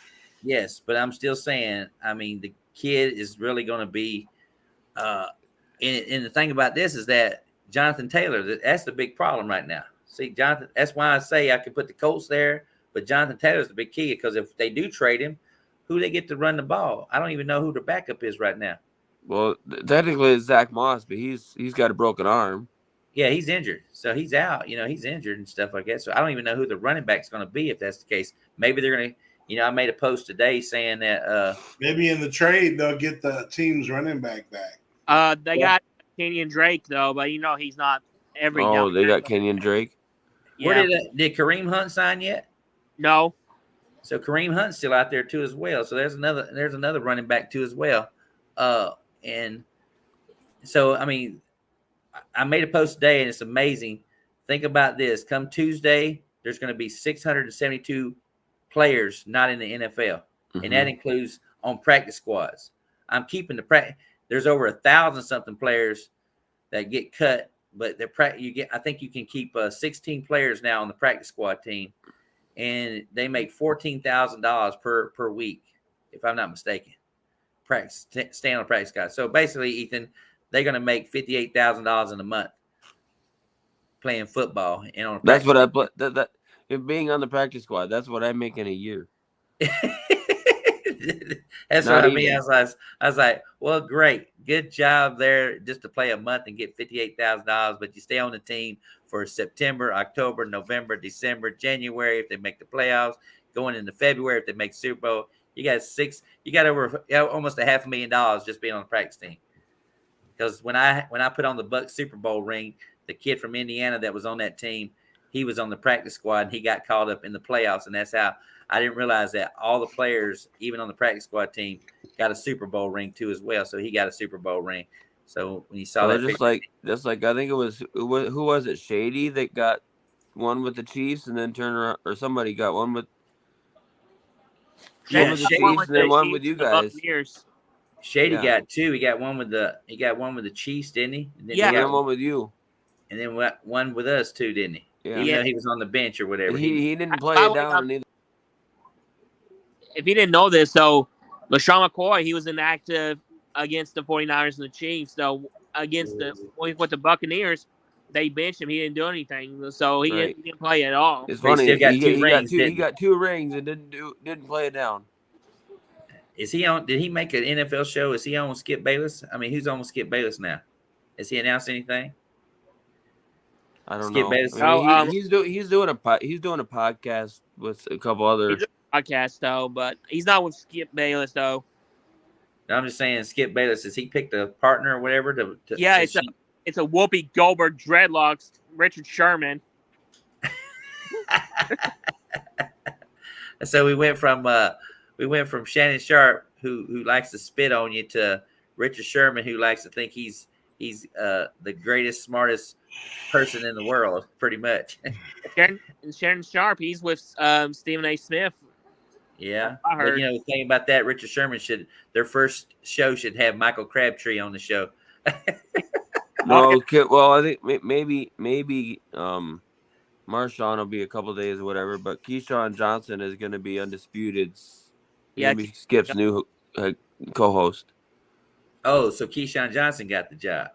Yes, but I'm still saying, I mean, the kid is really going to be. And the thing about this is that Jonathan Taylor, that's the big problem right now. See, Jonathan, that's why I say I could put the Colts there, but Jonathan Taylor's the big key because if they do trade him, who they get to run the ball? I don't even know who the backup is right now. Well, technically it's Zach Moss, but he's got a broken arm. Yeah, he's injured, so he's out. He's injured and stuff like that. So I don't even know who the running back's going to be if that's the case. Maybe they're going to. I made a post today saying that maybe in the trade they'll get the team's running back back. They got Kenyon Drake though, but he's not every. Oh, they got Kenyon Drake. Yeah. Where did Kareem Hunt sign yet? No. So Kareem Hunt's still out there too as well. So there's another running back too as well. And so I mean, I made a post today and it's amazing. Think about this. Come Tuesday, there's going to be 672 players not in the NFL, and that includes on practice squads. I'm keeping the practice. There's over 1,000 something players that get cut, but I think you can keep 16 players now on the practice squad team, and they make $14,000 per week, if I'm not mistaken. Staying on practice squad. So basically, Ethan, they're going to make $58,000 in a month playing football. And on that's what I put. That being on the practice squad, that's what I make in a year. That's what I mean. I was like, well, great, good job there, just to play a month and get $58,000. But you stay on the team for September, October, November, December, January if they make the playoffs, going into February if they make Super Bowl. You got over almost $500,000 just being on the practice team. Because when I put on the Bucs Super Bowl ring, the kid from Indiana that was on that team, he was on the practice squad and he got called up in the playoffs, and that's how I didn't realize that all the players, even on the practice squad team, got a Super Bowl ring too as well. So he got a Super Bowl ring. So when you saw that, just like I think it was who was it, Shady, that got one with the Chiefs and then turned around, or somebody got one with the Chiefs and then one with you guys. Shady got two. He got one with the Chiefs, didn't he? And then he got one with you, and then one with us too, didn't he? Yeah. Even though he was on the bench or whatever. He didn't play it down either. If you didn't know this, so LaShawn McCoy, he was inactive against the 49ers and the Chiefs. So against with the Buccaneers, they benched him. He didn't do anything, so he didn't play at all. It's funny. He got two rings and didn't play it down. Is he on? Did he make an NFL show? Is he on Skip Bayless? I mean, who's on Skip Bayless now? Has he announced anything? I don't know. I mean, he's doing a podcast with a couple other podcasts though, but he's not with Skip Bayless though. I'm just saying, Skip Bayless, has he picked a partner or whatever to it's a Whoopi Goldberg dreadlocks, Richard Sherman. So we went from Shannon Sharp, who likes to spit on you, to Richard Sherman, who likes to think he's the greatest, smartest person in the world, pretty much. Shannon Sharp, he's with Stephen A. Smith. Yeah, I heard. But, the thing about that, Richard Sherman their first show should have Michael Crabtree on the show. No, okay. Well, I think maybe Marshawn will be a couple days or whatever, but Keyshawn Johnson is going to be undisputed. Maybe Skip's new co-host. Oh, so Keyshawn Johnson got the job.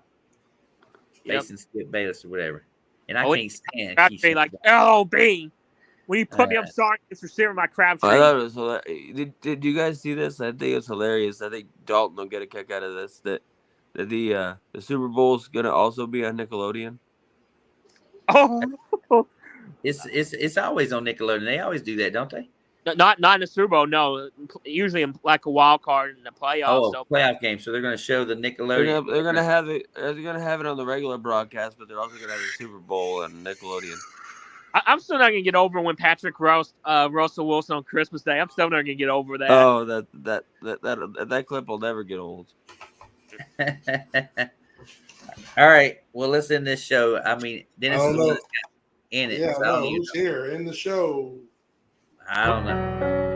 Facing Skip Bayless or whatever. And I can't stand Crabtree like, LOB. When you put me, I'm sorry. It's receiving my Crabtree. I thought it was hilarious. Did you guys see this? I think it's hilarious. I think Dalton will get a kick out of this. That the Super Bowl's gonna also be on Nickelodeon. Oh, it's always on Nickelodeon. They always do that, don't they? Not in the Super Bowl. No, usually in like a wild card in the playoffs. Oh, playoff game. So they're going to show the Nickelodeon. They're gonna have it. They're gonna have it on the regular broadcast, but they're also gonna have the Super Bowl on Nickelodeon. I'm still not gonna get over when Patrick Russell Wilson on Christmas Day. I'm still not gonna get over that. Oh, that clip will never get old. All right. Well, let's end this show. I mean, Dennis is in it. Yeah, who's here in the show? I don't know.